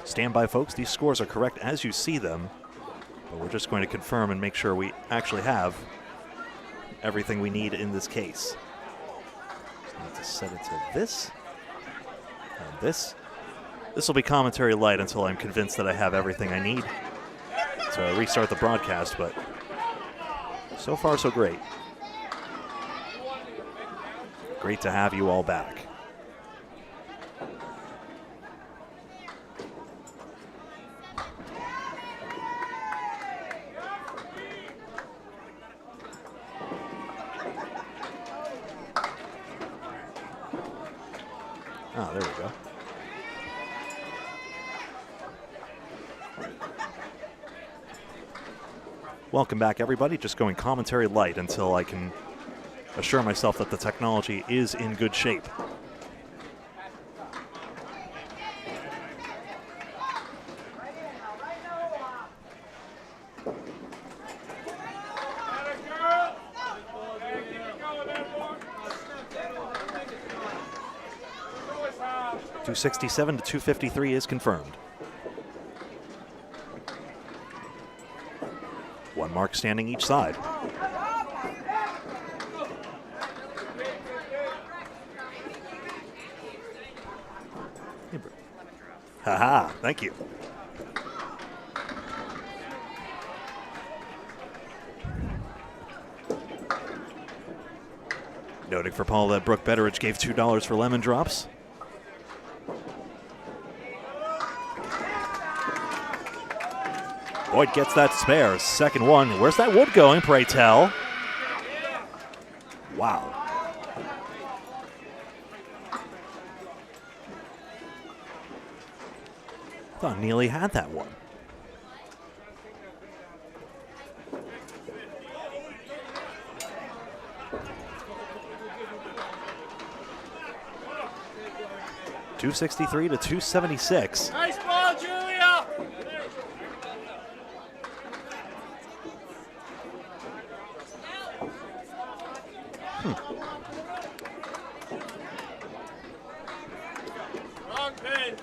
Stand by, folks. These scores are correct as you see them, but we're just going to confirm and make sure we actually have everything we need in this case. Just need to set it to this and this. This will be commentary light until I'm convinced that I have everything I need to restart the broadcast, but so far so great. Great to have you all back. Ah, there we go. Welcome back, everybody. Just going commentary light until I can assure myself that the technology is in good shape. .267 to .253 is confirmed. One mark standing each side. Haha, thank you. Noting for Paul that Brooke Betteridge gave $2 for lemon drops. Boyd gets that spare. Second one. Where's that wood going, pray tell? Wow. Thought Neely had that one. .263 to .276. Nice ball, Julia! Wrong pin.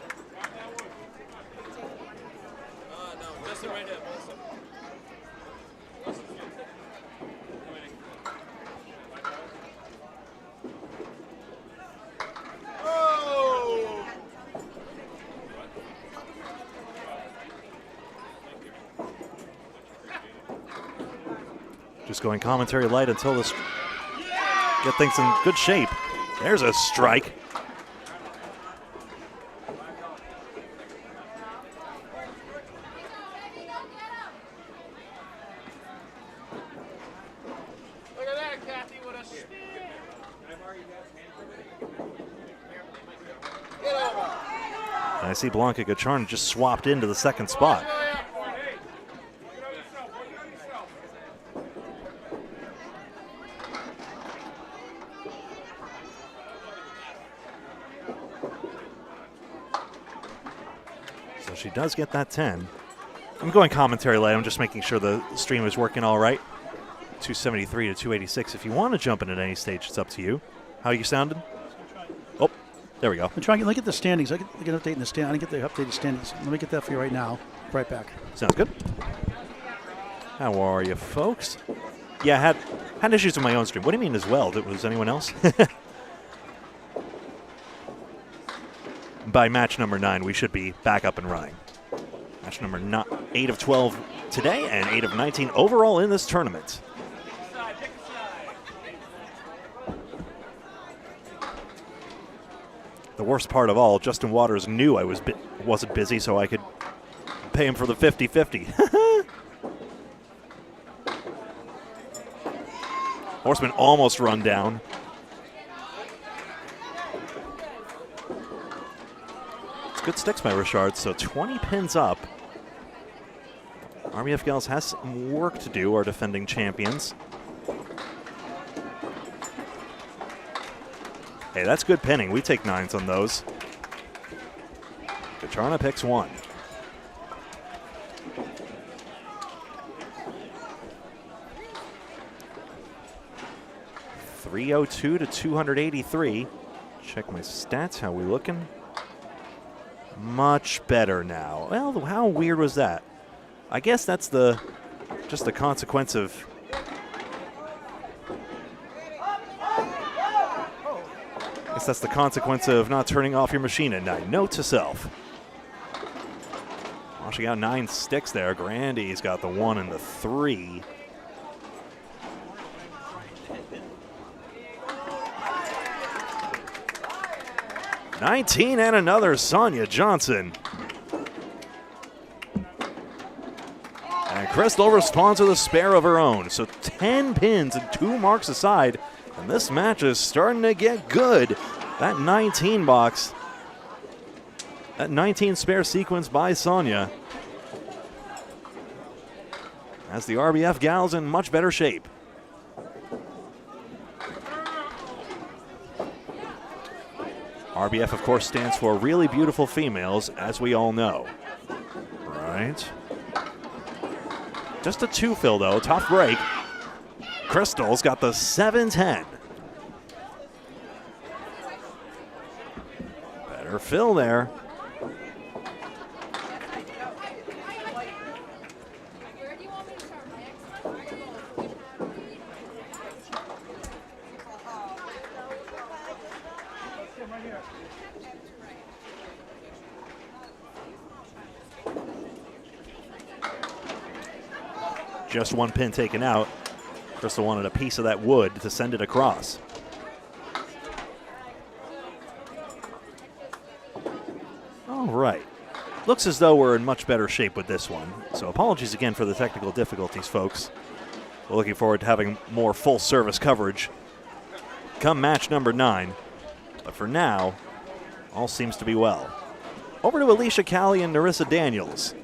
No, just right there, Melissa. Oh! Just going commentary light until this get things in good shape. There's a strike. Look at that, Cathy, with a stick. Get over. And I see Blanca Gacharna just swapped into the second spot. So she does get that 10. I'm going commentary light. I'm just making sure the stream is working all right. 273 to 286. If you want to jump in at any stage, it's up to you. How you sounding? Oh, there we go. I'm trying to look at the standings. I get an update in the stand. I didn't get the updated standings. Let me get that for you right now. Right back. Sounds good. How are you, folks? Yeah, I had issues with my own stream. What do you mean as well? Was anyone else? By match number 9, we should be back up and running. Match number 8 of 12 today and 8 of 19 overall in this tournament. The worst part of all, Justin Waters knew I wasn't busy, so I could pay him for the 50-50. Horseman almost run down. It's good sticks by Richard, so 20 pins up. RBF Gals has some work to do, our defending champions. Hey, that's good pinning. We take 9s on those. Gacharna picks 1. .302 to 283. Check my stats. How we looking? Much better now. Well, how weird was that? I guess that's just the consequence of not turning off your machine at night. Note to self. Washing out 9 sticks there. Grandy's got the 1 and the 3. $19 and another, Sonia Johnson. And Crystal responds with a spare of her own. So 10 pins and 2 marks aside. And this match is starting to get good. That 19 box, that 19 spare sequence by Sonia has the RBF gals in much better shape. RBF, of course, stands for Really Beautiful Females, as we all know. Right. Just a 2 fill, though. Tough break. Crystal's got the 7-10. Better fill there. Just 1 pin taken out. Crystal wanted a piece of that wood to send it across. All right. Looks as though we're in much better shape with this one. So apologies again for the technical difficulties, folks. We're looking forward to having more full service coverage come match number 9. But for now, all seems to be well. Over to Alicia Callie and Narissa Daniels.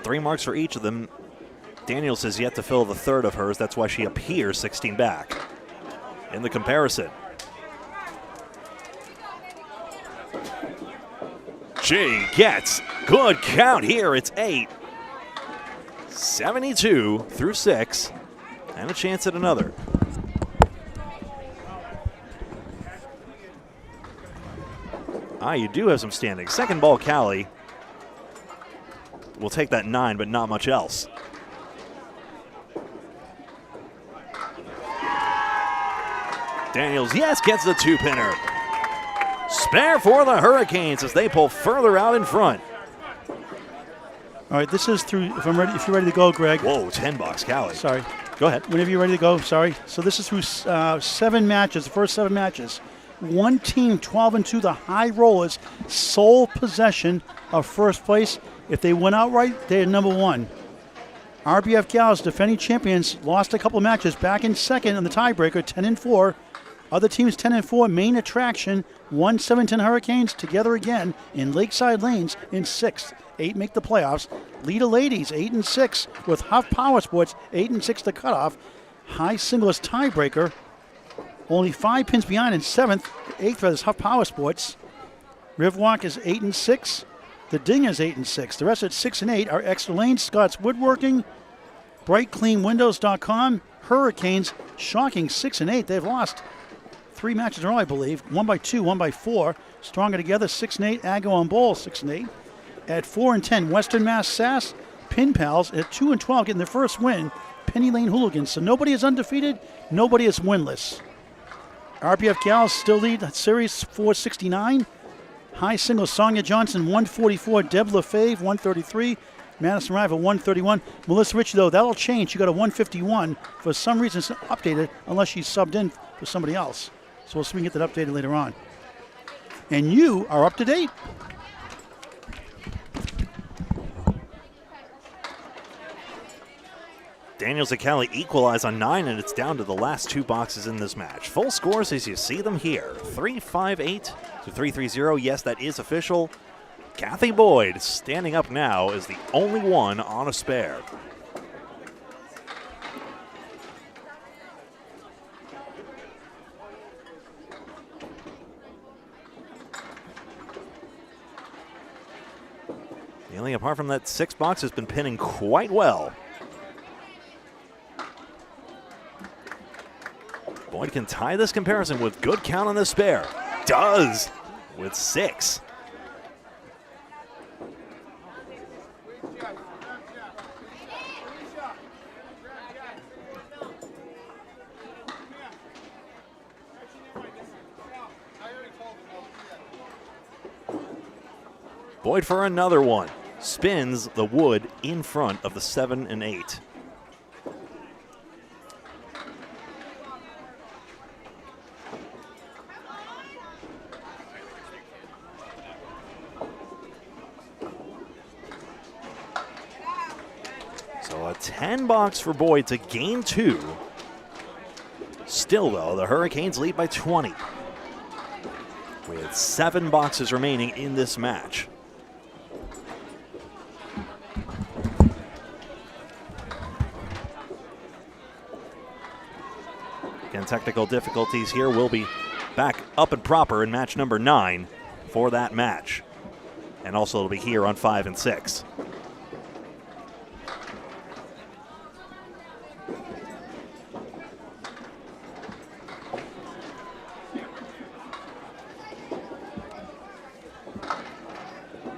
Three marks for each of them. Daniels has yet to fill the third of hers. That's why she appears 16 back in the comparison. She gets good count here. It's 8. 72 through 6. And a chance at another. You do have some standing. Second ball, Callie. We'll take that 9, but not much else. Daniels, yes, gets the 2-pinner. Spare for the Hurricanes as they pull further out in front. All right, this is through, if you're ready to go, Greg. Whoa, 10 bucks, Callie. Sorry. Go ahead. Whenever you're ready to go, sorry. So this is through 7 matches, the first 7 matches. One team, 12-2, the High Rollers, sole possession of first place. If they went outright, they're number 1. RBF Gals, defending champions, lost a couple of matches, back in second on the tiebreaker, 10-4. Other teams 10-4, main attraction, 1-7-10 Hurricanes together again in Lakeside Lanes in 6th. 8 make the playoffs. Lita Ladies, 8-6 with Huff Power Sports, 8-6 to cutoff. High singles tiebreaker, only 5 pins behind in 7th. 8th is Huff Power Sports. Riverwalk is 8-6. The Ding is 8-6. The rest at 6-8 are Extra Lane, Scott's Woodworking, BrightCleanWindows.com, Hurricanes, shocking 6-8. They've lost 3 matches in a row, I believe. 1 by 2, 1 by 4. Stronger Together, 6-8. Aggo on Bowl, 6-8. At 4-10, Western Mass Sass, Pin Pals at 2-12, getting their first win. Penny Lane Hooligans. So nobody is undefeated, nobody is winless. RBF Gals still lead that series 469. High singles, Sonia Johnson, 144. Deb LaFave, 133. Madison Rival, 131. Melissa Rich, though, that'll change. She got a 151. For some reason, it's not updated unless she's subbed in for somebody else. So we'll see if we can get that updated later on. And you are up to date. Daniels and Callie equalize on 9, and it's down to the last 2 boxes in this match. Full scores as you see them here. 3-5-8 to 3-3-0. Yes, that is official. Cathy Boyd standing up now is the only one on a spare. The Feeling apart from that 6 box has been pinning quite well. Boyd can tie this comparison with good count on the spare. Does with 6. Boyd for another one. Spins the wood in front of the 7 and 8. So a 10 box for Boyd to gain 2. Still, though, the Hurricanes lead by 20. With 7 boxes remaining in this match. Again, technical difficulties here. We'll be back up and proper in match number 9 for that match. And also it'll be here on 5 and 6.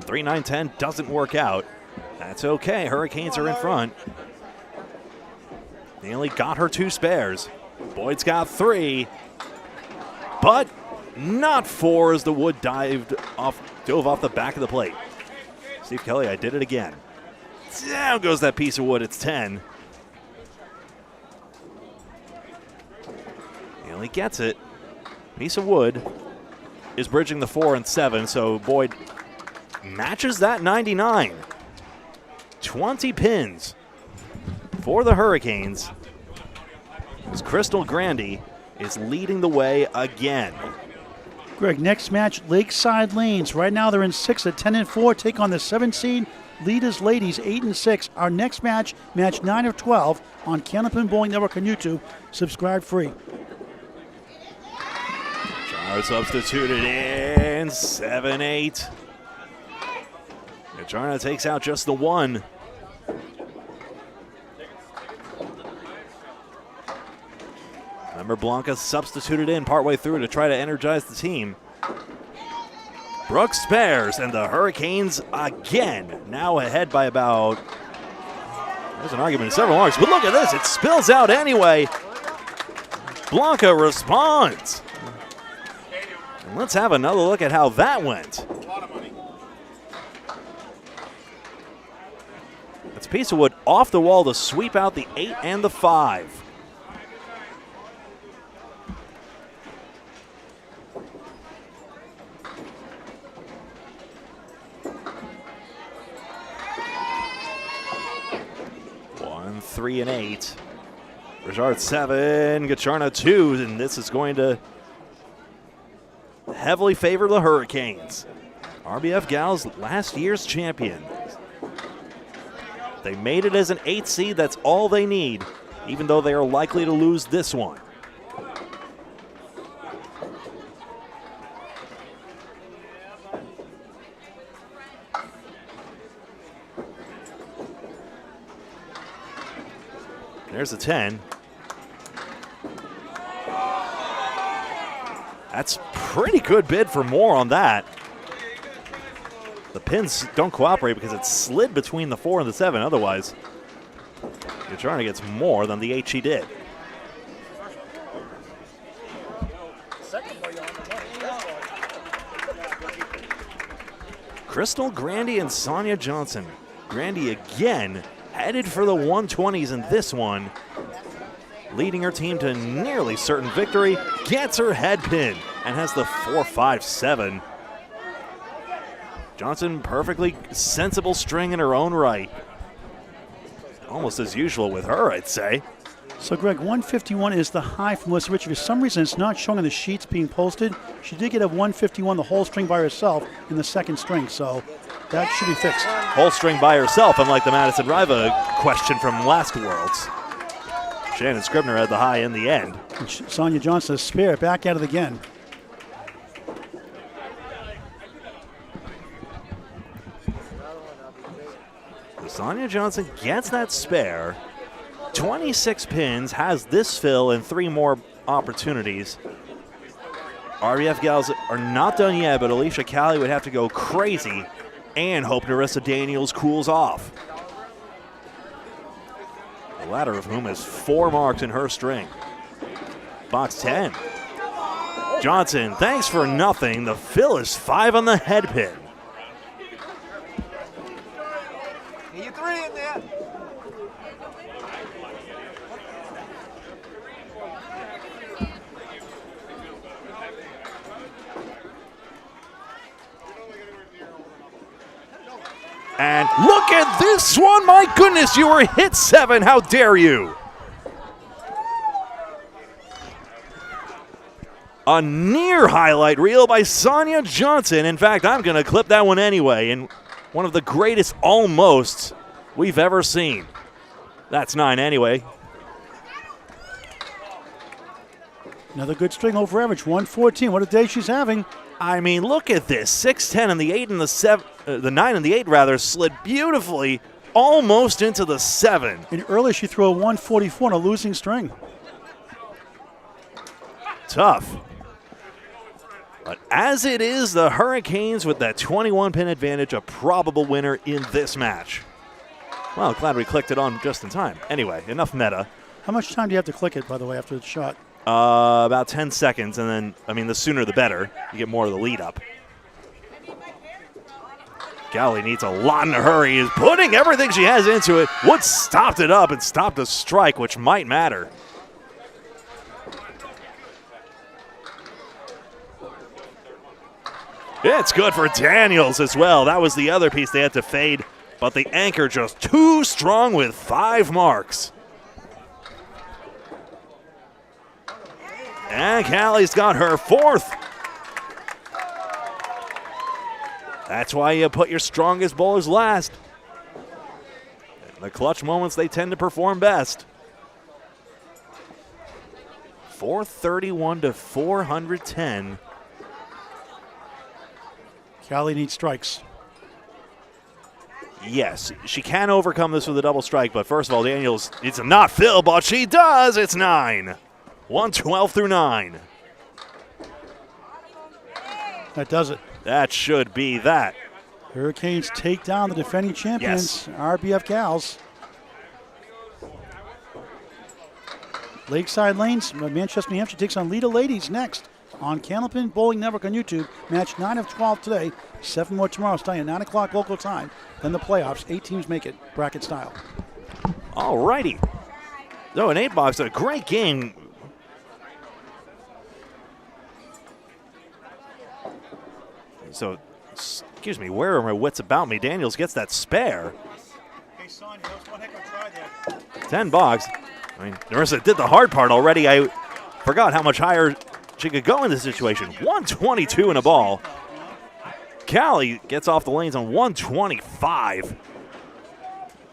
Three, 9, 10 doesn't work out. That's okay. Hurricanes are in front. They only got her 2 spares. Boyd's got 3, but not 4 as the wood dove off the back of the plate. Steve Kelly, I did it again. Down goes that piece of wood. It's 10. He only gets it. Piece of wood is bridging the 4 and 7, so Boyd matches that 99. 20 pins for the Hurricanes. As Crystal Grandy is leading the way again. Greg, next match, Lakeside Lanes. Right now they're in 6 at 10 and 4. Take on the 7 seed, Lita's Ladies, 8 and 6. Our next match, match 9 of 12 on Candlepin Bowling Network on YouTube. Subscribe free. Jar substituted in, 7-8. Gacharna takes out just the 1. Remember, Blanca substituted in partway through to try to energize the team. Brooks spares, and the Hurricanes again now ahead by about, there's an argument in several marks, but look at this, it spills out anyway. Blanca responds. And let's have another look at how that went. That's a piece of wood off the wall to sweep out the 8 and the 5. One, 3 and 8. Gouillart 7, Gacharna 2, and this is going to heavily favor the Hurricanes. RBF Gals last year's champion. They made it as an 8 seed. That's all they need, even though they are likely to lose this one. There's a 10. That's pretty good bid for more on that. The pins don't cooperate because it slid between the 4 and the 7. Otherwise, Gacharna gets more than the 8 she did. Crystal Grandy and Sonia Johnson. Grandy again headed for the 120s in this one, leading her team to nearly certain victory, gets her head pin, and has the 4-5-7. Johnson, perfectly sensible string in her own right. Almost as usual with her, I'd say. So, Greg, 151 is the high for Melissa Ritchie. For some reason, it's not showing on the sheets being posted. She did get a 151, the whole string by herself in the second string, so that should be fixed. Whole string by herself, unlike the Madison Riva question from last Worlds. Shannon Scribner had the high in the end. And Sonia Johnson, spare, back at it again. Sonia Johnson gets that spare. 26 pins, has this fill and 3 more opportunities. RBF gals are not done yet, but Alicia Callie would have to go crazy and hope Narissa Daniels cools off. The latter of whom has 4 marks in her string. Box 10. Johnson, thanks for nothing. The fill is 5 on the head pin. Get your 3 in there. And look at this one. My goodness, you were hit 7. How dare you? A near highlight reel by Sonia Johnson. In fact, I'm going to clip that one anyway. And one of the greatest almosts we've ever seen. That's 9 anyway. Another good string over average, 114. What a day she's having. I mean, look at this. 6-10 and the 8 and the 7, the 9 and the 8 rather, slid beautifully almost into the 7. And earlier she threw a 144 on a losing string. Tough. But as it is, the Hurricanes with that 21 pin advantage, a probable winner in this match. Well, glad we clicked it on just in time. Anyway, enough meta. How much time do you have to click it, by the way, after the shot? About 10 seconds, and then, I mean, the sooner the better. You get more of the lead up. Galley needs a lot in a hurry, is putting everything she has into it. Wood stopped it up and stopped a strike, which might matter. It's good for Daniels as well. That was the other piece they had to fade, but the anchor just too strong with 5 marks. And Callie's got her 4th. That's why you put your strongest bowlers last. In the clutch moments, they tend to perform best. 431 to 410. Callie needs strikes. Yes, she can overcome this with a double strike, but first of all, Daniels needs to not fill, but she does. It's 9. 112 through 9. That does it. That should be that. Hurricanes take down the defending champions, RBF Gals. Lakeside Lanes, Manchester, New Hampshire takes on Lita Ladies next on Candlepin Bowling Network on YouTube. Match 9 of 12 today, 7 more tomorrow, starting at 9 o'clock local time. Then the playoffs, 8 teams make it, bracket style. All righty. So an 8-box, a great game. So, excuse me, where are my wits about me? Daniels gets that spare. Hey, Sonia, that was one heck of a try there. 10 box. I mean, Narissa did the hard part already. I forgot how much higher she could go in this situation. 122 in a ball. Callie gets off the lanes on 125,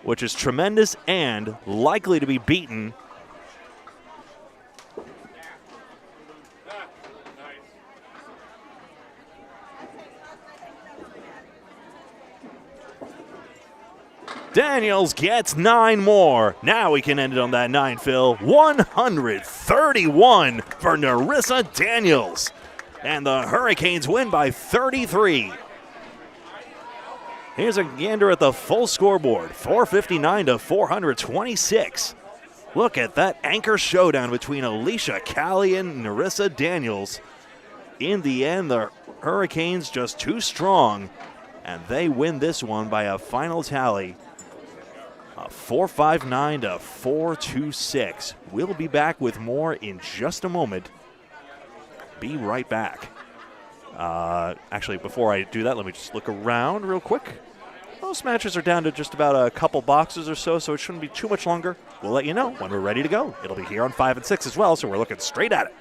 which is tremendous and likely to be beaten. Daniels gets 9 more. Now we can end it on that 9 fill. 131 for Narissa Daniels. And the Hurricanes win by 33. Here's a gander at the full scoreboard. 459 to 426. Look at that anchor showdown between Alicia Callie and Narissa Daniels. In the end, the Hurricanes just too strong, and they win this one by a final tally. 459 to 426. We'll be back with more in just a moment. Be right back. Actually, before I do that, let me just look around real quick. Most matches are down to just about a couple boxes or so, so it shouldn't be too much longer. We'll let you know when we're ready to go. It'll be here on 5 and 6 as well, so we're looking straight at it.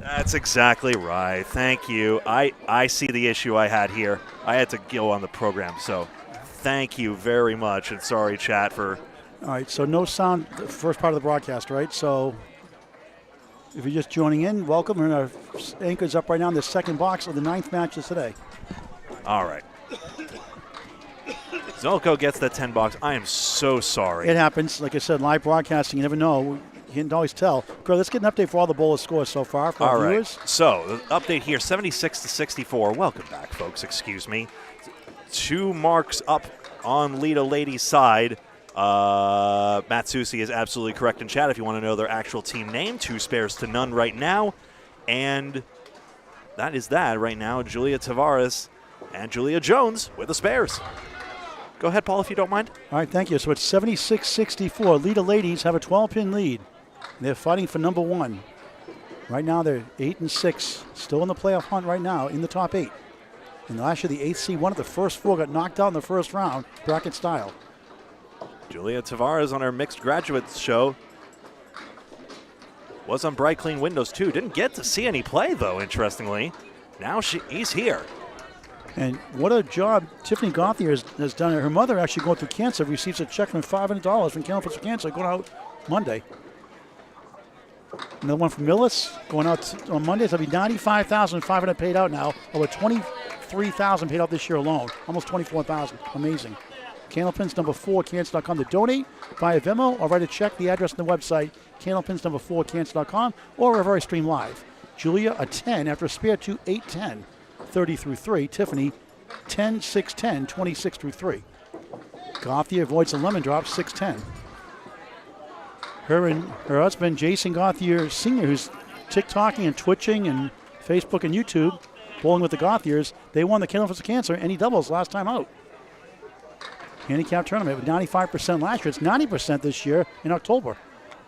That's exactly right. Thank you. I see the issue I had here. I had to go on the program, so thank you very much. And sorry, chat, for... All right, so no sound the first part of the broadcast, right? So if you're just joining in, welcome. And our anchor's up right now in the second box of the 9th match of today. All right. Zolko gets that 10 box. I am so sorry. It happens. Like I said, live broadcasting, you never know. You can't always tell. Girl, let's get an update for all the bowler scores so far for our viewers. So, the update here, 76-64. Welcome back, folks. Excuse me. 2 marks up on Lita ladies' side. Matt Susi is absolutely correct in chat if you want to know their actual team name. 2 spares to none right now. And that is that right now. Julia Tavares and Julia Jones with the spares. Go ahead, Paul, if you don't mind. All right, thank you. So it's 76-64. Lita ladies have a 12-pin lead. They're fighting for number 1. Right now they're 8-6, still in the playoff hunt right now in the top 8. And last year the 8th seed, one of the first 4 got knocked out in the first round, bracket style. Julia Tavares on our Mixed Graduates show was on Bright Clean Windows too. Didn't get to see any play though, interestingly. Now he's here. And what a job Tiffany Gauthier has done. Her mother actually going through cancer receives a check from $500 from Canada for Cancer going out Monday. Another one from Millis going out on Monday. So it'll be $95,500 paid out now. Over $23,000 paid out this year alone. Almost $24,000. Amazing. Candlepins number 4, cancer.com to donate via Venmo or write a check. The address on the website, candlepins number 4, cancer.com, or reverse stream live. Julia a 10 after a spare 2, 8-10. 30 through 3. Tiffany 10, 6, 10, 26 through 3. Gauthier avoids a lemon drop, 6-10. Her and her husband, Jason Gauthier Sr., who's TikToking and Twitching and Facebook and YouTube, bowling with the Gauthiers, they won the Candlepins for Cancer any doubles last time out. Handicap tournament with 95% last year. It's 90% this year in October.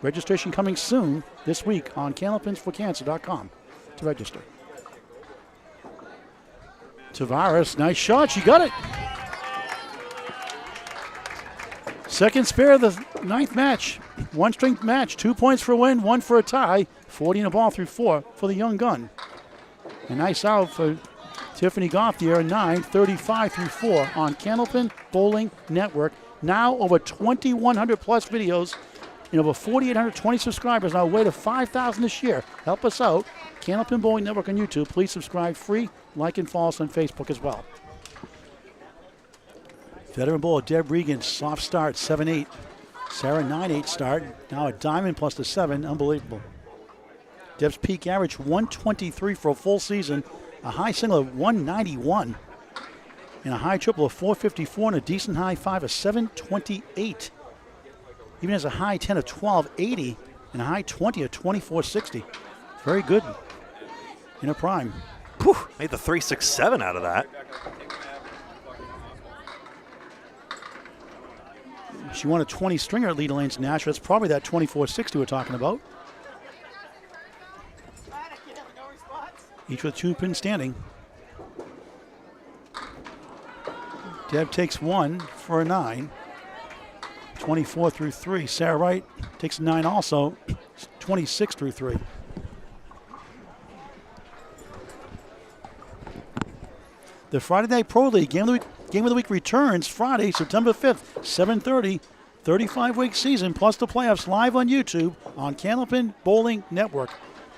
Registration coming soon this week on candlepinsforcancer.com to register. Tavares, nice shot. She got it. Second spare of the 9th match. 1-string match. 2 points for a win, 1 for a tie. 40 in a ball through 4 for the young gun. A nice out for Tiffany Gauthier, 9, 35 through 4 on Candlepin Bowling Network. Now over 2,100 plus videos and over 4,820 subscribers on our way to 5,000 this year. Help us out. Candlepin Bowling Network on YouTube. Please subscribe free. Like and follow us on Facebook as well. Veteran bowler Deb Regan, soft start, 7-8. Sarah, 9-8 start. Now a diamond plus the 7. Unbelievable. Deb's peak average, 123 for a full season. A high single of 191. And a high triple of 454 and a decent high 5 of 728. Even has a high 10 of 1280 and a high 20 of 2460. Very good in her prime. Whew, made the 3-6-7 out of that. She won a 20 stringer at Lita Lanes Nashville. That's probably that 2460 we're talking about. Each with 2 pins standing. Deb takes 1 for a 9. 24 through 3. Sarah Wright takes a 9 also. 26 through 3. The Friday Night Pro League Game of the Week returns Friday, September 5th, 7:30. 35-week season plus the playoffs live on YouTube on Candlepin Bowling Network.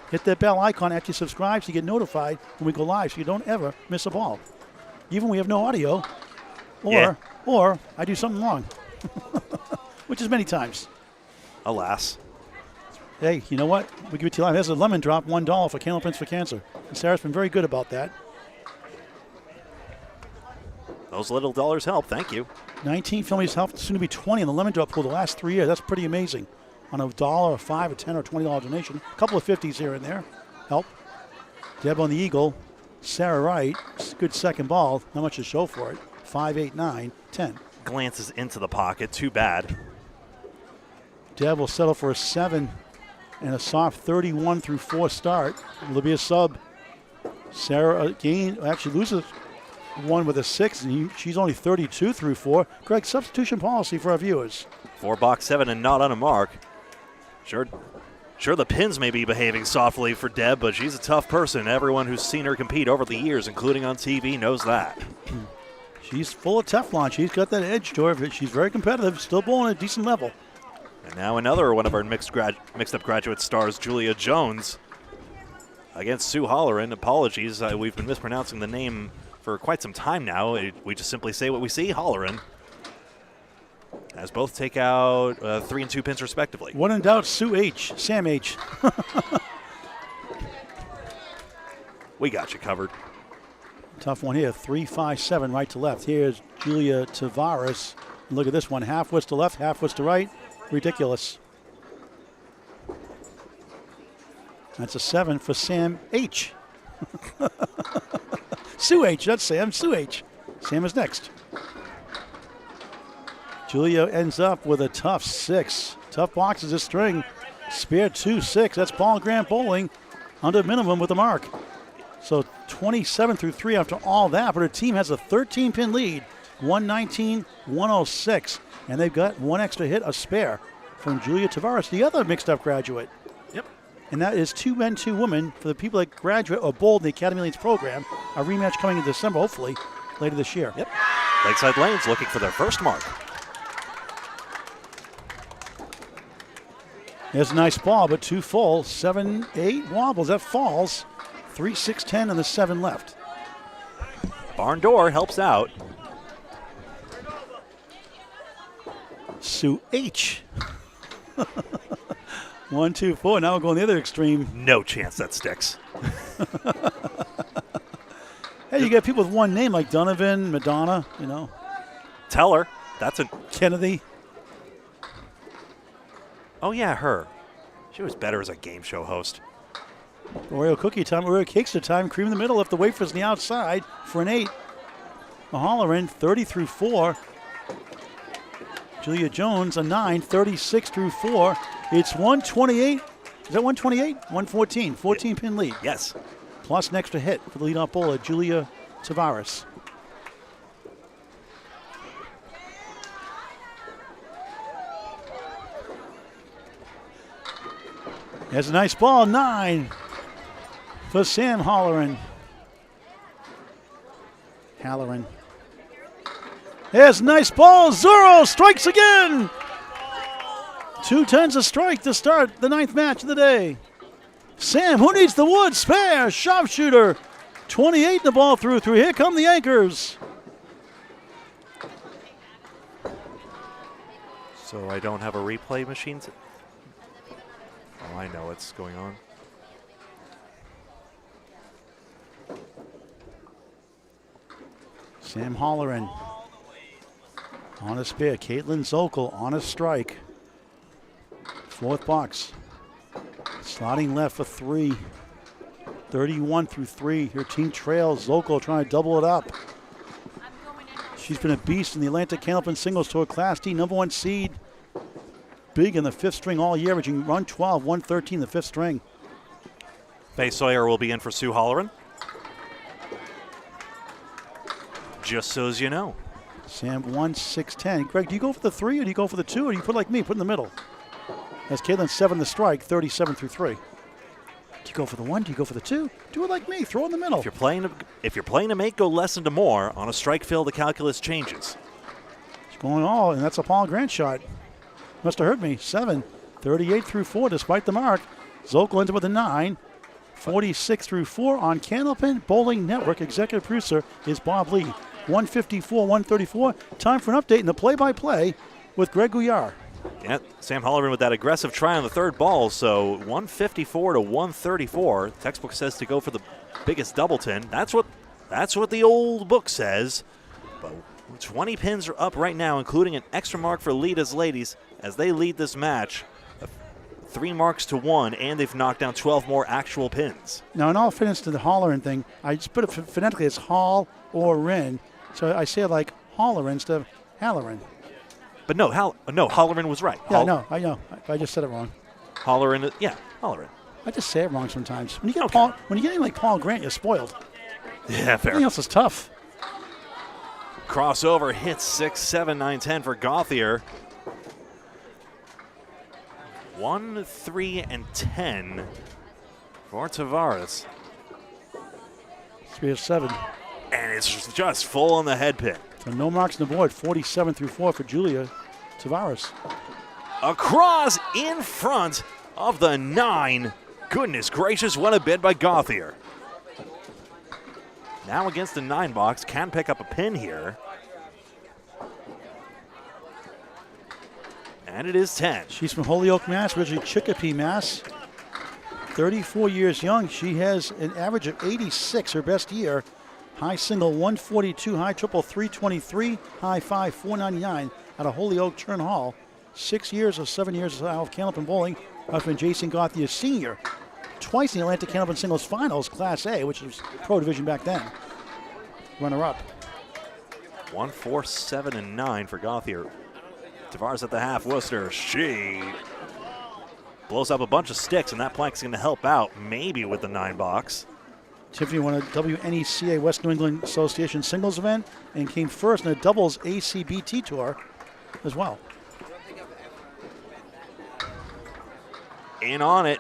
Hit that bell icon after you subscribe so you get notified when we go live so you don't ever miss a ball. Even when we have no audio or I do something wrong, which is many times. Alas. Hey, you know what? We give it to you live. There's a lemon drop, $1 for Candlepins for Cancer. And Sarah's been very good about that. Those little dollars help. Thank you. 19 families helped, soon to be 20 in the lemon drop pool the last 3 years. That's pretty amazing. On $1, a $5, a $10, or $20 donation. A couple of 50s here and there. Help. Deb on the eagle. Sarah Wright. Good second ball. Not much to show for it. 5, 8, 9, 10. Glances into the pocket. Too bad. Deb will settle for a 7 and a soft 31 through 4 start. It'll be a sub. Sarah again actually loses 1 with a 6, and she's only 32 through 4. Greg, substitution policy for our viewers. 4 box 7 and not on a mark. Sure, the pins may be behaving softly for Deb, but she's a tough person. Everyone who's seen her compete over the years, including on TV, knows that. She's full of Teflon. She's got that edge to her. She's very competitive, still bowling at a decent level. And now another one of our mixed-up graduate stars, Julia Jones, against Sue Holleran. Apologies, we've been mispronouncing the name for quite some time now. We just simply say what we see. Holleran, as both take out 3 and 2 pins respectively. When in doubt, Sue H. Sam H. We got you covered. Tough one here. 3-5-7 right to left. Here's Julia Tavares. Look at this one. Half was to left, half was to right. Ridiculous. That's a 7 for Sam H. Sue H. That's Sam. Sue H. Sam is next. Julia ends up with a tough 6. Tough boxes this string. Spare 2-6. That's Paul Grant bowling under minimum with the mark. So 27 through 3 after all that, but her team has a 13-pin lead, 119-106, and they've got one extra hit, a spare, from Julia Tavares, the other mixed-up graduate. Yep. And that is 2 men, 2 women for the people that graduate or bowled in the Academy Lanes program. A rematch coming in December, hopefully, later this year. Yep. Lakeside Lanes looking for their first mark. There's a nice ball, but 2 full, 7-8 wobbles. That falls. 3-6-10 and the 7 left. Barn door helps out. Sue H. 1, 2, 4. Now we're going the other extreme. No chance that sticks. Hey, you got people with one name like Donovan, Madonna, you know. Tell her. That's a... Kennedy. Oh, yeah, her. She was better as a game show host. Oreo cookie time, Oreo cakes time, cream in the middle, left the wafers on the outside for an 8. Holleran, 30 through 4. Julia Jones, a 9, 36 through 4. It's 128. Is that 128? 114. 14-pin lead. Yes. Plus an extra hit for the leadoff bowler, Julia Tavares. There's a nice ball, 9 for Sam Holleran. Halloran. There's a nice ball, Zuro strikes again. 2 tens a strike to start the 9th match of the day. Sam, who needs the wood? Spare, sharpshooter. 28 the ball through. Here come the anchors. So I don't have a replay machine? Oh, I know what's going on. Sam Holleran on a spare. Caitlin Zokol on a strike. 4th box. Sliding left for 3. 31 through 3. Her team trails. Zokol trying to double it up. She's been a beast in the Atlantic Candlepin Singles Tour Class D #1 seed. Big in the 5th string all year, averaging 112, 113 the 5th string. Faye Sawyer will be in for Sue Holleran. Just so as you know. Sam 1, 6, 10. Greg, do you go for the 3 or do you go for the 2 or do you put like me, put in the middle? As Caitlin 7 the strike, 37 through 3. Do you go for the 1? Do you go for the 2? Do it like me, throw in the middle. If you're playing to make go less than to more, on a strike field the calculus changes. It's going all, and that's a Paul Grant shot. Must have heard me. 7, 38 through 4 despite the mark. Zokol ends up with a 9. 46 through 4 on Candlepin Bowling Network. Executive producer is Bob Lee. 154, 134. Time for an update in the play-by-play with Greg Gouillart. Yeah, Sam Holleran with that aggressive try on the 3rd ball, so 154 to 134. Textbook says to go for the biggest doubleton. That's what the old book says. But 20 pins are up right now, including an extra mark for Lita's ladies as they lead this match. 3 marks to 1, and they've knocked down 12 more actual pins. Now, in all fairness to the Holleran thing, I just put it phonetically as Hall or Rin. So I say it like Holleran instead of Halloran. But no, Holleran was right. Yeah, no, I know. I just said it wrong. Holleran, yeah, Holleran. I just say it wrong sometimes. When you get Paul, when you get anything like Paul Grant, you're spoiled. Yeah, fair. Everything else is tough. Crossover hits 6, 7, 9, 10 for Gouillart. 1, 3, and 10 for Tavares. 3 of 7. And it's just full on the head pin. So no marks on the board. 47 through 4 for Julia Tavares. Across in front of the 9. Goodness gracious, what a bid by Gouillart. Now against the 9 box, can pick up a pin here. And it is 10. She's from Holyoke, Mass, originally Chicopee, Mass. 34 years young. She has an average of 86, her best year. High single 142, high triple 323, high five 499 out of Holyoke Turn Hall. 6 years or 7 years out of Candlepin Bowling. Husband Jason Gouillart, senior. Twice in the Atlantic Candlepin Singles Finals, Class A, which was Pro Division back then. Runner-up. 1, 4, 7, and 9 for Gouillart. Tavares at the half. Worcester, she blows up a bunch of sticks, and that plank's going to help out, maybe with the 9 box. Tiffany won a WNECA West New England Association singles event and came first in a doubles ACBT tour as well. In on it.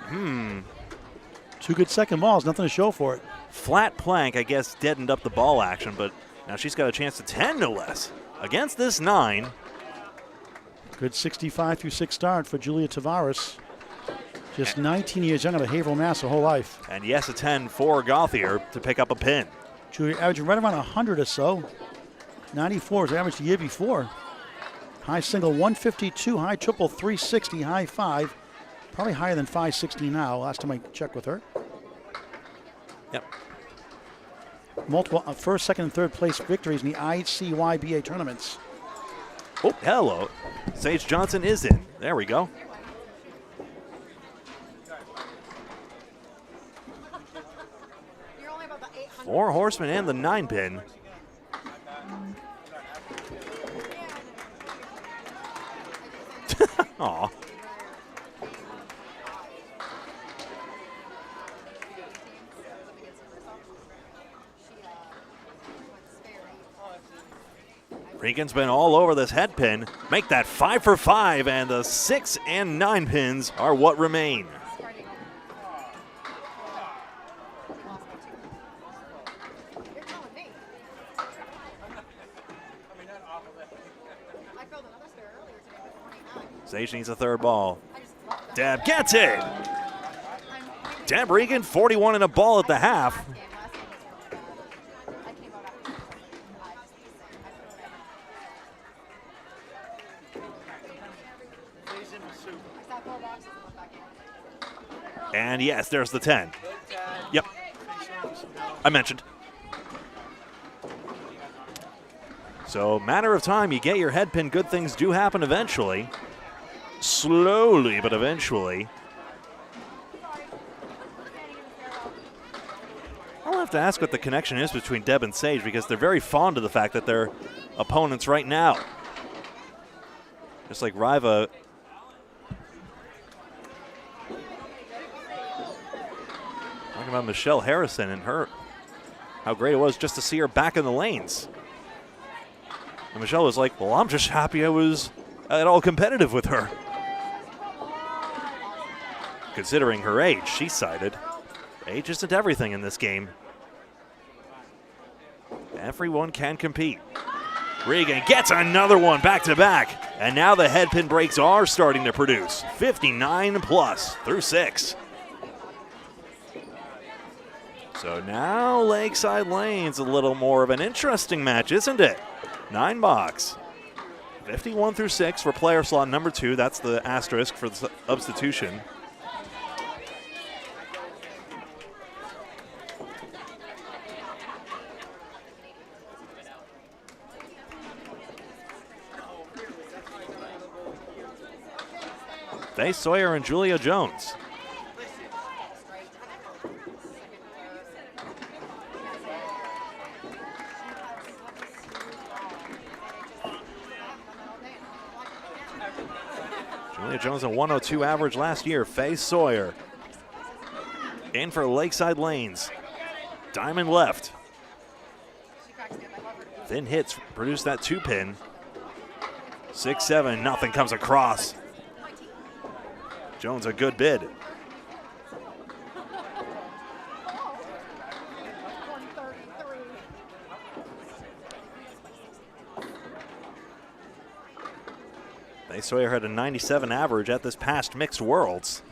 2 good second balls, nothing to show for it. Flat plank, I guess, deadened up the ball action, but now she's got a chance to 10, no less, against this 9. Good 65 through 6 start for Julia Tavares. Just 19 years young out of Haverhill, Mass, her whole life. And yes, a 10 for Gouillart to pick up a pin. Julia averaging right around 100 or so. 94 is average the year before. High single 152, high triple 360, high five. Probably higher than 560 now, last time I checked with her. Yep. Multiple first, second, and third place victories in the ICYBA tournaments. Oh, hello. Sage Johnson is in. There we go. Four horsemen and the 9 pin. Aw. Regan's been all over this head pin. Make that 5 for 5, and the 6 and 9 pins are what remain. Sage needs a third ball. Deb gets it. Deb Regan, 41 and a ball at the half. And yes, there's the 10. Yep. I mentioned. So, matter of time, you get your head pin, good things do happen eventually. Slowly, but eventually. I'll have to ask what the connection is between Deb and Sage, because they're very fond of the fact that they're opponents right now. Just like Riva. Talking about Michelle Harrison and how great it was just to see her back in the lanes. And Michelle was like, well, I'm just happy I was at all competitive with her. Considering her age, she cited. Age isn't everything in this game. Everyone can compete. Regan gets another one back to back. And now the head pin breaks are starting to produce. 59 plus through 6. So now Lakeside Lane's a little more of an interesting match, isn't it? 9 box. 51 through 6 for player slot number 2. That's the asterisk for the substitution. Faye Sawyer and Julia Jones. Julia Jones a 102 average last year. Faye Sawyer in for Lakeside Lanes. Diamond left. Thin hits produce that 2 pin. 6-7, nothing comes across. Jones a good bid. Sawyer had a 97 average at this past Mixed Worlds.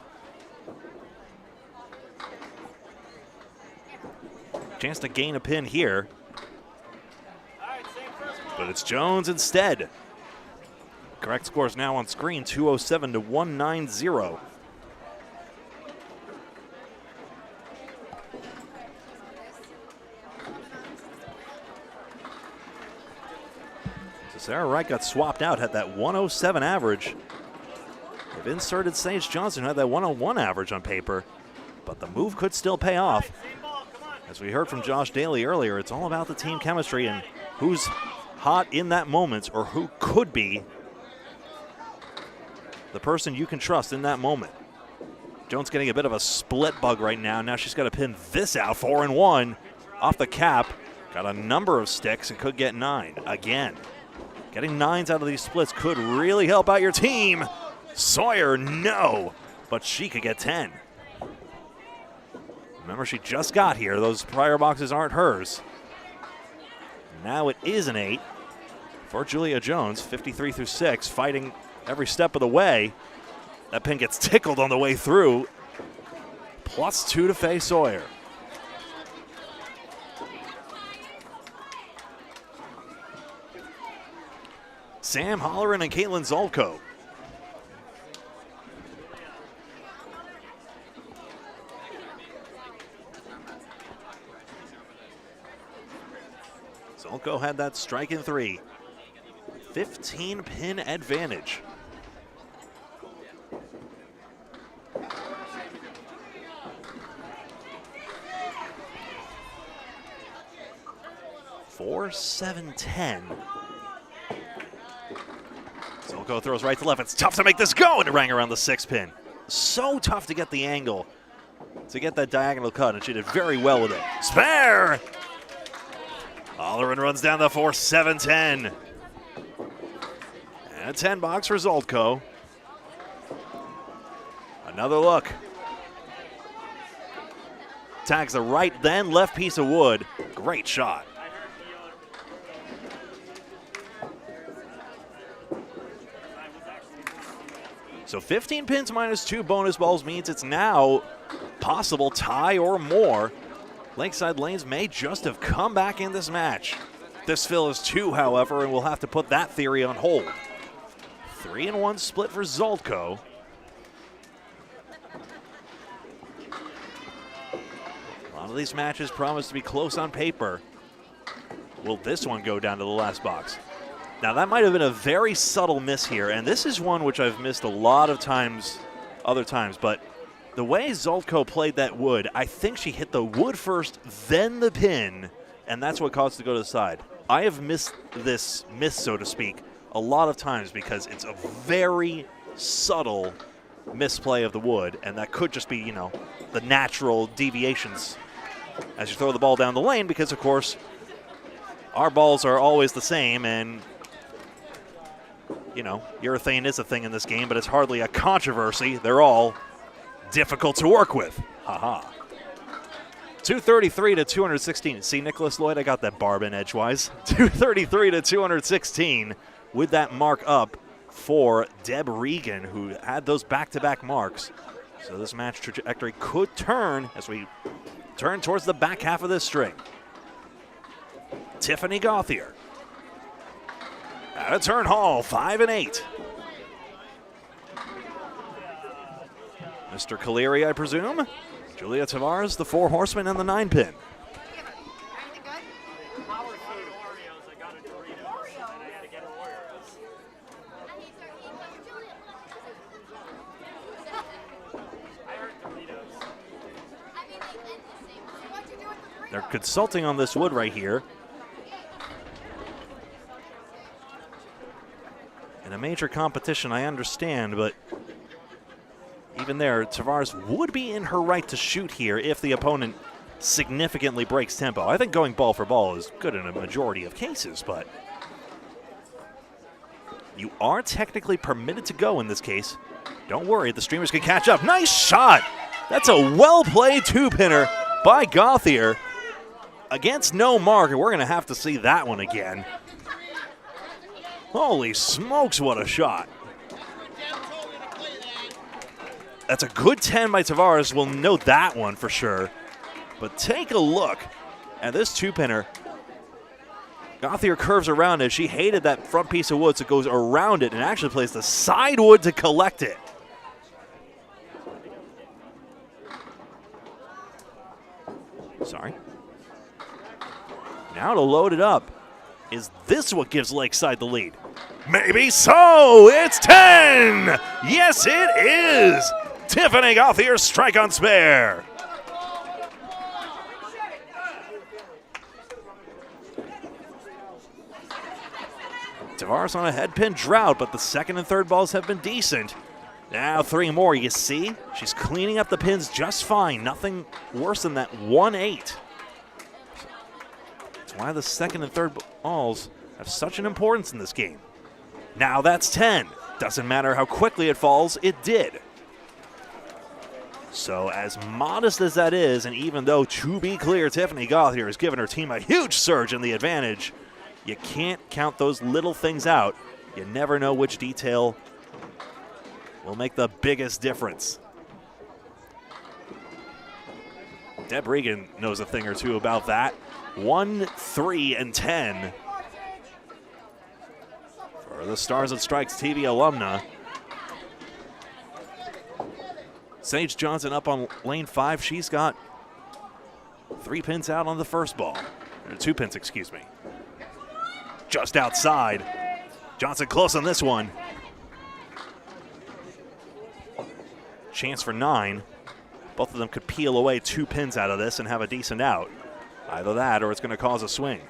Chance to gain a pin here. But it's Jones instead. Correct score is now on screen, 207 to 190. Sarah Wright got swapped out, had that 107 average. They've inserted Sage Johnson, who had that 101 average on paper, but the move could still pay off. As we heard from Josh Daly earlier, it's all about the team chemistry and who's hot in that moment, or who could be the person you can trust in that moment. Jones getting a bit of a split bug right now. Now she's got to pin this out, 4-1 off the cap. Got a number of sticks and could get 9 again. Getting 9s out of these splits could really help out your team. Sawyer, no, but she could get 10. Remember, she just got here. Those prior boxes aren't hers. Now it is an 8 for Julia Jones, 53 through 6, fighting every step of the way. That pin gets tickled on the way through. +2 to Faye Sawyer. Sam Holleran and Caitlin Zolko. Zolko had that strike in 3. 15 pin advantage. Four, 7, 10. Zolko throws right to left. It's tough to make this go, and it rang around the 6 pin. So tough to get the angle, to get that diagonal cut, and she did very well with it. Spare! Holleran runs down the 4, 7, 10. And a 10 box for Zolko. Another look. Tags the right, then left piece of wood. Great shot. So 15 pins minus 2 bonus balls means it's now possible tie or more. Lakeside Lanes may just have come back in this match. This fill is 2, however, and we'll have to put that theory on hold. 3-1 split for Zolko. A lot of these matches promise to be close on paper. Will this one go down to the last box? Now, that might have been a very subtle miss here, and this is one which I've missed a lot of times, other times, but the way Zolko played that wood, I think she hit the wood first, then the pin, and that's what caused it to go to the side. I have missed this miss, so to speak, a lot of times because it's a very subtle misplay of the wood, and that could just be, you know, the natural deviations as you throw the ball down the lane, because, of course, our balls are always the same, and you know, urethane is a thing in this game, but it's hardly a controversy. They're all difficult to work with. Haha. 233 to 216. See, Nicholas Lloyd, I got that barb in edgewise. 233 to 216 with that mark up for Deb Regan, who had those back-to-back marks. So this match trajectory could turn as we turn towards the back half of this string. Tiffany Gauthier. Out of turn hall, 5 and 8. Mr. Caleri, I presume. Julia Tavares, the 4 horsemen, and the 9 pin. They're consulting on this wood right here. In a major competition, I understand, but even there, Tavares would be in her right to shoot here if the opponent significantly breaks tempo. I think going ball for ball is good in a majority of cases, but you are technically permitted to go in this case Don't worry, the streamers can catch up. Nice shot. That's a well-played two-pinner by Gouillart against no mark, and we're going to have to see that one again. Holy smokes, what a shot. That's a good 10 by Tavares. We'll know that one for sure. But take a look at this two-pinner. Gouillart curves around it. She hated that front piece of wood, so it goes around it and actually plays the side wood to collect it. Sorry. Now to load it up. Is this what gives Lakeside the lead? Maybe so. It's 10. Yes, it is. Tiffany Gauthier strike on spare. Tavares on a head pin drought, but the second and third balls have been decent. Now 3 more, you see? She's cleaning up the pins just fine. Nothing worse than that 1-8. That's why the second and third balls have such an importance in this game. Now that's 10. Doesn't matter how quickly it falls, it did. So as modest as that is, and even though, to be clear, Tiffany Gauthier has given her team a huge surge in the advantage, you can't count those little things out. You never know which detail will make the biggest difference. Deb Regan knows a thing or two about that. 1, 3, and 10 for the Stars and Strikes TV alumna. Sage Johnson up on lane 5. She's got 3 pins out on the first ball. Or 2 pins, excuse me. Just outside. Johnson close on this one. Chance for 9. Both of them could peel away 2 pins out of this and have a decent out. Either that or it's going to cause a swing.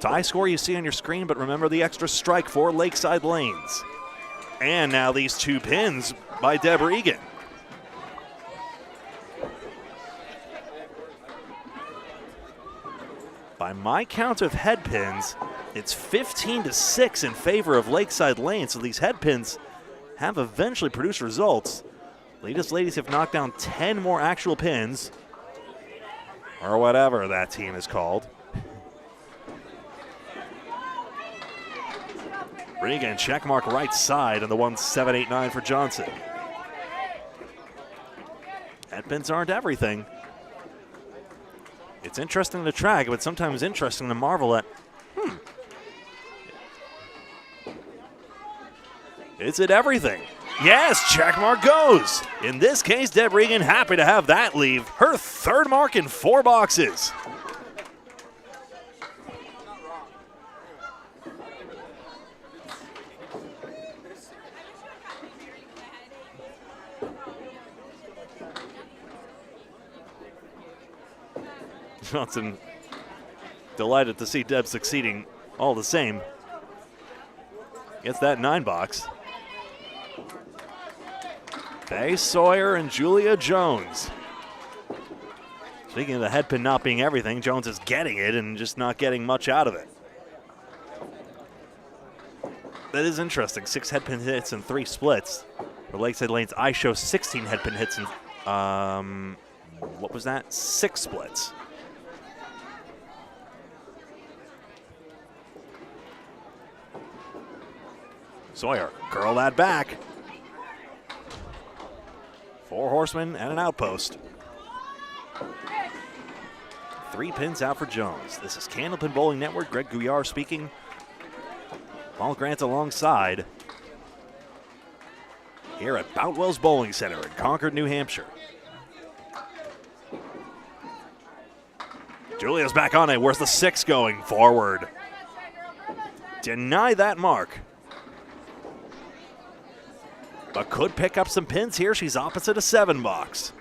Tie score you see on your screen, but remember the extra strike for Lakeside Lanes. And now these 2 pins by Deb Regan. By my count of head pins, it's 15-6 in favor of Lakeside Lane, so these head pins have eventually produced results. Lita's ladies have knocked down 10 more actual pins, or whatever that team is called. Regan checkmark right side on the 1-7-8-9 for Johnson. Head pins aren't everything. It's interesting to track, but sometimes interesting to marvel at, is it everything? Yes, check mark goes. In this case, Deb Regan happy to have that leave. Her 3rd mark in 4 boxes. Johnson delighted to see Deb succeeding all the same. Gets that 9 box. Faye Sawyer and Julia Jones. Speaking of the head pin not being everything, Jones is getting it and just not getting much out of it. That is interesting. 6 head pin hits and 3 splits. For Lakeside Lanes, I show 16 head pin hits and, what was that? 6 splits. Sawyer, curl that back. 4 horsemen and an outpost. 3 pins out for Jones. This is Candlepin Bowling Network. Greg Gouillart speaking. Paul Grant alongside. Here at Boutwell's Bowling Center in Concord, New Hampshire. Julia's back on it. Where's the 6 going? Forward. Deny that mark. But could pick up some pins here. She's opposite a 7 box.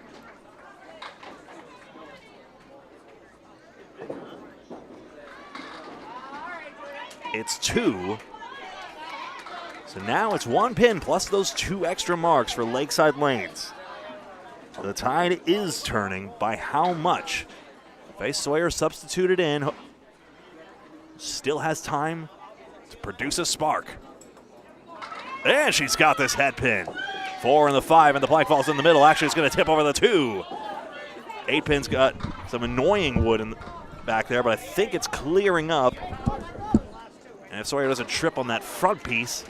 It's 2. So now it's 1 pin plus those 2 extra marks for Lakeside Lanes. The tide is turning. By how much? Faye Sawyer substituted in. Still has time to produce a spark. And she's got this head pin. 4 and the 5, and the flag falls in the middle. Actually, it's going to tip over the 2. 8-pin's got some annoying wood in the back there, but I think it's clearing up. And if Sawyer doesn't trip on that front piece,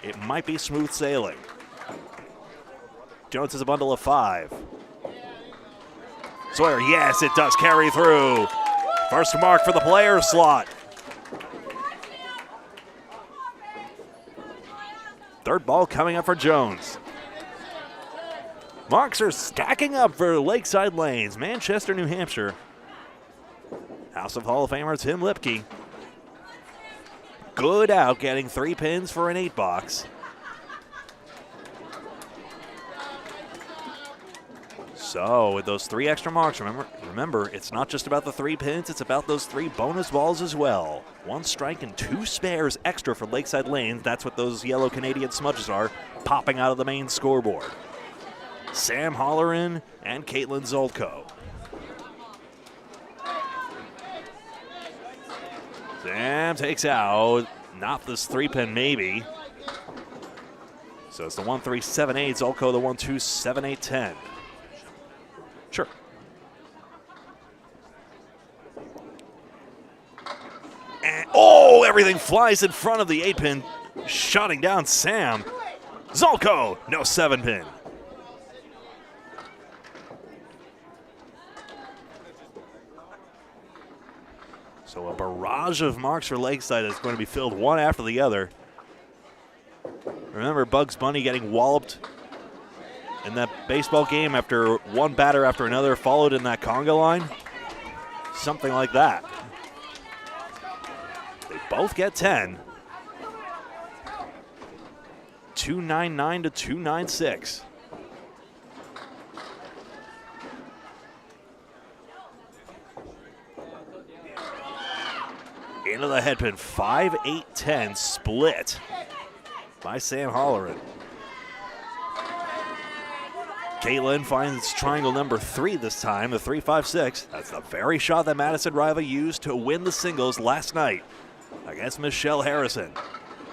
it might be smooth sailing. Jones has a bundle of 5. Sawyer, yes, it does carry through. First mark for the player slot. Third ball coming up for Jones. Marks are stacking up for Lakeside Lanes, Manchester, New Hampshire. House of Hall of Famer Tim Lipke. Good out, getting 3 pins for an 8 box. So with those 3 extra marks, remember, it's not just about the 3 pins, it's about those 3 bonus balls as well. 1 strike and 2 spares extra for Lakeside Lanes. That's what those yellow Canadian smudges are, popping out of the main scoreboard. Sam Holleran and Caitlin Zolko. Sam takes out, not this 3-pin maybe. So it's the 1-3-7-8, Zolko the 1-2-7-8-10. Sure. And, oh, everything flies in front of the 8-pin, shutting down Sam. Zolko, no 7-pin. So a barrage of marks for Lakeside is going to be filled one after the other. Remember Bugs Bunny getting walloped in that baseball game after one batter after another followed in that conga line? Something like that. They both get 10. 299 to 296. Into the headpin, 5-8-10 split by Sam Holleran. Caitlin finds triangle number 3 this time, the 3-5-6. That's the very shot that Madison Riva used to win the singles last night against Michelle Harrison.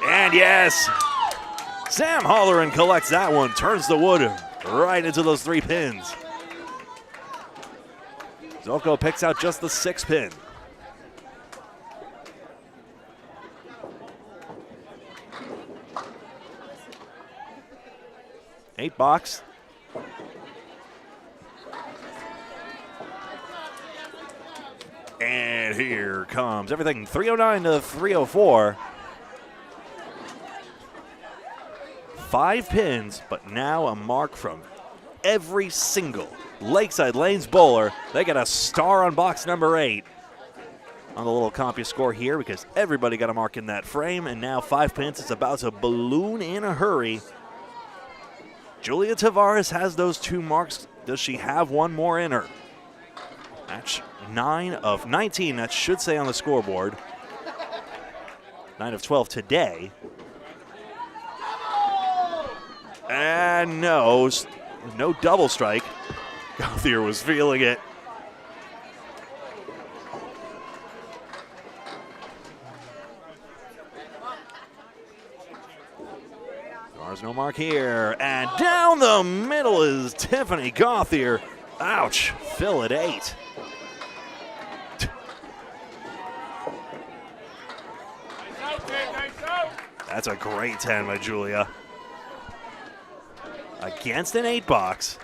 And yes, Sam Holleran collects that one, turns the wood right into those 3 pins. Zolko picks out just the 6-pin. Eight box. And here comes everything, 309 to 304. 5 pins, but now a mark from every single Lakeside Lanes bowler. They get a star on box number 8 on the little comp you score here because everybody got a mark in that frame, and now 5 pins. It's about to balloon in a hurry. Julia Tavares has those 2 marks. Does she have one more in her? Match 9 of 19, that should say on the scoreboard. 9 of 12 today. And no double strike. Gauthier was feeling it. There's no mark here. And down the middle is Tiffany Gauthier. Ouch, Phil at 8. That's a great 10 by Julia. Against an 8 box.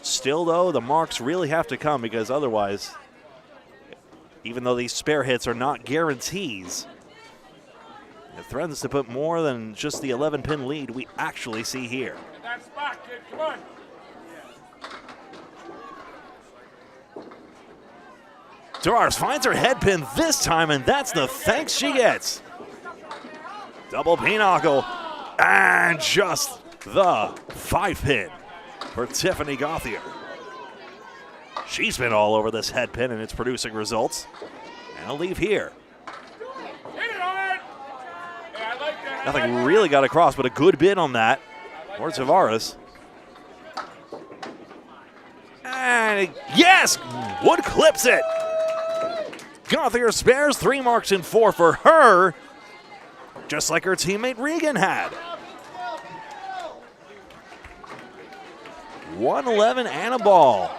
Still though, the marks really have to come because otherwise, even though these spare hits are not guarantees, it threatens to put more than just the 11-pin lead we actually see here. Get that spot, kid, come on. Tavares finds her head pin this time, and that's the thanks she gets. Double pinochle, and just the 5-pin for Tiffany Gauthier. She's been all over this head pin, and it's producing results. And I'll leave here. Nothing really got across, but a good bid on that for Tavares. And yes, Wood clips it. Gauthier spares 3 marks in 4 for her. just like her teammate Regan had. 111 and a ball.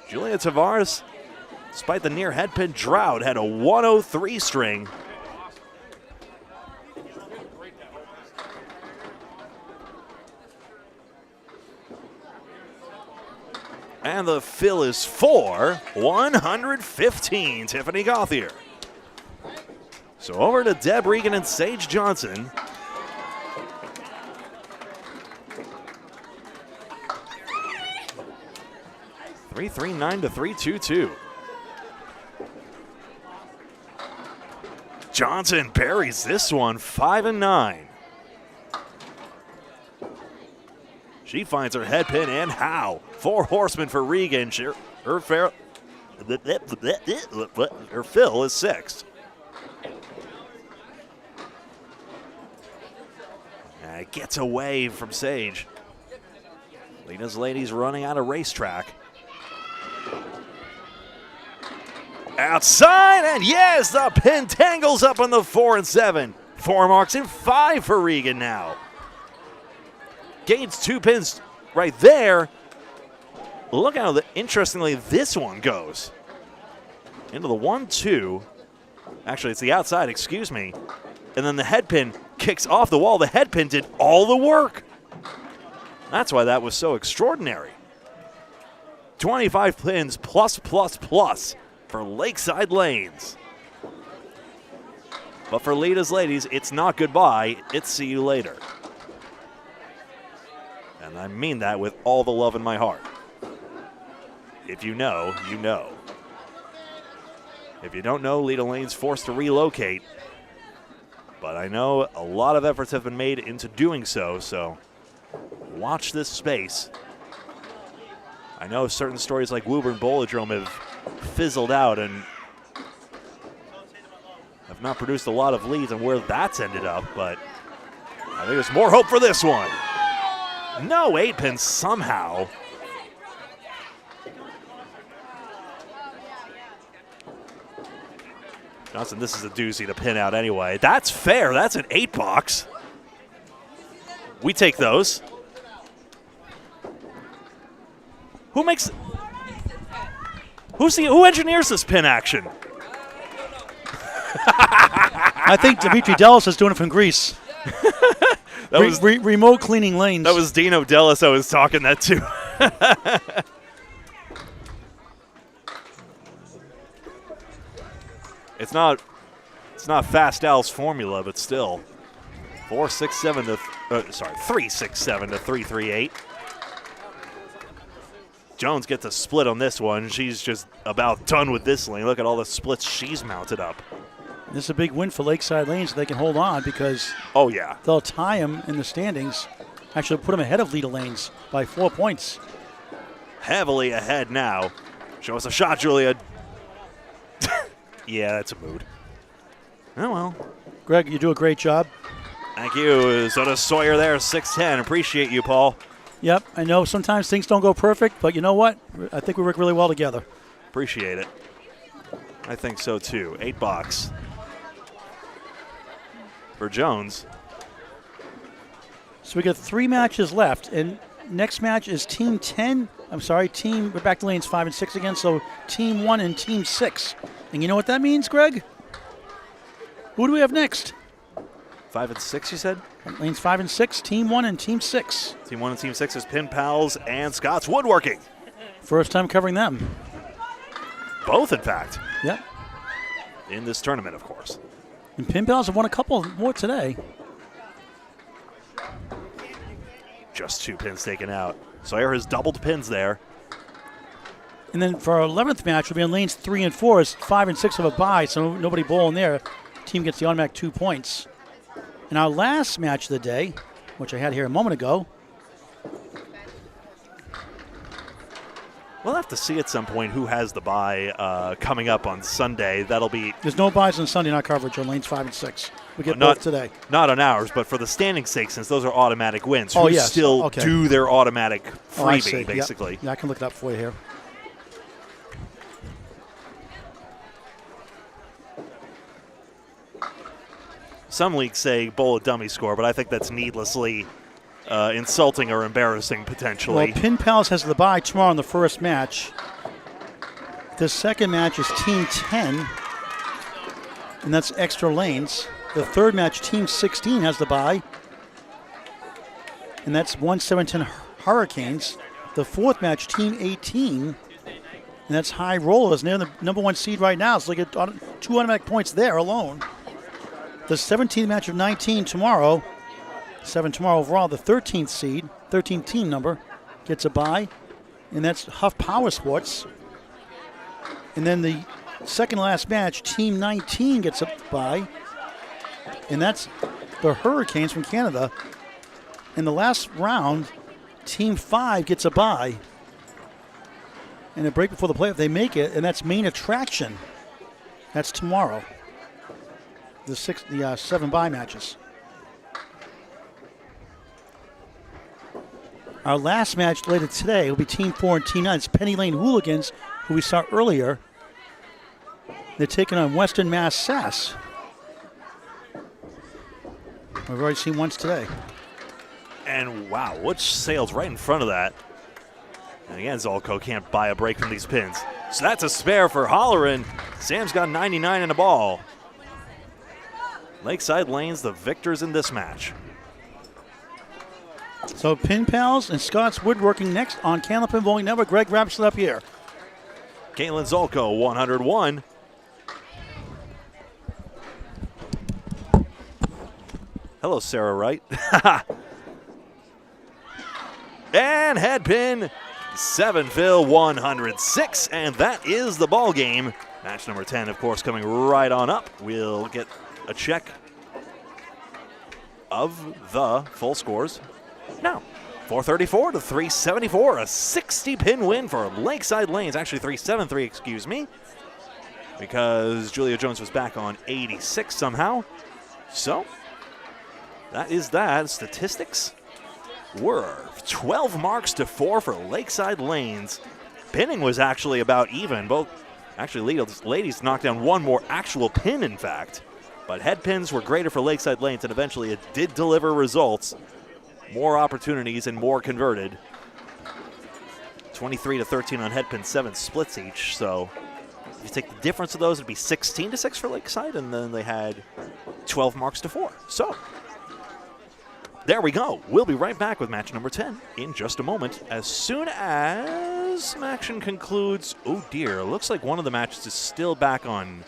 Julia Tavares, despite the near headpin drought, had a 103 string. And the fill is for 115, Tiffany Gauthier. So over to Deb Regan and Sage Johnson. .339 to .322. Johnson buries this one, 5-9. She finds her head pin, and how? 4 horsemen for Regan. Her fill is 6. And it gets away from Sage. Lita's ladies running out of racetrack. Outside, and yes, the pin tangles up on the 4 and 7. 4 marks and 5 for Regan now. Gains 2 pins right there. Look how interestingly this one goes. Into the 1-2. Actually, it's the outside, excuse me. And then the head pin kicks off the wall. The head pin did all the work. That's why that was so extraordinary. 25 pins plus for Lakeside Lanes. But for Lita's ladies, it's not goodbye, it's see you later. And I mean that with all the love in my heart. If you know, you know. If you don't know, Lita Lane's forced to relocate. But I know a lot of efforts have been made into doing so, so watch this space. I know certain stories like Woburn Bolodrome have fizzled out and have not produced a lot of leads on where that's ended up, but I think there's more hope for this one. No 8 pin somehow. Johnson, this is a doozy to pin out anyway. That's fair. That's an 8 box. We take those. Who engineers this pin action? I think Dimitri Dellis is doing it from Greece. That was remote cleaning lanes. That was Dino Dellis I was talking that to. It's not Fast Al's formula, but still. 367 to 338. Jones gets a split on this one. She's just about done with this lane. Look at all the splits she's mounted up. This is a big win for Lakeside Lanes so they can hold on because they'll tie them in the standings. Actually put them ahead of Lita Lanes by 4 points. Heavily ahead now. Show us a shot, Julia. Yeah, that's a mood. Oh, well. Greg, you do a great job. Thank you. So does Sawyer there, 6'10". Appreciate you, Paul. Yep, I know sometimes things don't go perfect, but you know what? I think we work really well together. Appreciate it. I think so, too. 8 box for Jones. So we got 3 matches left, and next match is Team 10. We're back to lanes 5 and 6 again, so Team 1 and Team 6. And you know what that means, Greg? Who do we have next? 5 and 6, you said? Lanes 5 and 6, Team 1 and Team 6. Team 1 and Team 6 is Pin Pals and Scott's Woodworking. First time covering them. Both, in fact. Yep. In this tournament, of course. And Pin Pals have won a couple more today. Just 2 pins taken out. Sawyer has doubled pins there. And then for our 11th match, we'll be on lanes 3 and 4. It's 5 and 6 of a bye, so nobody bowling there. Team gets the automatic 2 points. And our last match of the day, which I had here a moment ago. We'll have to see at some point who has the bye coming up on Sunday. That'll be... There's no buys on Sunday night coverage on lanes 5 and 6. We get both today. Not on ours, but for the standing sake, since those are automatic wins, who yes. Still do their automatic freebie, basically. Yep. Yeah, I can look it up for you here. some leagues say bowl a dummy score, but I think that's needlessly insulting or embarrassing potentially. Well, Pin Pals has the bye tomorrow in the first match. The second match is Team 10, and that's extra lanes. The third match, Team 16, has the bye, and that's 1-7-10 Hurricanes. The fourth match, Team 18, and that's High Rollers. And they're the number 1 seed right now, so they get 2 automatic points there alone. The 17th match of 19 tomorrow, 7 tomorrow overall. The 13th seed, 13th team number, gets a bye, and that's Huff Power Sports. And then the second last match, Team 19 gets a bye, and that's the Hurricanes from Canada. In the last round, Team 5 gets a bye. And a break before the playoff, they make it, and that's Main Attraction. That's tomorrow. The 7 bye matches. Our last match later today will be Team 4 and Team 9. It's Penny Lane Hooligans, who we saw earlier. They're taking on Western Mass Sass. We've already seen once today. And wow, Woods sails right in front of that. And again, Zolko can't buy a break from these pins. So that's a spare for Holleran. Sam's got 99 in the ball. Lakeside Lanes, the victors in this match. So Pin Pals and Scott's Woodworking next on Candlepin Bowling Network. Greg wraps it up here. Caitlin Zolko, 101. Hello, Sarah Wright. And head pin, 7 fill, 106, and that is the ball game. Match number 10, of course, coming right on up. We'll get a check of the full scores now. 434 to 374, a 60-pin win for Lakeside Lanes. Actually, 373, excuse me, because Julia Jones was back on 86 somehow. So that is that. Statistics were 12 marks to 4 for Lakeside Lanes. Pinning was actually about even. Both, actually, ladies knocked down one more actual pin, in fact. But head pins were greater for Lakeside Lanes, and eventually it did deliver results. More opportunities and more converted. 23 to 13 on head pin, 7 splits each. So if you take the difference of those, it'd be 16 to 6 for Lakeside, and then they had 12 marks to 4. So there we go. We'll be right back with match number 10 in just a moment. As soon as some action concludes, oh dear, looks like one of the matches is still back on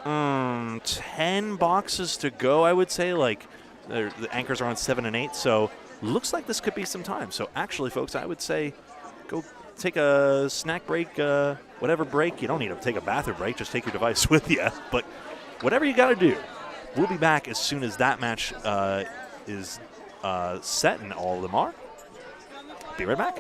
10 boxes to go, I would say. Like the anchors are on 7 and 8, so looks like this could be some time. So actually, folks, I would say go take a snack break, whatever break. You don't need to take a bathroom break, just take your device with you. But whatever you got to do, we'll be back as soon as that match is set, and all of them are. Be right back.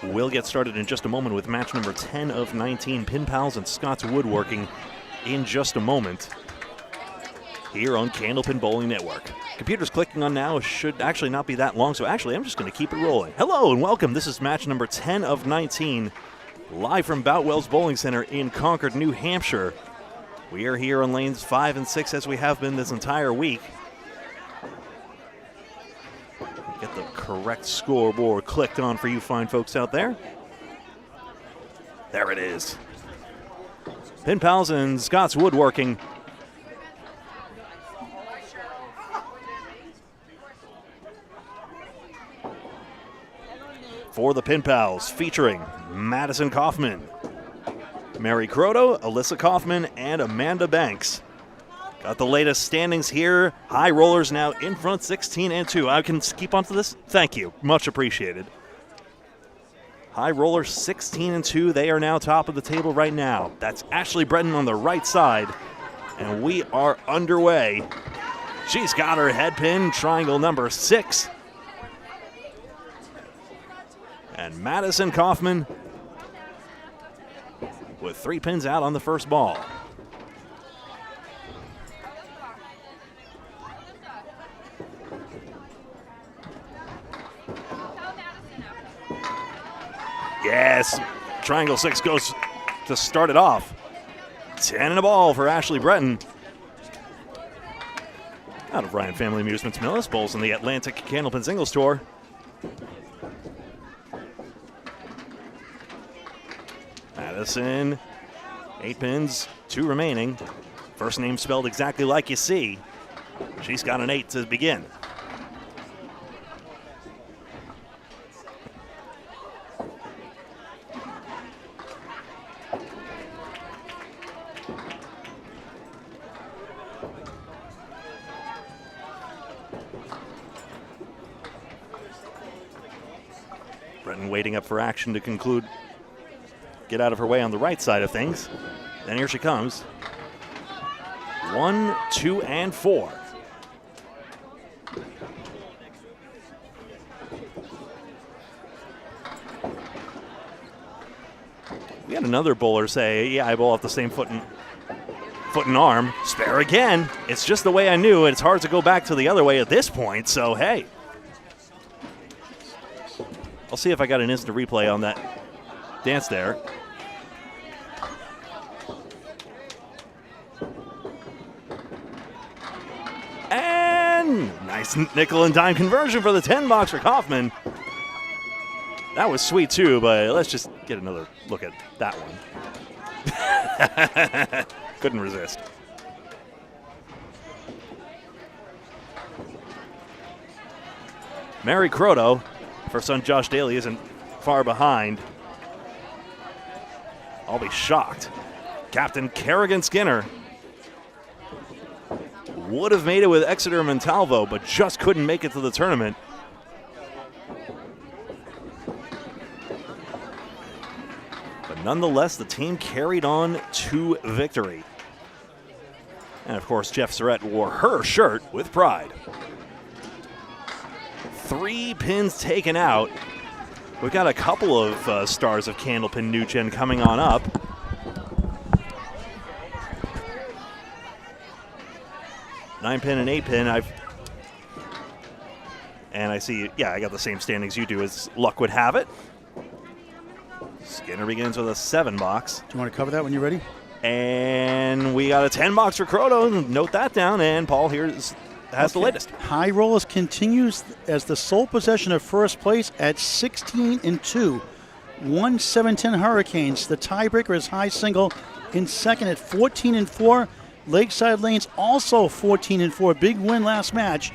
We'll get started in just a moment with match number 10 of 19, Pin Pals and Scott's Woodworking, in just a moment here on Candlepin Bowling Network. Computer's clicking on now. Should actually not be that long, so actually I'm just going to keep it rolling. Hello and welcome. This is match number 10 of 19, live from Boutwell's Bowling Center in Concord, New Hampshire. We are here on lanes 5 and 6 as we have been this entire week. Get the correct scoreboard clicked on for you fine folks out there. There it is. Pin Pals and Scott's Woodworking. For the Pin Pals, featuring Madison Kaufman, Mary Croto, Alyssa Kaufman, and Amanda Banks. Got the latest standings here. High rollers now in front, 16-2. I can keep on to this? Thank you. Much appreciated. High rollers, 16-2. They are now top of the table right now. That's Ashley Breton on the right side. And we are underway. She's got her head pin, triangle number 6. And Madison Kaufman with 3 pins out on the first ball. Yes, triangle 6 goes to start it off. 10 and a ball for Ashley Breton. Out of Ryan Family Amusements Millis, bowls in the Atlantic Candlepin Singles Tour. Madison, 8 pins, 2 remaining. First name spelled exactly like you see. She's got an 8 to begin. Breton waiting up for action to conclude. Get out of her way on the right side of things. Then here she comes. 1, 2, and 4. We had another bowler say, yeah, I bowl off the same foot and arm. Spare again. It's just the way I knew, and it's hard to go back to the other way at this point, so hey. I'll see if I got an instant replay on that dance there. And nice nickel and dime conversion for the 10 box for Kaufman. That was sweet too, but let's just get another look at that one. Couldn't resist. Mary Croto, her son Josh Daly isn't far behind. I'll be shocked. Captain Kerrigan Skinner would have made it with Exeter Montalvo, but just couldn't make it to the tournament. But nonetheless, the team carried on to victory. And of course, Jeff Surratt wore her shirt with pride. 3 pins taken out. We've got a couple of stars of Candlepin New Gen coming on up. Nine pin and 8 pin. I see, yeah, I got the same standings you do as luck would have it. Skinner begins with a 7 box. Do you want to cover that when you're ready? And we got a 10 box for Croto. Note that down. And Paul here has the latest. High rollers continues as the sole possession of first place at 16-2. 1-7-10 Hurricanes. The tiebreaker is high single in second at 14-4. Lakeside Lanes also 14-4. Big win last match.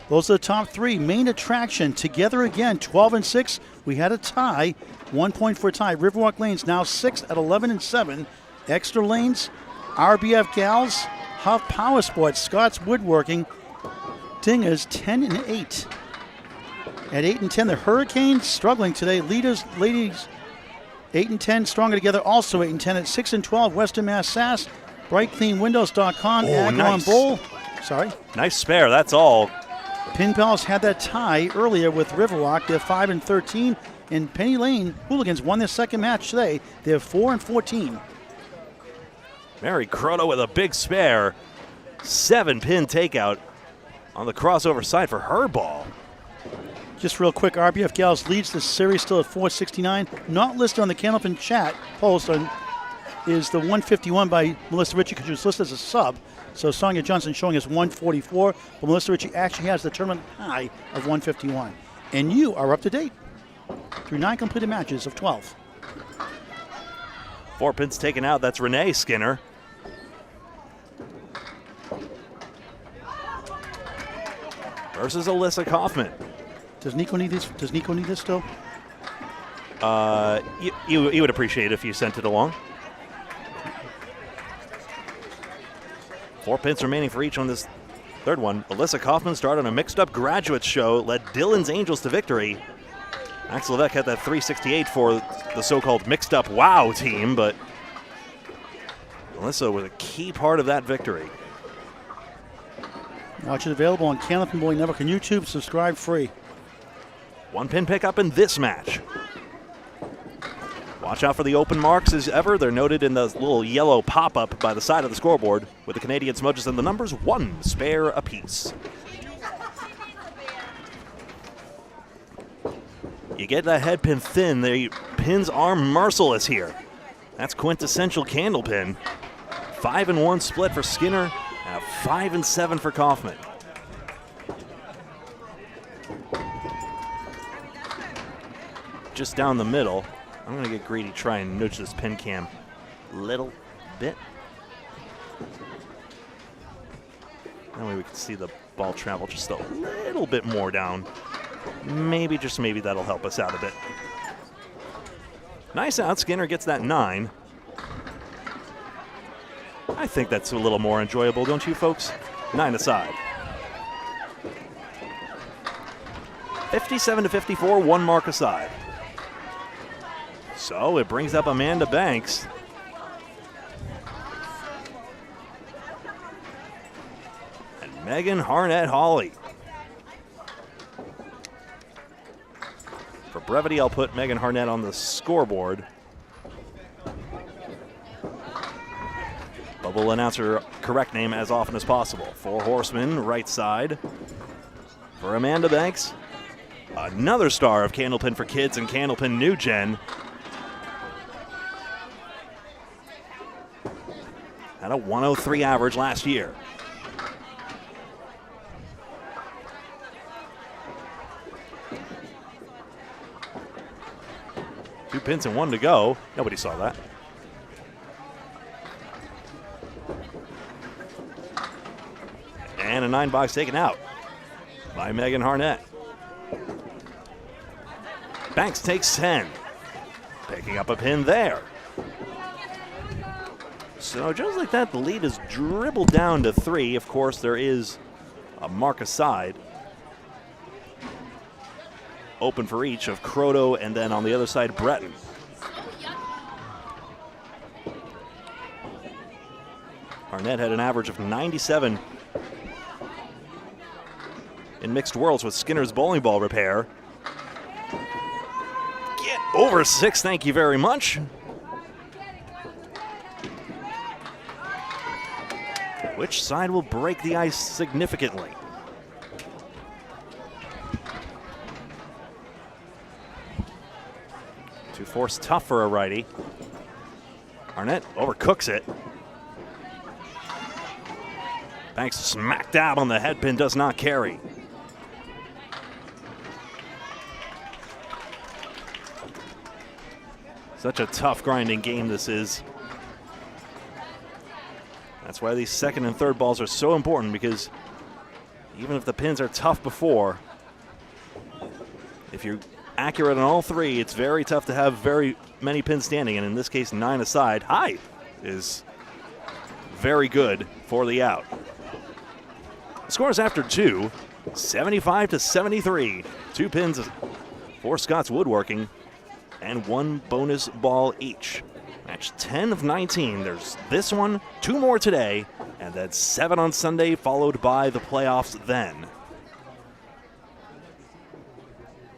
Those are the top 3. Main attraction together again, 12-6. We had a tie, 1 point for a tie. Riverwalk Lanes now 6 at 11-7. Extra Lanes, RBF Gals, Huff Power Sports, Scott's Woodworking, Dingers 10-8. At 8-10, the Hurricanes struggling today. Ladies 8-10, stronger together. Also 8-10 at 6-12. Western Mass SAS, BrightCleanWindows.com, Agon nice. Bowl. Sorry. Nice spare. That's all. Pin Pals had that tie earlier with Riverwalk. They're 5-13. And Penny Lane Hooligans won their second match today. They're 4-14. Mary Croto with a big spare. 7-pin takeout on the crossover side for her ball. Just real quick, RBF Gals leads the series still at 469. Not listed on the Candlepin chat post is the 151 by Melissa Ritchie because she was listed as a sub. So Sonia Johnson showing us 144, but Melissa Ritchie actually has the tournament high of 151. And you are up to date through 9 completed matches of 12. 4 pins taken out. That's Renee Skinner. Versus Alyssa Kaufman. Does Nico need this? Does Nico need this still? You would appreciate it if you sent it along. 4 pins remaining for each on this third one. Alyssa Kaufman started on a mixed-up graduates show, led Dillon's Angels to victory. Axel Levesque had that 368 for the so-called mixed-up WOW team, but Alyssa was a key part of that victory. Watch it available on Candlepin Bowling Network and YouTube. Subscribe free. 1 pin pickup in this match. Watch out for the open marks as ever. They're noted in the little yellow pop-up by the side of the scoreboard with the Canadian smudges and the numbers 1 spare apiece. You get that head pin thin. The pins are merciless here. That's quintessential Candlepin. 5-1 split for Skinner and a 5-7 for Kaufman. Just down the middle. I'm going to get greedy, try and nudge this pin cam a little bit. That way we can see the ball travel just a little bit more down. Maybe, just maybe, that'll help us out a bit. Nice out. Skinner gets that 9. I think that's a little more enjoyable, don't you, folks? 9 aside. 57-54, 1 mark aside. So it brings up Amanda Banks. And Megan Harnett-Hawley. For brevity, I'll put Megan Harnett on the scoreboard. But we'll announce her correct name as often as possible. 4 horsemen, right side. For Amanda Banks, another star of Candlepin for Kids and Candlepin New Gen. Had a 103 average last year. Two pins and 1 to go. Nobody saw that. And a 9-box taken out by Megan Harnett. Banks takes 10. Picking up a pin there. So just like that, the lead is dribbled down to 3. Of course, there is a mark aside. Open for each of Croto and then on the other side, Breton. Harnett had an average of 97 in mixed worlds with Skinner's bowling ball repair. Get over 6, thank you very much. Which side will break the ice significantly? Two force tough for a righty. Harnett overcooks it. Banks smack dab on the head pin, does not carry. Such a tough grinding game this is. That's why these second and third balls are so important, because even if the pins are tough before, if you're accurate on all 3, it's very tough to have very many pins standing, and in this case 9 aside. High is very good for the out. Scores after 2, 75-73. 2 pins for Scott's Woodworking and 1 bonus ball each. Match 10 of 19. There's this one, 2 more today, and then 7 on Sunday, followed by the playoffs then.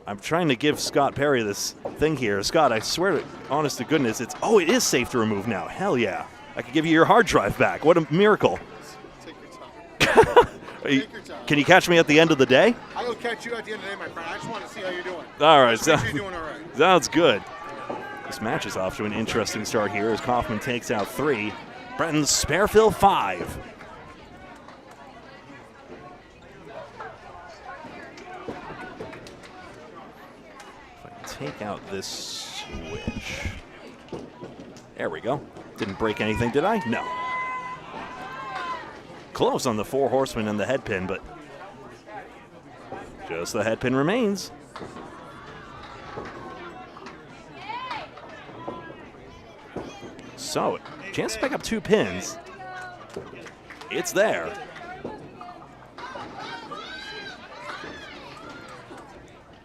I'm trying to give Scott Perry this thing here. Scott, I swear to honest to goodness, it is safe to remove now. Hell yeah. I could give you your hard drive back. What a miracle. Take your time. Take your time. Can you catch me at the end of the day? I will catch you at the end of the day, my friend. I just want to see how you're doing. All right. Make sure you're doing all right. Sounds good. This match is off to an interesting start here as Kaufman takes out 3. Breton Sparefill 5. If I can take out this switch. There we go. Didn't break anything, did I? No. Close on the 4 horsemen and the head pin, but just the head pin remains. So, chance to pick up 2 pins. It's there.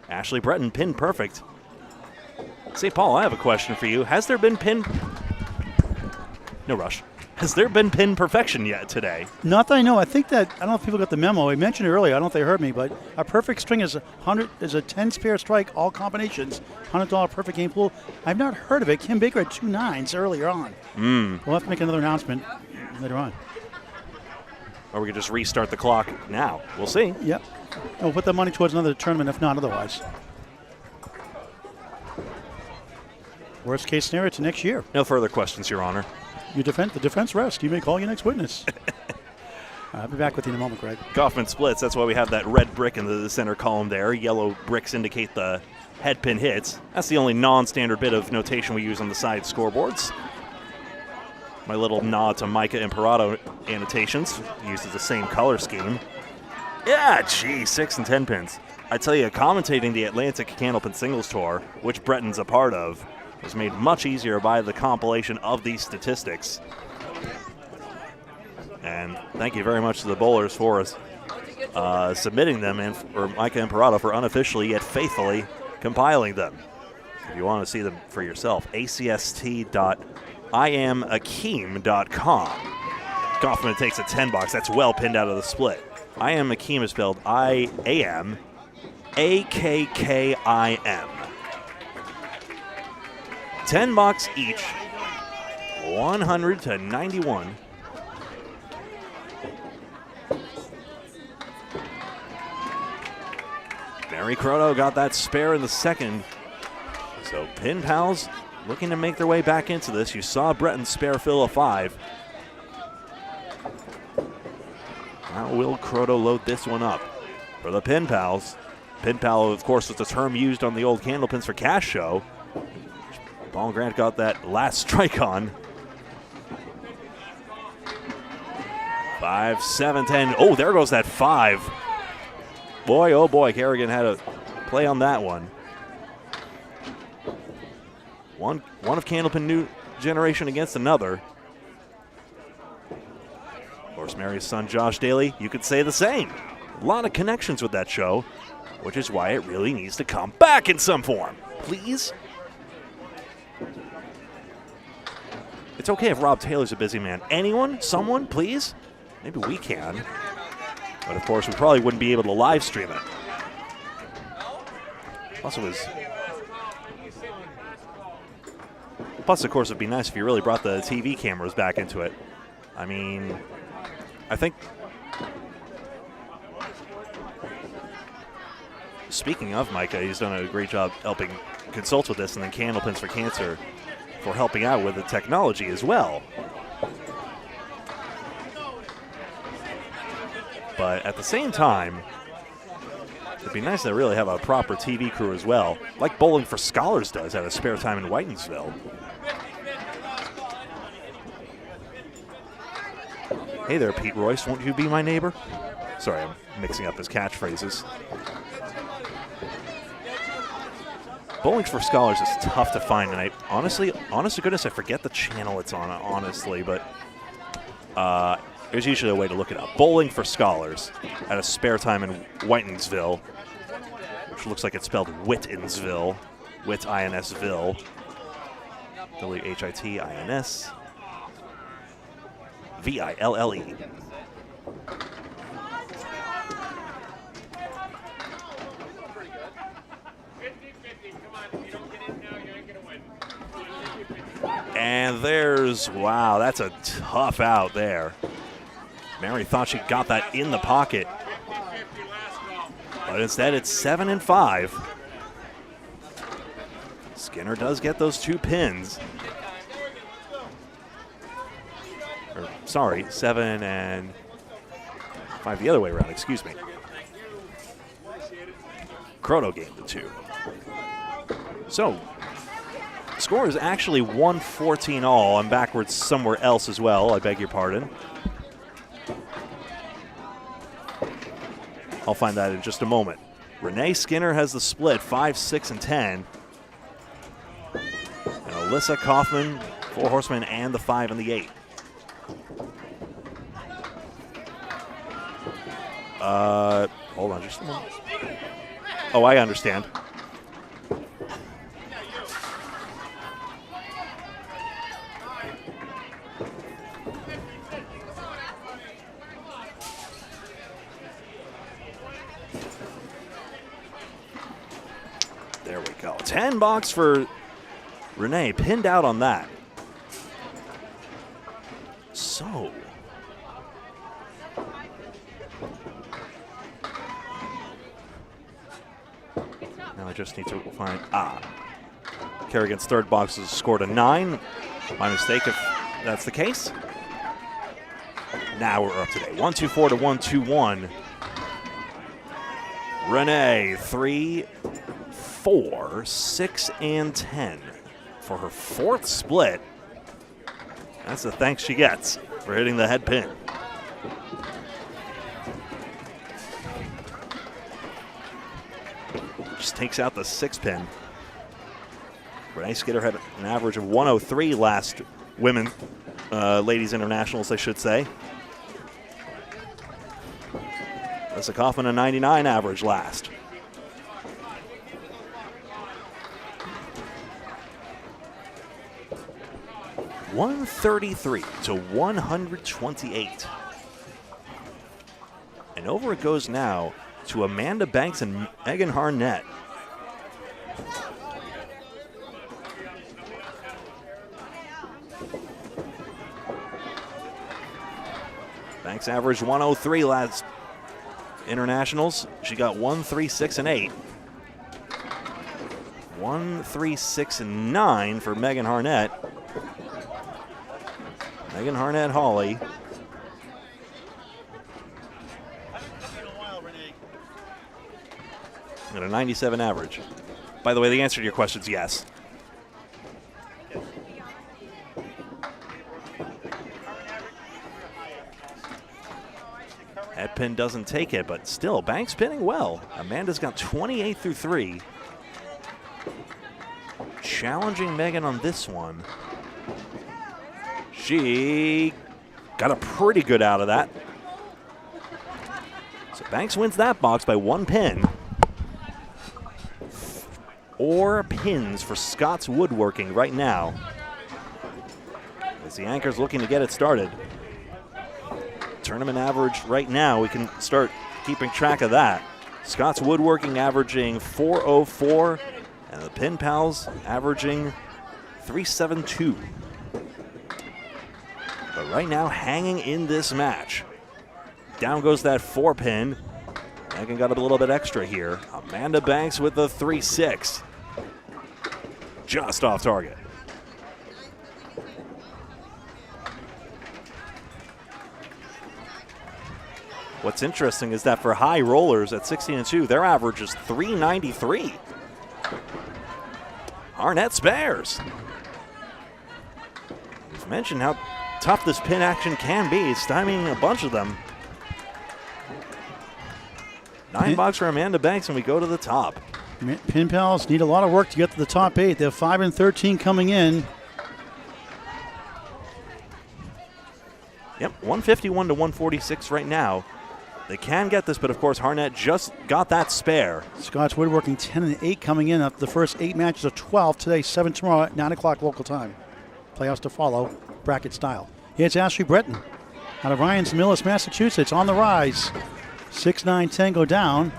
Ashley Breton, pin perfect. St. Paul, I have a question for you. Has there been pin... No rush. Has there been pin perfection yet today? Not that I know. I think that, I don't know if people got the memo. I mentioned it earlier. I don't know if they heard me, but a perfect string is a 10-pair strike, all combinations, $100 perfect game pool. I've not heard of it. Kim Baker had 2 9s earlier on. We'll have to make another announcement later on. Or we could just restart the clock now. We'll see. Yep. We'll put the money towards another tournament, if not otherwise. Worst case scenario to next year. No further questions, Your Honor. The defense rests. You may call your next witness. I'll be back with you in a moment, Greg. Kaufman splits. That's why we have that red brick in the center column there. Yellow bricks indicate the head pin hits. That's the only non-standard bit of notation we use on the side scoreboards. My little nod to Micah Imperato annotations uses the same color scheme. Yeah, gee, 6 and 10 pins. I tell you, commentating the Atlantic Candlepin Singles Tour, which Breton's a part of, was made much easier by the compilation of these statistics. And thank you very much to the bowlers for submitting them, and for Micah Imperato for unofficially yet faithfully compiling them. If you want to see them for yourself, acst.iamakeem.com. Kaufman takes a 10 box. That's well pinned out of the split. I Am Akeem is spelled I-A-M A-K-K-I-M. 10 bucks each, 100 to 91. Mary Croto got that spare in the second. So Pin Pals looking to make their way back into this. You saw Breton spare fill a 5. Now will Croto load this one up for the Pin Pals. Pin Pal, of course, was the term used on the old Candlepins for Cash show. Paul Grant got that last strike on. 5, 7, 10. Oh, there goes that 5. Boy, oh boy, Kerrigan had a play on that one. One of Candlepin new generation against another. Of course, Mary's son, Josh Daly, you could say the same. A lot of connections with that show, which is why it really needs to come back in some form. Please? It's okay if Rob Taylor's a busy man. Anyone? Someone? Please? Maybe we can. But of course, we probably wouldn't be able to live stream it. Plus, of course, it'd be nice if you really brought the TV cameras back into it. I mean, I think... Speaking of Micah, he's done a great job helping consult with this, and then Candlepins for Cancer for helping out with the technology as well. But at the same time, it'd be nice to really have a proper TV crew as well, like Bowling for Scholars does at a spare time in Whitensville. Hey there, Pete Royce, won't you be my neighbor? Sorry, I'm mixing up his catchphrases. Bowling for Scholars is tough to find, and I honest to goodness, I forget the channel it's on, honestly, but there's usually a way to look it up. Bowling for Scholars at a spare time in Whitensville, which looks like it's spelled Whitinsville, Wit-I-N-S-ville, W-H-I-T-I-N-S, V-I-L-L-E. And wow, that's a tough out there. Mary thought she got that in the pocket. But instead, it's 7 and 5. Skinner does get those 2 pins. Or, sorry, 7 and 5 the other way around, excuse me. Croto gained the 2. So, score is actually 114 all. I'm backwards somewhere else as well, I beg your pardon. I'll find that in just a moment. Renee Skinner has the split, 5, 6, and 10. And Alyssa Kaufman, 4 horsemen, and the 5 and the 8. Hold on just a moment. Oh, I understand. There we go. 10 box for Renee, pinned out on that. So. Now I just need to find, Kerrigan's third box has scored a 9. My mistake if that's the case. Now we're up to date. 124 to 121. Renee, 3, 4, 6, and 10 for her 4th split. That's the thanks she gets for hitting the head pin. Just takes out the 6 pin. Renee Skinner had an average of 103 last ladies internationals, I should say. Alyssa Kaufman a 99 average last. $133 to 128. And over it goes now to Amanda Banks and Megan Harnett. Banks averaged 103 last internationals. She got 1, 3, 6, and 8. 1, 3, 6, and 9 for Megan Harnett. Megan Harnett Hawley. And a 97 average. By the way, the answer to your question is yes. Head pin doesn't take it, but still, Banks pinning well. Amanda's got 28 through 3. Challenging Megan on this one. She got a pretty good out of that. So Banks wins that box by 1 pin. 4 pins for Scott's Woodworking right now, as the anchor's looking to get it started. Tournament average right now, we can start keeping track of that. Scott's Woodworking averaging 404, and the Pin Pals averaging 372. But right now, hanging in this match. Down goes that 4 pin. Megan got a little bit extra here. Amanda Banks with the 3-6. Just off target. What's interesting is that for high rollers at 16 and 2, their average is 393. Arnett spares. We've mentioned how tough this pin action can be, stymieing a bunch of them. 9 box for Amanda Banks, and we go to the top. Pin Pals need a lot of work to get to the top 8. They're 5 and 13 coming in. Yep, 151 to 146 right now. They can get this, but of course Harnett just got that spare. Scott's Woodworking 10 and 8 coming in after the first 8 matches of 12 today, 7 tomorrow at 9 o'clock local time. Playoffs to follow, bracket style. Here's Ashley Breton out of Ryan's Millis, Massachusetts, on the rise. 6-9-10 go down.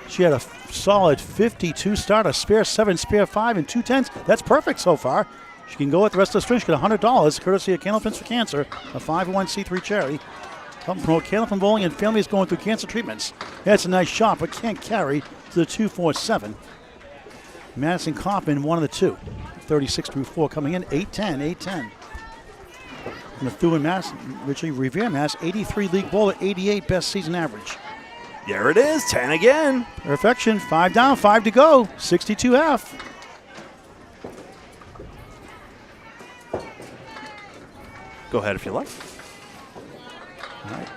She had a solid 52 start, a spare 7, spare 5, and 2 10s. That's perfect so far. She can go with the rest of the string. She got $100 courtesy of Candlepins for Cancer, a 501c3 charity. Helping promote Candlepin bowling and families going through cancer treatments. That's a nice shot, but can't carry to the 2-4-7. Madison Kaufman, one of the two. 36-4 coming in, 8-10, 8-10. Methuen Mass, Richie Revere Mass, 83 league bowler, 88 best season average. There it is, 10 again. Perfection, 5 down, 5 to go, 62 half. Go ahead if you like. All right.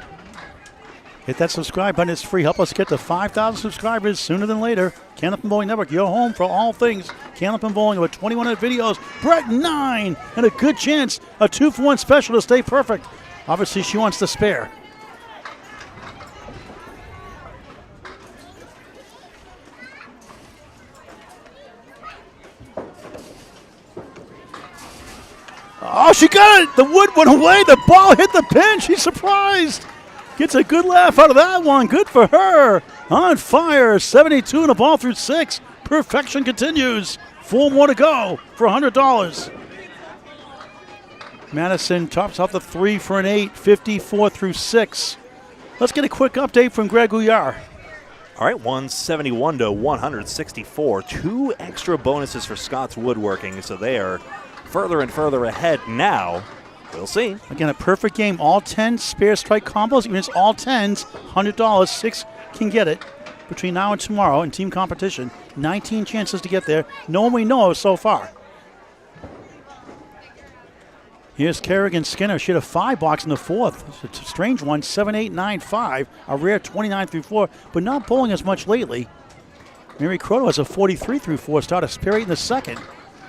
Hit that subscribe button. It's free. Help us get to 5,000 subscribers sooner than later. Candlepin Bowling Network, your home for all things Candlepin Bowling. Over 21 videos. Brett 9. And a good chance. A 2-for-1 special to stay perfect. Obviously, she wants to spare. Oh, she got it. The wood went away. The ball hit the pin. She's surprised. Gets a good laugh out of that one. Good for her. On fire. 72 and a ball through 6. Perfection continues. 4 more to go for $100. Madison tops out the 3 for an 8. 54 through 6. Let's get a quick update from Greg Gouillart. All right, 171 to 164. 2 extra bonuses for Scott's Woodworking, so they are further and further ahead now. We'll see. Again, a perfect game. All 10 spare strike combos. Even it's all 10s, $100. 6 can get it between now and tomorrow in team competition. 19 chances to get there. No one we know of so far. Here's Kerrigan Skinner. She had a 5 box in the 4th. It's a strange one. 7, 8, 9, 5. A rare 29 through 4, but not bowling as much lately. Mary Croto has a 43 through 4 start. A spare 8 in the 2nd.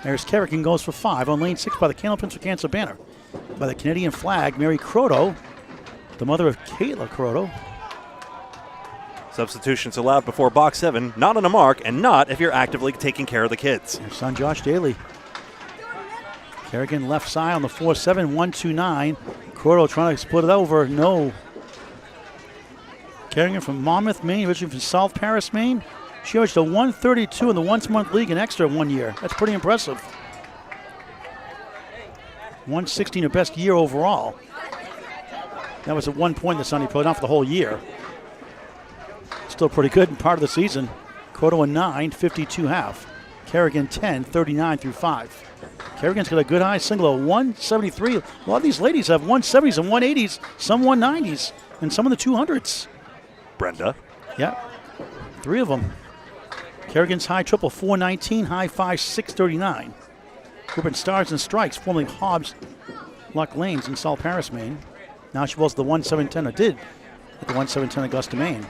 There's Kerrigan goes for 5 on lane 6 by the Candlepins for Cancer banner. By the Canadian flag, Mary Croto, the mother of Kayla Croto. Substitutions allowed before box 7, not on a mark, and not if you're actively taking care of the kids. Her son Josh Daly. Kerrigan left side on the 4-7, 1-2-9. Croto trying to split it over, no. Kerrigan from Monmouth, Maine, originally from South Paris, Maine. She averaged a 132 in the once-a-month league and extra 1 year. That's pretty impressive. 116, her best year overall. That was at 1 point the Sunny played, not for the whole year. Still pretty good in part of the season. Croto a 9, 52 half. Kerrigan 10, 39 through 5. Kerrigan's got a good high single of 173. A lot of these ladies have 170s and 180s, some 190s, and some in the 200s. Brenda. Yeah, 3 of them. Kerrigan's high triple 419, high 5 639. Group in Stars and Strikes, formerly Hobbs Luck Lanes in South Paris, Maine. Now she bowls the 1-7-10, or did at the 1-7-10 Augusta, Maine.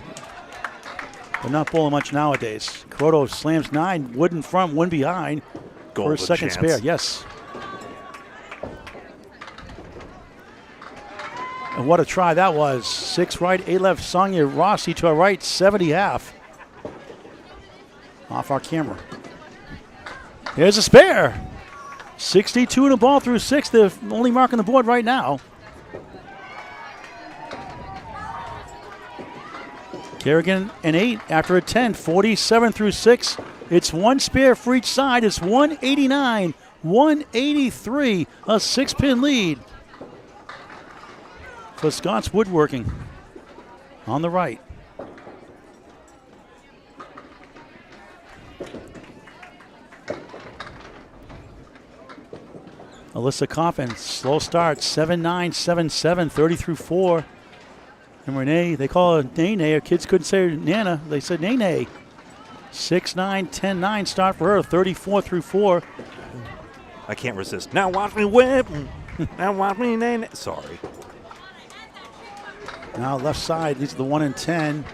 But not bowling much nowadays. Croto slams 9, wood in front, one behind. Golden for a second chance. spare, yes. And what a try that was. 6 right, 8 left. Sonia Rossi to her right, 70 half. Off our camera. Here's a spare. 62 and a ball through 6. The only mark on the board right now. Kerrigan an 8 after a 10. 47 through 6. It's 1 spare for each side. It's 189, 183. A 6-pin lead for Scott's Woodworking on the right. Alyssa Coffin, slow start, 7-9, 7-7, 30 through 4. And Renee, they call her Nene. Her kids couldn't say Nana. They said Nene. 6-9, 10-9 start for her, 34 through 4. I can't resist. Now watch me whip. Now watch me Nene. Sorry. Now left side, these are the 1 and 10.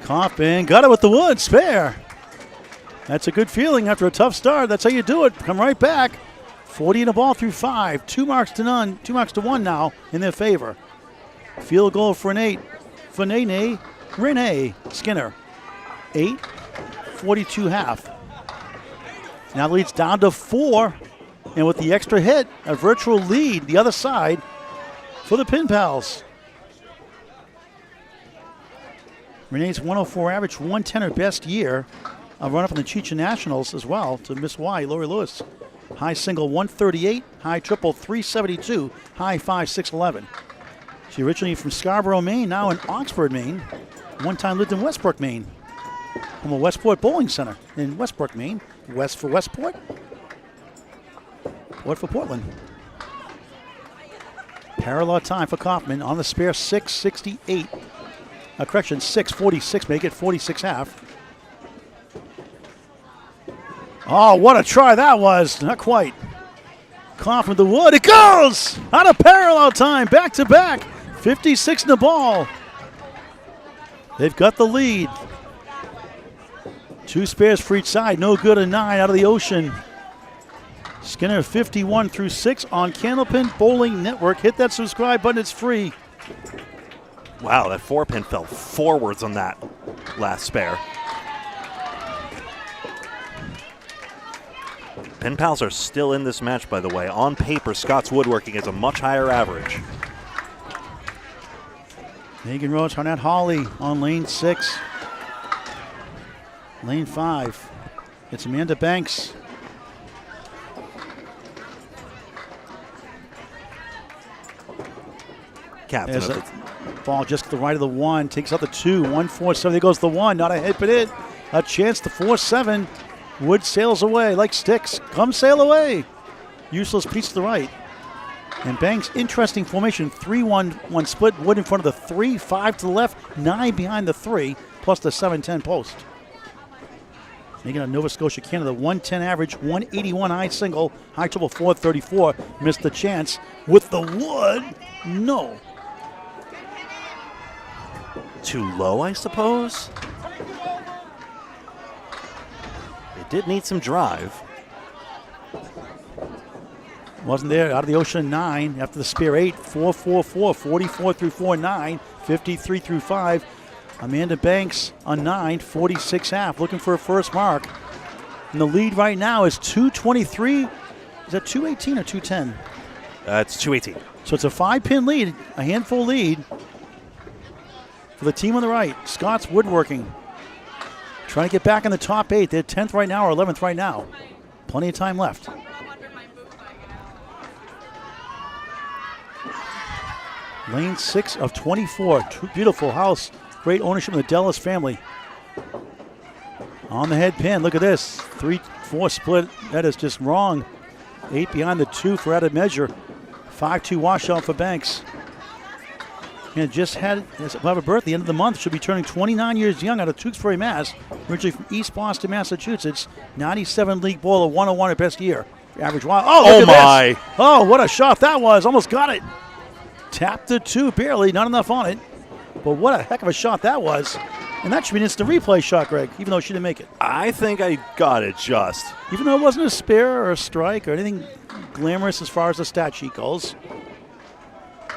Coffin got it with the wood, spare. That's a good feeling after a tough start. That's how you do it. Come right back. 40 and a ball through 5. 2 marks to none. 2 marks to 1 now in their favor. Field goal for an 8 for Nene. Renee Skinner. 8, 42 half. Now leads down to 4. And with the extra hit, a virtual lead the other side for the Pin Pals. Renee's 104 average, 110 her best year. A run-up in the Cheech Nationals as well to Miss Y, Lori Lewis. high single 138, high triple 372, high 5 611. She originally from Scarborough, Maine, now in Oxford, Maine. One time lived in Westbrook, Maine. From a Westport Bowling Center in Westbrook, Maine. West for Westport, Port for Portland. Parallel time for Kaufman on the spare 6:68. Correction, 6:46, make it 46 half. Oh, what a try that was. Not quite. Kaufman with the wood. It goes! Out of parallel time, back to back. 56 in the ball. They've got the lead. 2 spares for each side. No good, a 9 out of the ocean. Skinner 51 through 6 on Candlepin Bowling Network. Hit that subscribe button. It's free. Wow, that 4-pin fell forwards on that last spare. Pen pals are still in this match, by the way. On paper, Scott's woodworking is a much higher average. Megan Rose, Harnett Hawley on lane 6. Lane 5. It's Amanda Banks. Captain There's of a the ball just to the right of the 1. Takes out the 2. 1-4-7. There goes the 1. Not a hit, but it. A chance to 4-7. Wood sails away like sticks. Come sail away. Useless piece to the right. And Banks, interesting formation. 3-1-1 split. Wood in front of the 3. 5 to the left. 9 behind the 3. Plus the 7-10 post. Making a Nova Scotia, Canada, 110 average, 181 high single, high triple 434. Missed the chance with the wood. No. too low, I suppose. It did need some drive. Wasn't there. Out of the ocean 9 after the spear 8. 4-4-4, 44 through 4-9, 53 through 5. Amanda Banks on 9, 46 half, looking for a first mark. And the lead right now is 223. Is that 218 or 210? It's 218. So it's a 5-pin lead, a handful lead for the team on the right. Scott's Woodworking trying to get back in the top 8. They're 10th right now or 11th right now. Plenty of time left. Lane 6 of 24. Beautiful house. Great ownership of the Dellis family. On the head pin. Look at this. 3-4 split. That is just wrong. 8 behind the 2 for added measure. 5-2 washout for Banks. And just had a birth at the end of the month. Should be turning 29 years young out of Tewksbury, Mass. Originally from East Boston, Massachusetts. 97 league bowler, 101 at best year. Average wild. Oh, look at this. Oh, what a shot that was. Almost got it. Tapped the 2, barely. Not enough on it. But what a heck of a shot that was. And that should be an instant replay shot, Greg, even though she didn't make it. I think I got it just. Even though it wasn't a spare or a strike or anything glamorous as far as the stat sheet goes.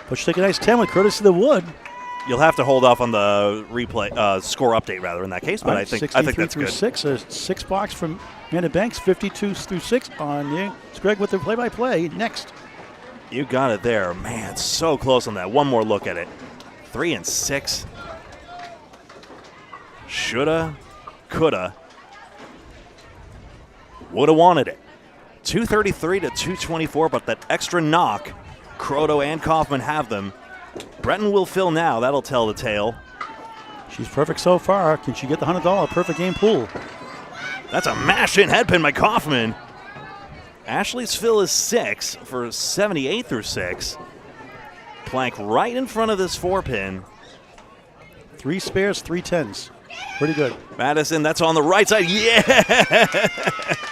But she took a nice 10 with courtesy of the wood. You'll have to hold off on the replay score update rather in that case, but I think that's through good. 6, a 6 box from Amanda Banks, 52 through 6 on the. It's Greg with the play-by-play next. You got it there. Man, so close on that. One more look at it. 3 and 6. Shoulda, coulda, woulda wanted it. 233 to 224, but that extra knock, Croto and Kaufman have them. Breton will fill now. That'll tell the tale. She's perfect so far. Can she get the $100 perfect game pool? That's a mash-in headpin by Kaufman. Ashley's fill is 6 for 78 through 6. Plank right in front of this 4-pin. 3 spares, 3 10s. Pretty good. Madison, that's on the right side. Yeah!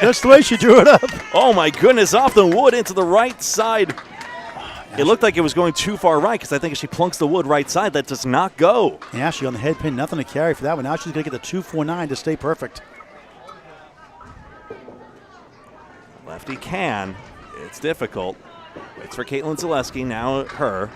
That's the way she drew it up. Oh, my goodness. Off the wood into the right side. It looked like it was going too far right because I think if she plunks the wood right side, that does not go. Ashley on the head pin, nothing to carry for that one. Now she's going to get the 249 to stay perfect. Lefty can. It's difficult. Waits for Caitlin Zaleski, now her.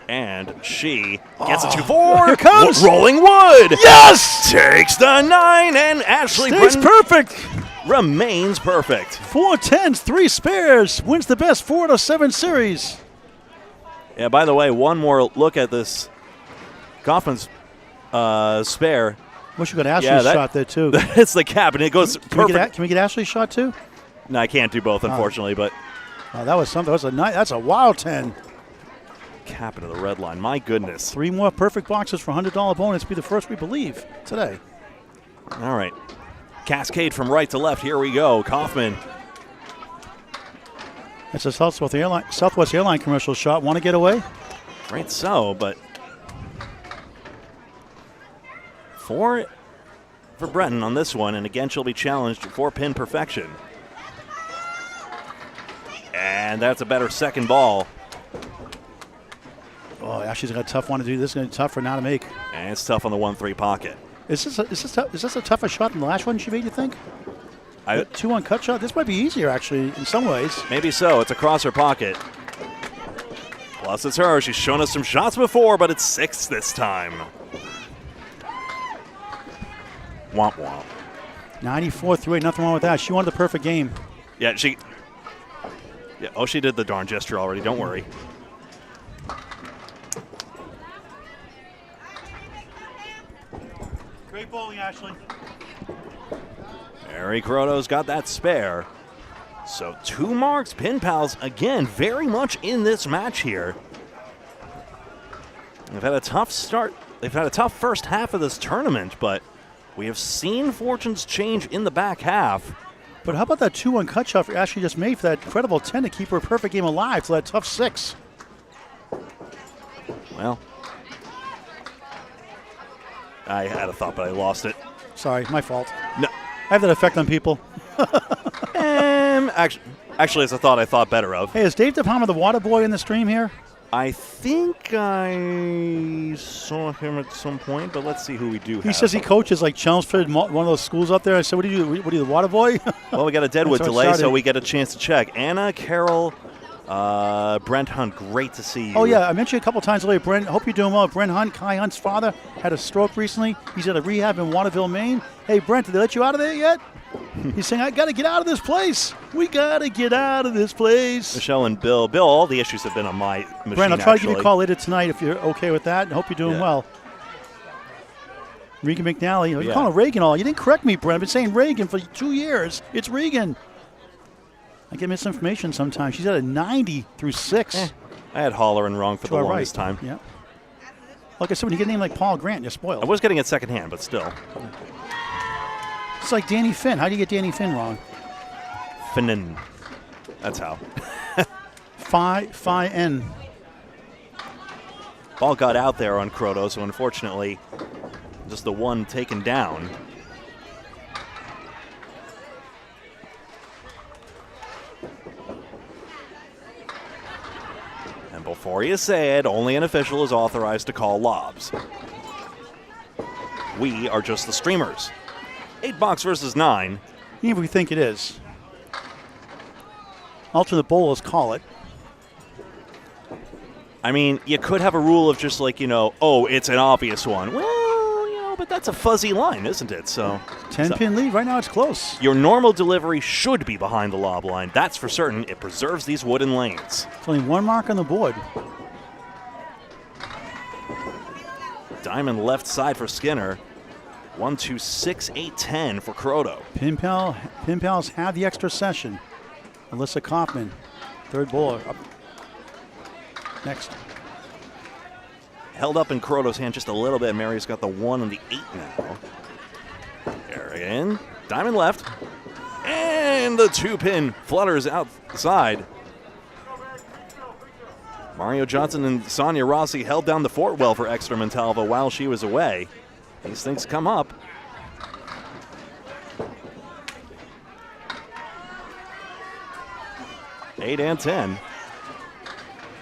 And she gets a 2-4. Here comes. Rolling wood. Yes! Takes the 9, and Ashley Stays Britton perfect. remains perfect. 4 10s, 3 spares. Wins the best 4 out of 7 series. Yeah, by the way, one more look at this Kaufman's spare. Wish you got Ashley's shot there, too. It's the Cap, and it goes perfect. Can we get Ashley's shot, too? No, I can't do both, unfortunately, but that was something. That's a wild 10. Cap into the red line. My goodness. 3 more perfect boxes for $100 bonus. Be the first, we believe, today. All right. Cascade from right to left. Here we go. Kaufman. It's a Southwest Airline commercial shot. Want to get away? Right so, but for Breton on this one, and again, she'll be challenged for pin perfection. And that's a better second ball. Oh, Ashley's got a tough one to do. This is going to be tough for now to make. And it's tough on the 1-3 pocket. Is this a tougher shot than the last one she made, you think? The 2-1 cut shot? This might be easier, actually, in some ways. Maybe so. It's across her pocket. Plus, it's her. She's shown us some shots before, but it's 6 this time. Womp womp. 94-3, nothing wrong with that. She wanted the perfect game. Yeah, she did the darn gesture already. Don't worry. Great bowling, Ashley. Mary Croto's got that spare. So 2 marks. Pin pals, again, very much in this match here. They've had a tough start. They've had a tough first half of this tournament, but we have seen fortunes change in the back half. But how about that 2-1 cut shot Ashley just made for that incredible 10 to keep her perfect game alive for that tough 6? Well, I had a thought, but I lost it. Sorry, my fault. No. I have that effect on people. Actually, it's a thought I thought better of. Hey, is Dave DePalma the water boy in the stream here? I think I saw him at some point, but let's see who we do have. He says he coaches like Chelmsford, one of those schools up there. I said, what do you do? What are you, the water boy? Well, we got a Deadwood delay, so we get a chance to check. Anna, Carol, Brent Hunt, great to see you. Oh, yeah, I mentioned a couple times earlier, Brent, hope you're doing well. Brent Hunt, Kai Hunt's father, had a stroke recently. He's at a rehab in Waterville, Maine. Hey, Brent, did they let you out of there yet? He's saying, I got to get out of this place. We got to get out of this place. Michelle and Bill, all the issues have been on my machine, Brent, I'll try to give you a call later tonight if you're okay with that. I hope you're doing well. Regan McNally. You're calling Reagan all. You didn't correct me, Brent. I've been saying Reagan for 2 years. It's Regan. I get misinformation sometimes. She's at a 90 through 6. I had hollering wrong for the longest time. Yeah. Like I said, when you get a name like Paul Grant, you're spoiled. I was getting it secondhand, but still. It's like Danny Finn. How do you get Danny Finn wrong? Finnin. That's how. Phi-N. Ball got out there on Croto, so unfortunately, just the one taken down. And before you say it, only an official is authorized to call lobs. We are just the streamers. 8 box versus 9. Even if we think it is. Alternate bowlers call it. I mean, you could have a rule of just like, oh, it's an obvious one. Well, but that's a fuzzy line, isn't it? So 10-pin lead. Right now it's close. Your normal delivery should be behind the lob line. That's for certain. It preserves these wooden lanes. It's only 1 mark on the board. Diamond left side for Skinner. 1, 2, 6, 8, 10 for Croto. Pin pals have the extra session. Alyssa Kaufman, third bowler. Up next. Held up in Croto's hand just a little bit. Mary's got the 1 and the 8 now. Arian, diamond left. And the 2-pin flutters outside. Mario Johnson and Sonia Rossi held down the fort well for Exeter Montalva while she was away. These things come up. Eight and 10.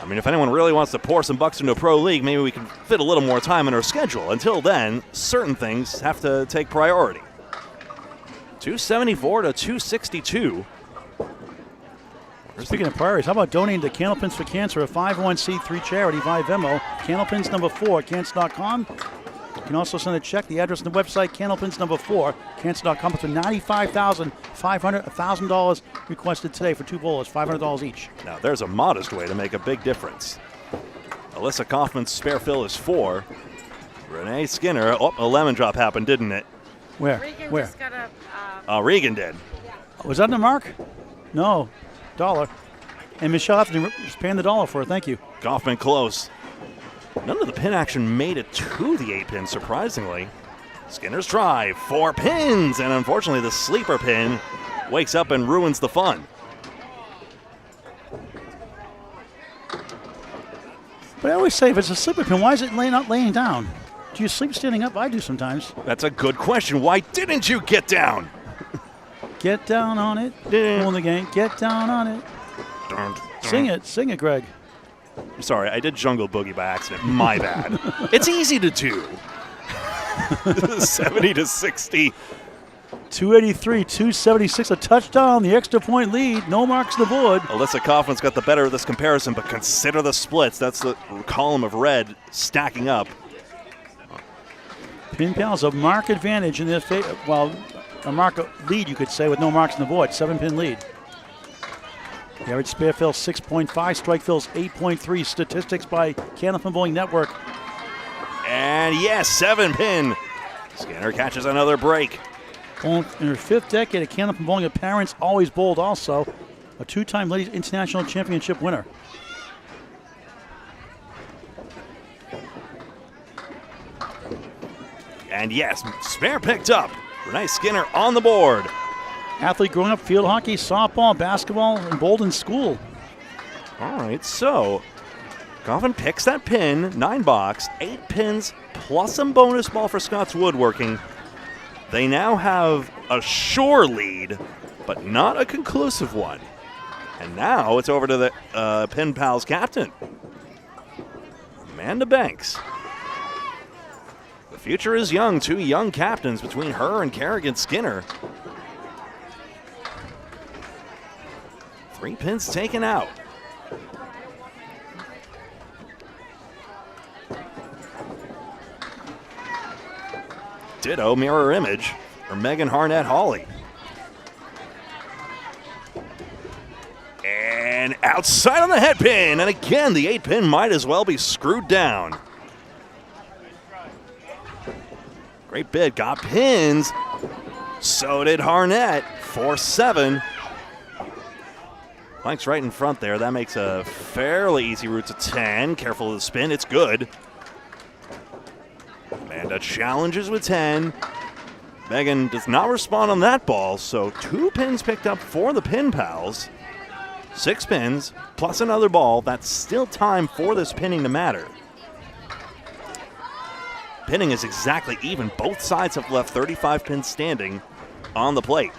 I mean, if anyone really wants to pour some bucks into a pro league, maybe we can fit a little more time in our schedule. Until then, certain things have to take priority. 274 to 262. Speaking of priorities, how about donating to Candlepins for Cancer, a 501c3 charity via Venmo, Candlepins number 4 at cancer.com. You can also send a check. The address on the website, Candlepins number 4, cancer.com. It's for $95,500, $1,000 requested today for 2 bowlers, $500 each. Now, there's a modest way to make a big difference. Alyssa Kaufman's spare fill is 4. Renee Skinner. Oh, a lemon drop happened, didn't it? Where? Regan Where? just got a. Regan did. Was that the mark? No. $1. And Michelle Anthony was paying the $1 for it. Thank you. Goffman close. None of the pin action made it to the 8-pin, surprisingly. Skinner's try, 4 pins, and unfortunately the sleeper pin wakes up and ruins the fun. But I always say, if it's a sleeper pin, why is it not laying down? Do you sleep standing up? I do sometimes. That's a good question. Why didn't you get down? Get down on it. On the game. Get down on it. Sing it, Greg. Sorry, I did Jungle Boogie by accident. My bad. It's easy to do. 70-60. 283, 276, a touchdown, the extra point lead. No marks on the board. Alyssa Kaufman's got the better of this comparison, but consider the splits. That's the column of red stacking up. Pin Pals a mark advantage in this, well, a mark lead, you could say, with no marks on the board. 7-pin lead. The average spare fill 6.5, strike fills 8.3. Statistics by Candlepin Bowling Network. And yes, 7-pin. Skinner catches another break. In her 5th decade at Candlepin Bowling, her parents always bowled also. A 2-time Ladies International Championship winner. And yes, spare picked up. Renee Skinner on the board. Athlete growing up, field hockey, softball, basketball, and bowled in school. All right, so Goffin picks that pin, 9 box, 8 pins, plus some bonus ball for Scott's Woodworking. They now have a sure lead, but not a conclusive one. And now it's over to the Pin Pals captain, Amanda Banks. The future is young, 2 young captains between her and Kerrigan Skinner. 3 pins taken out. Ditto mirror image for Megan Harnett Hawley. And outside on the head pin. And again, the 8-pin might as well be screwed down. Great bid, got pins. So did Harnett, 4-7. Blank's right in front there. That makes a fairly easy route to 10. Careful of the spin, it's good. Amanda challenges with 10. Megan does not respond on that ball, so 2 pins picked up for the Pin Pals. 6 pins, plus another ball. That's still time for this pinning to matter. Pinning is exactly even. Both sides have left 35 pins standing on the plate.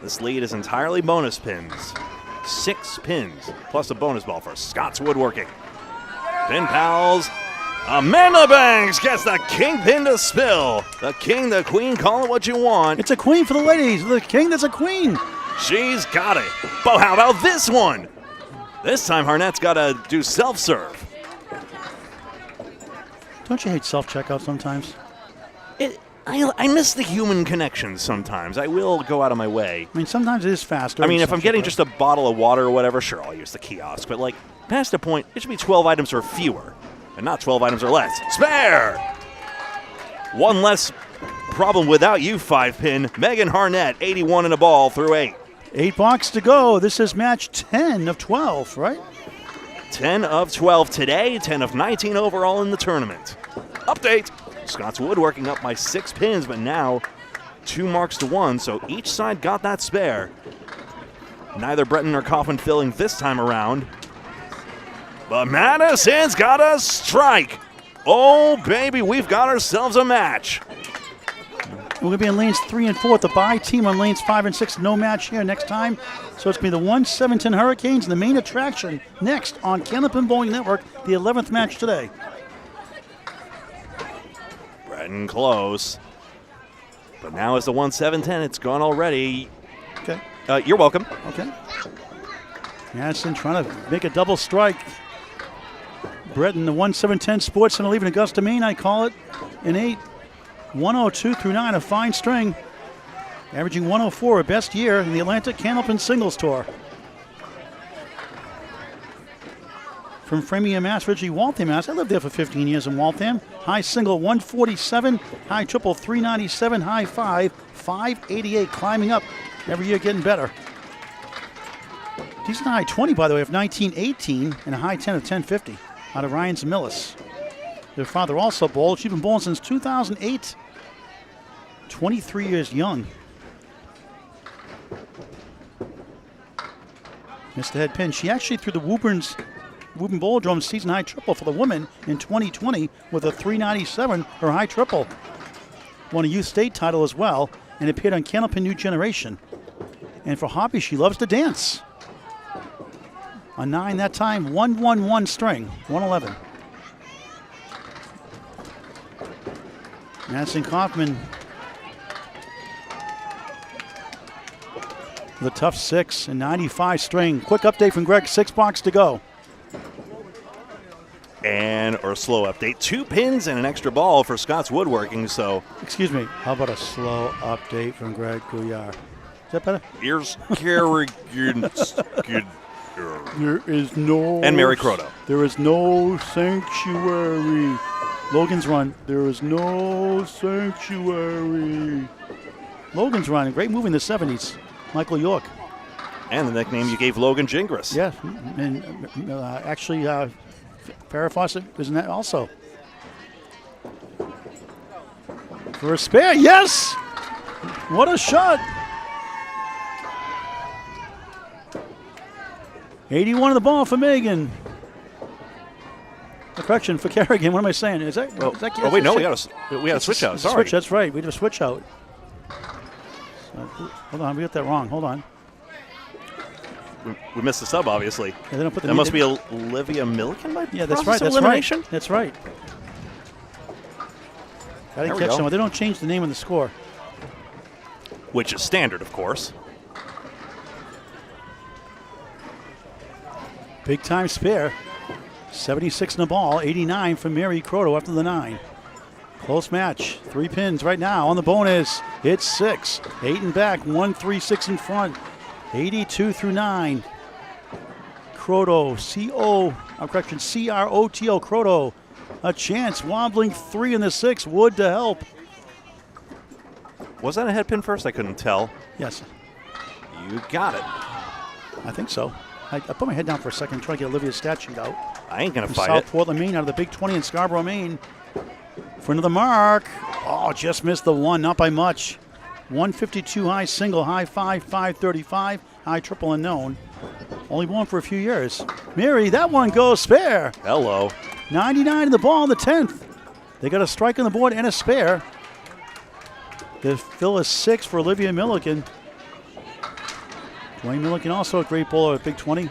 This lead is entirely bonus pins. 6 pins, plus a bonus ball for Scott's Woodworking. Pin Pals, Amanda Banks gets the kingpin to spill. The king, the queen, call it what you want. It's a queen for the ladies. The king, that's a queen. She's got it. But how about this one? This time Harnett's got to do self-serve. Don't you hate self-checkout sometimes? I miss the human connection sometimes. I will go out of my way. I mean, sometimes it is faster. I mean, if I'm getting just a bottle of water or whatever, sure, I'll use the kiosk. But, like, past a point, it should be 12 items or fewer, and not 12 items or less. Spare! One less problem without you, 5-pin. Megan Harnett, 81 in a ball through 8. 8 boxes to go. This is match 10 of 12, right? 10 of 12 today, 10 of 19 overall in the tournament. Update. Scott's Woodworking up by 6 pins, but now 2 marks to 1, so each side got that spare. Neither Breton nor Coffin filling this time around. But Madison's got a strike. Oh, baby, we've got ourselves a match. We're going to be in lanes 3 and 4 with the bye team on lanes 5 and 6. No match here next time. So it's going to be the 1-7-10 Hurricanes and the main attraction next on Candlepin Bowling Network, the 11th match today. Breton close. But now it's the 1-7-10. It's gone already. Okay. You're welcome. Okay. Madison trying to make a double strike. Breton, the 1-7-10 Sports Center leaving Augusta, Maine. I call it an 8. 102 through 9, a fine string. Averaging 104, a best year in the Atlantic Candlepin Singles Tour. from Framingham, Mass. Originally Waltham, Mass. I lived there for 15 years in Waltham. High single 147, high triple 397, high five 588. Climbing up every year, getting better. Decent high 20, by the way, of 1918 and a high 10 of 1050 out of Ryan's Millis. Their father also bowled. She's been bowling since 2008. 23 years young. Missed the head pin. She actually threw the Woburn Bowldrome season high triple for the women in 2020 with a 397, her high triple. Won a youth state title as well and appeared on Candlepin New Generation. And for hobby, she loves to dance. A 9 that time, 111 string, 111. Madison Kaufman with a tough 6 and 95 string. Quick update from Greg, 6 box to go. Or a slow update. 2 pins and an extra ball for Scott's Woodworking, so. Excuse me, how about a slow update from Greg Gouillart? Is that better? Here's Kerrigan. There is no... And Mary Croto. There is no sanctuary. Logan's Run. There is no sanctuary. Logan's Run, a great movie in the 70s. Michael York. And the nickname you gave Logan Gingras. Yeah, and actually, Farrah Fawcett was in that also. For a spare, yes! What a shot! 81 of the ball for Megan. Correction for Kerrigan. What am I saying? Is that? Oh, is that wait, no, we had a switch out. Sorry. Switch, that's right. We did a switch out. Hold on, we got that wrong. Hold on. We missed the sub, obviously. Yeah, they don't put the that must be Olivia Milliken by yeah, that's right. process of That's elimination? right. That's right. I didn't There we catch go. someone. They don't change the name of the score. Which is standard, of course. Big time spare. 76 in the ball, 89 from Mary Croto after the 9. Close match. 3 pins right now on the bonus. It's 6. 8 in back, 1, 3, 6 in front. 82 through 9. Croto, C-R-O-T-O, Croto. A chance, wobbling 3 in the 6. Wood to help. Was that a head pin first? I couldn't tell. Yes, You got it. I think so. I put my head down for a second, trying to get Olivia's stat sheet out. I ain't going to From fight South it. Portland, Maine, out of the Big 20 in Scarborough, Maine. Front of the mark. Oh, just missed the 1, not by much. 152 high single, high 5, 535, high triple unknown. Only one for a few years. Mary, that one goes spare. Hello. 99 in the ball in the 10th. They got a strike on the board and a spare. The fill is 6 for Olivia Milliken. Dwayne Milliken also a great bowler at Big 20.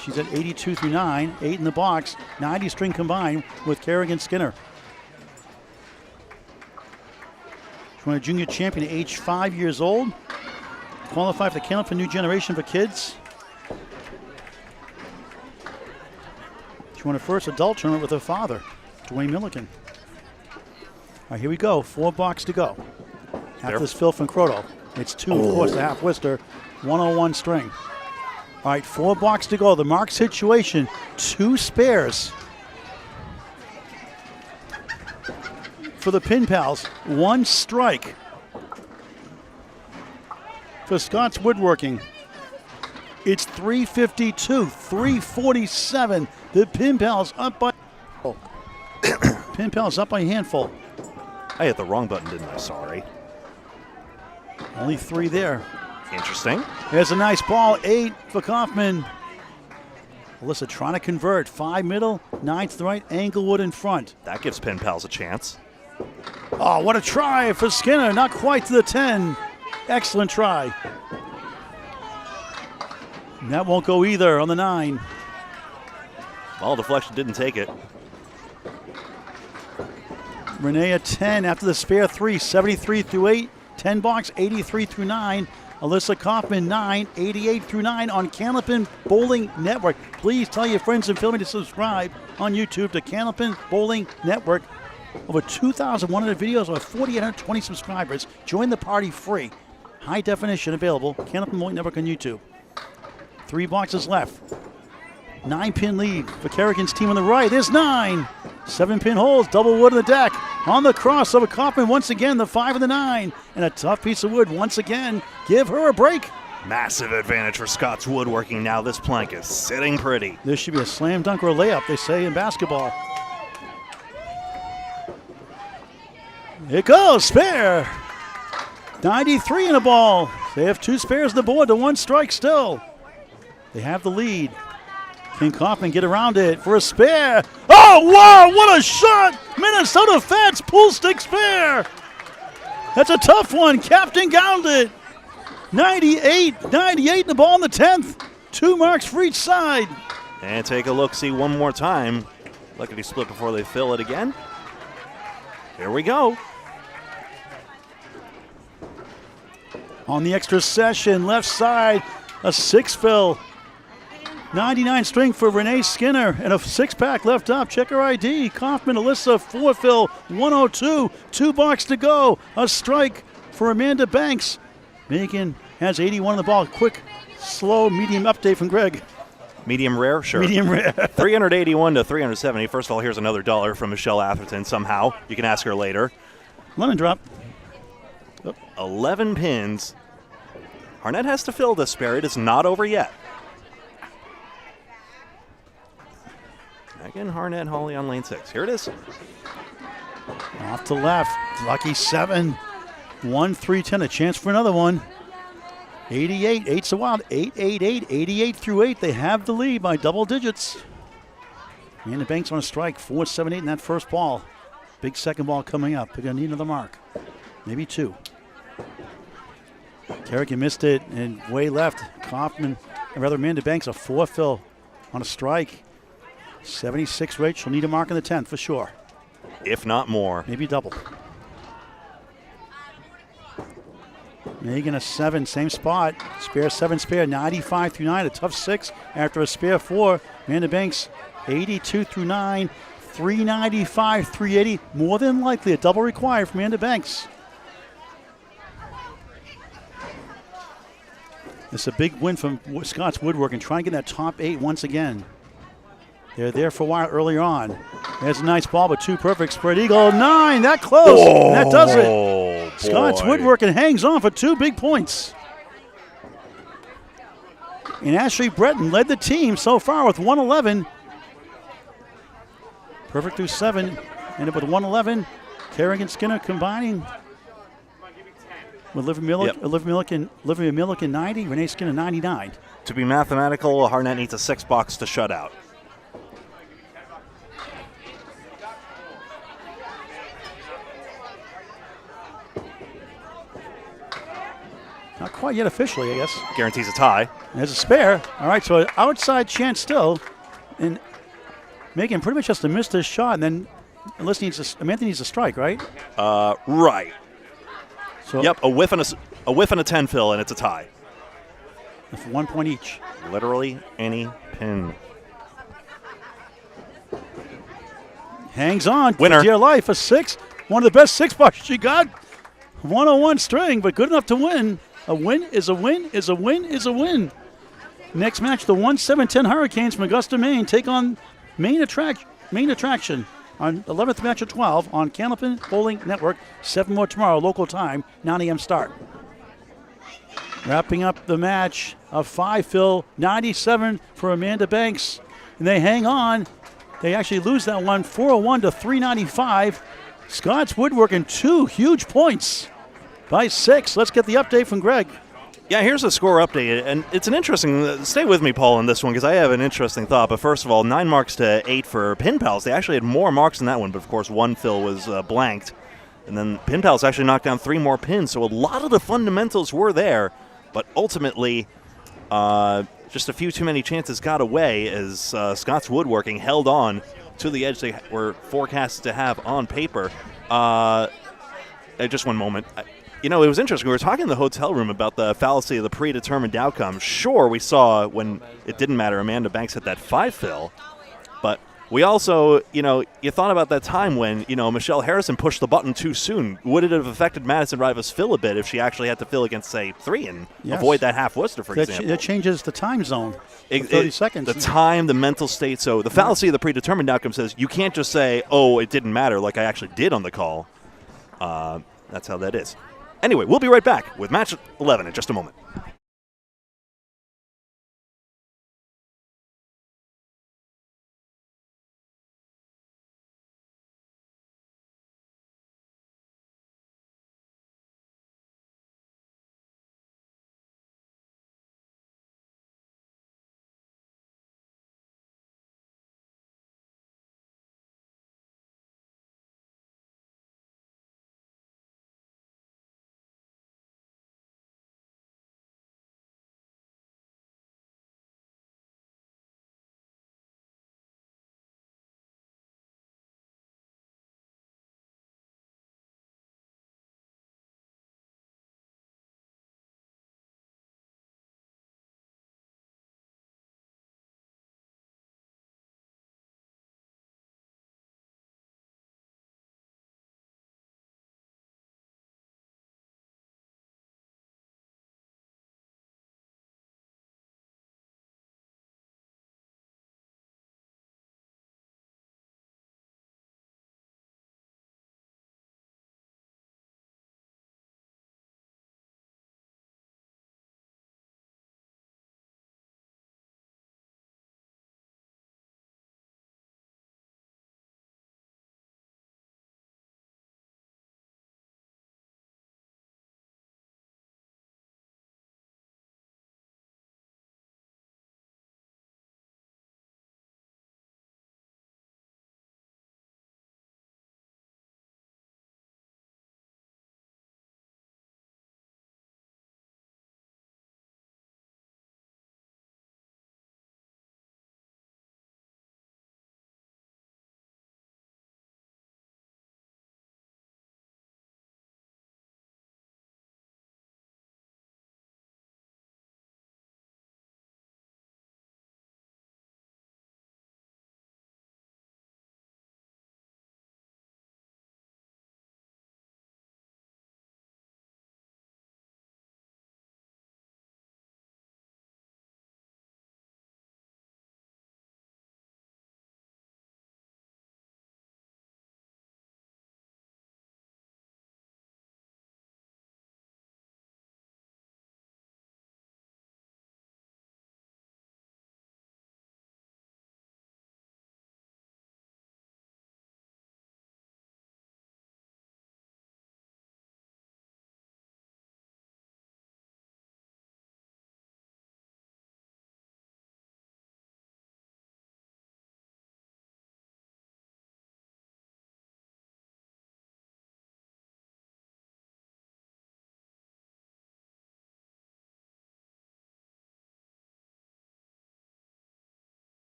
She's at 82 through 9, 8 in the box, 90 string combined with Kerrigan Skinner. She won a junior champion at age 5 years old. Qualified for the Candlepin New Generation for kids. She won her first adult tournament with her father, Dwayne Milliken. All right, here we go. 4 box to go. After this fill from Croto. It's 2, of course, the half Worcester, 101 string. All right, 4 box to go. The mark situation, 2 spares. For the Pin Pals, 1 strike. For Scott's Woodworking, it's 352, 347. The Pin Pals up by Pin Pals up by a handful. I hit the wrong button, didn't I? Sorry. Only 3 there. Interesting. There's a nice ball, 8 for Kaufman. Alyssa trying to convert. 5 middle, 9 to the right, Englewood in front. That gives Pen Pals a chance. Oh, what a try for Skinner. Not quite to the 10. Excellent try. And that won't go either on the 9. Ball deflection didn't take it. Renee at 10 after the spare 3, 73 through 8. 10 box, 83 through 9. Alyssa Kaufman, 9, 88 through 9 on Candlepin Bowling Network. Please tell your friends and family to subscribe on YouTube to Candlepin Bowling Network. Over 2,100 videos, over 4,820 subscribers. Join the party free. High definition available. Candlepin Bowling Network on YouTube. 3 boxes left. 9-pin lead for Kerrigan's team on the right. There's 9. 7-pin holes, double wood on the deck. On the crossover, Kaufman once again, the 5 and the 9. And a tough piece of wood once again. Give her a break. Massive advantage for Scott's Woodworking now. This plank is sitting pretty. This should be a slam dunk or a layup, they say in basketball. It goes, spare. 93 in the ball. They have 2 spares on the board to 1 strike still. They have the lead. Can Kaufman get around it for a spare? Oh, wow, what a shot! Minnesota Fats pool stick spare. That's a tough one. Captain gowned it. 98 in the ball in the 10th. 2 marks for each side. And take a look, see one more time. Luckily split before they fill it again. Here we go. On the extra session, left side, a 6 fill. 99 string for Renee Skinner and a 6-pack left up. Check her ID. Kaufman, Alyssa, 4 fill, 102. 2 box to go. A strike for Amanda Banks. Megan has 81 on the ball. Quick, slow, medium update from Greg. Medium rare? Sure. Medium rare. 381 to 370. First of all, here's another $1 from Michelle Atherton somehow. You can ask her later. Lemon drop. 11 pins. Harnett has to fill this spare. It is not over yet. Again, Harnett, Hawley on lane 6. Here it is. Off to left. Lucky 7. 1-3-10. A chance for another one. 88. 8's a wild. 8-8-8. 88 through 8. They have the lead by double digits. Amanda Banks on a strike. 4-7-8 in that first ball. Big second ball coming up. They're going to need another mark. Maybe 2. Kerrigan missed it and way left. Kaufman, or rather Amanda Banks, a 4 fill on a strike. 76 rate. She'll need a mark in the 10th for sure. If not more. Maybe double. Megan a 7, same spot. Spare 7 spare. 95 through 9. A tough 6 after a spare 4. Amanda Banks 82 through 9. 395, 380. More than likely a double required from Amanda Banks. It's a big win from Scott's Woodworking, trying to get that top 8 once again. They're there for a while earlier on. There's a nice ball, but 2 perfect. Spread eagle, 9, that close. And that does it. Boy. Scott's Woodworking hangs on for 2 big points. And Ashley Breton led the team so far with 111. Perfect through 7. Ended with 111. Kerrigan Skinner combining with Olivia Milliken 90, Renee Skinner 99. To be mathematical, Harnett needs a 6 box to shut out. Not quite yet officially, I guess. Guarantees a tie. There's a spare. All right, so an outside chance still. And Megan pretty much has to miss this shot, and then Amanda needs a strike, right? Right. So Yep, a whiff and a 10 fill, and it's a tie. for 1 point each. Literally any pin. Hangs on. Winner. For dear life, a 6. One of the best 6 boxes she got. 101 string, but good enough to win. A win is a win is a win is a win. Next match, the 1-7-10 Hurricanes from Augusta, Maine take on main attraction on 11th match of 12 on Candlepin Bowling Network. 7 more tomorrow, local time, 9 a.m. start. Wrapping up the match, a 5 fill, 97 for Amanda Banks. And they hang on. They actually lose that one, 401 to 395. Scott's Woodworking 2 huge points by 6. Let's get the update from Greg. Yeah, here's the score update, and it's an interesting, stay with me, Paul, on this one, because I have an interesting thought. But first of all, 9 marks to 8 for Pin Pals. They actually had more marks than that one, but of course 1 fill was blanked. And then Pin Pals actually knocked down 3 more pins, so a lot of the fundamentals were there, but ultimately just a few too many chances got away as Scott's Woodworking held on to the edge they were forecasted to have on paper. Just one moment. You know, it was interesting. We were talking in the hotel room about the fallacy of the predetermined outcome. Sure, we saw when it didn't matter, Amanda Banks hit that 5 fill, but We also, you thought about that time when, Michelle Harrison pushed the button too soon. Would it have affected Madison Rivas Phil a bit if she actually had to fill against, say, 3 and avoid that half Worcester, for example? That changes the time zone. 30 seconds. The time, the mental state. So the fallacy of the predetermined outcome says you can't just say, oh, it didn't matter like I actually did on the call. That's how that is. Anyway, we'll be right back with match 11 in just a moment.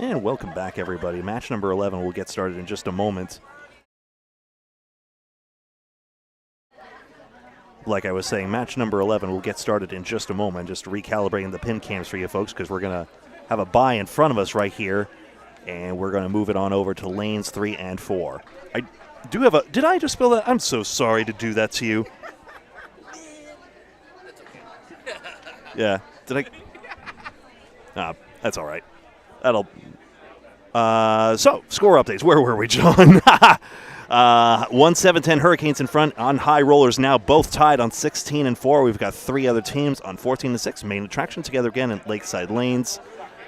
And welcome back, everybody. Match number 11 will get started in just a moment. Like I was saying, match number 11 will get started in just a moment. Just recalibrating the pin cams for you folks because we're going to have a bye in front of us right here. And we're going to move it on over to lanes 3 and 4. I do have a... Did I just spill that? I'm so sorry to do that to you. Yeah. Did I... Ah, that's all right. That'll... So, score updates. Where were we, John? 1-7-10 Hurricanes in front on high rollers now, both tied on 16 and 4. We've got 3 other teams on 14 and 6. Main attraction together again in Lakeside Lanes.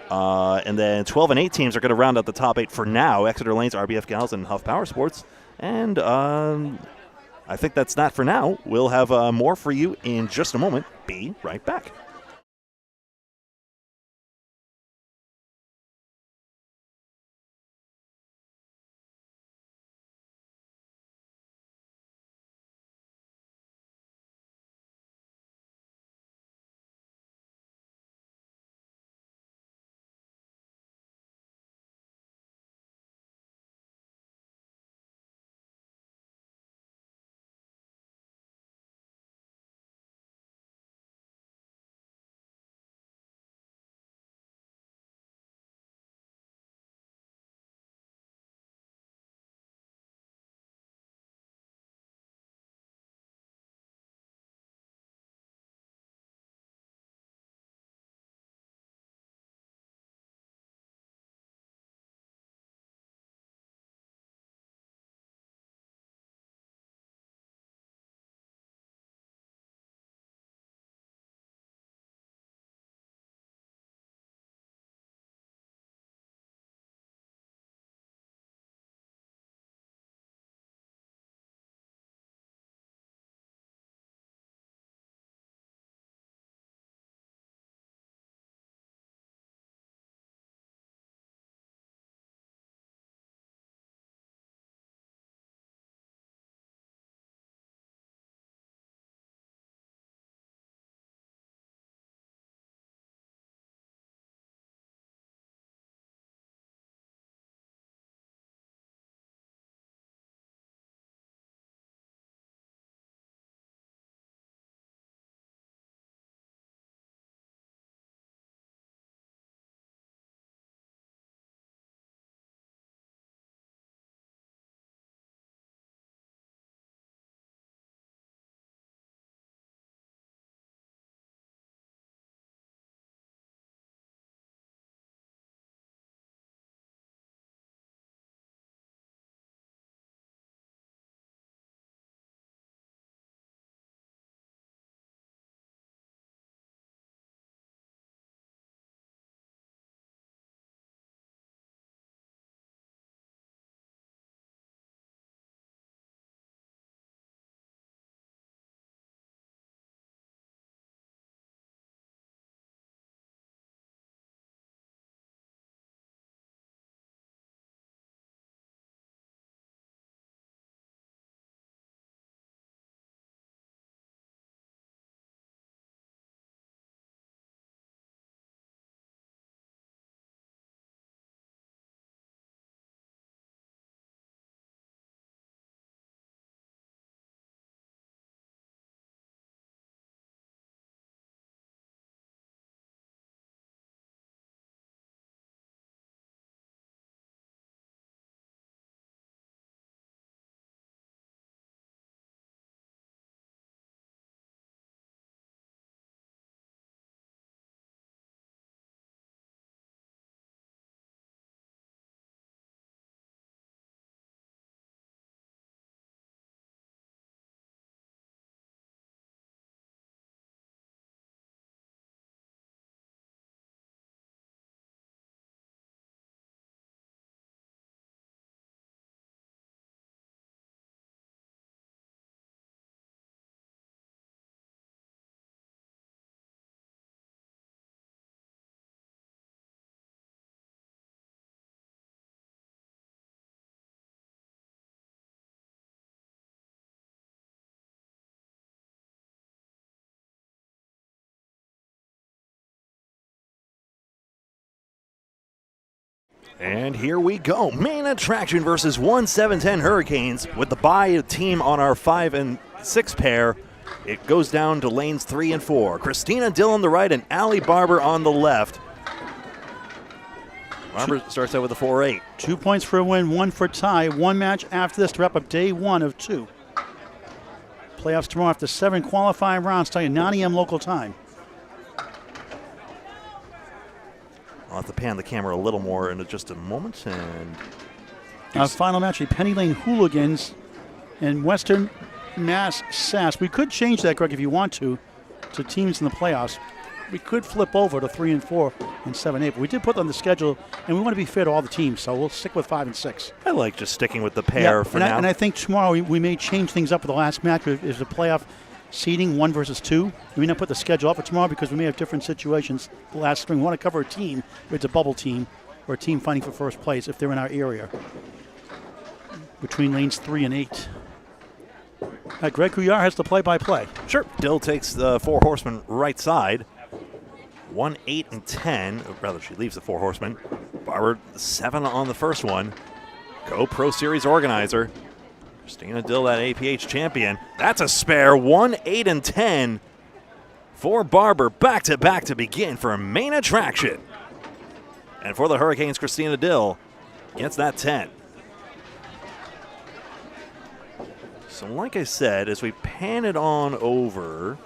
And then 12 and 8 teams are going to round out the top 8 for now. Exeter Lanes, RBF Gals, and Huff Power Sports. And I think that's that for now. We'll have more for you in just a moment. Be right back. And here we go. Main attraction versus 1-7-10 Hurricanes with the bye team on our 5 and 6 pair. It goes down to lanes 3 and 4. Christina Dill on the right and Allie Barber on the left. Barber starts out with a 4-8. 2 points for a win, 1 for tie. 1 match after this to wrap up day 1 of 2. Playoffs tomorrow after 7 qualifying rounds, starting 9 a.m. local time. I'll have to pan the camera a little more in just a moment. And Final match, the Penny Lane Hooligans and Western Mass Sass. We could change that, Greg, if you want to teams in the playoffs. We could flip over to 3 and 4 and 7-8, but we did put on the schedule, and we want to be fair to all the teams, so we'll stick with 5 and 6. I like just sticking with the pair for now. And I think tomorrow we may change things up with the last match. Is the playoff seeding 1 versus 2. We may not put the schedule up for tomorrow because we may have different situations the last spring. We want to cover a team if it's a bubble team or a team fighting for first place if they're in our area between lanes 3 and 8. Greg Gouillart has the play-by-play. Sure. Dill takes the 4 horsemen right side. 1, 8, and 10. Or rather, she leaves the 4 horsemen. Barber 7 on the first one. Pro Series organizer. Christina Dill, that APH champion. That's a spare. 1, 8, and 10 for Barber. Back-to-back to begin for a main attraction. And for the Hurricanes, Christina Dill gets that 10. So like I said, as we pan it on over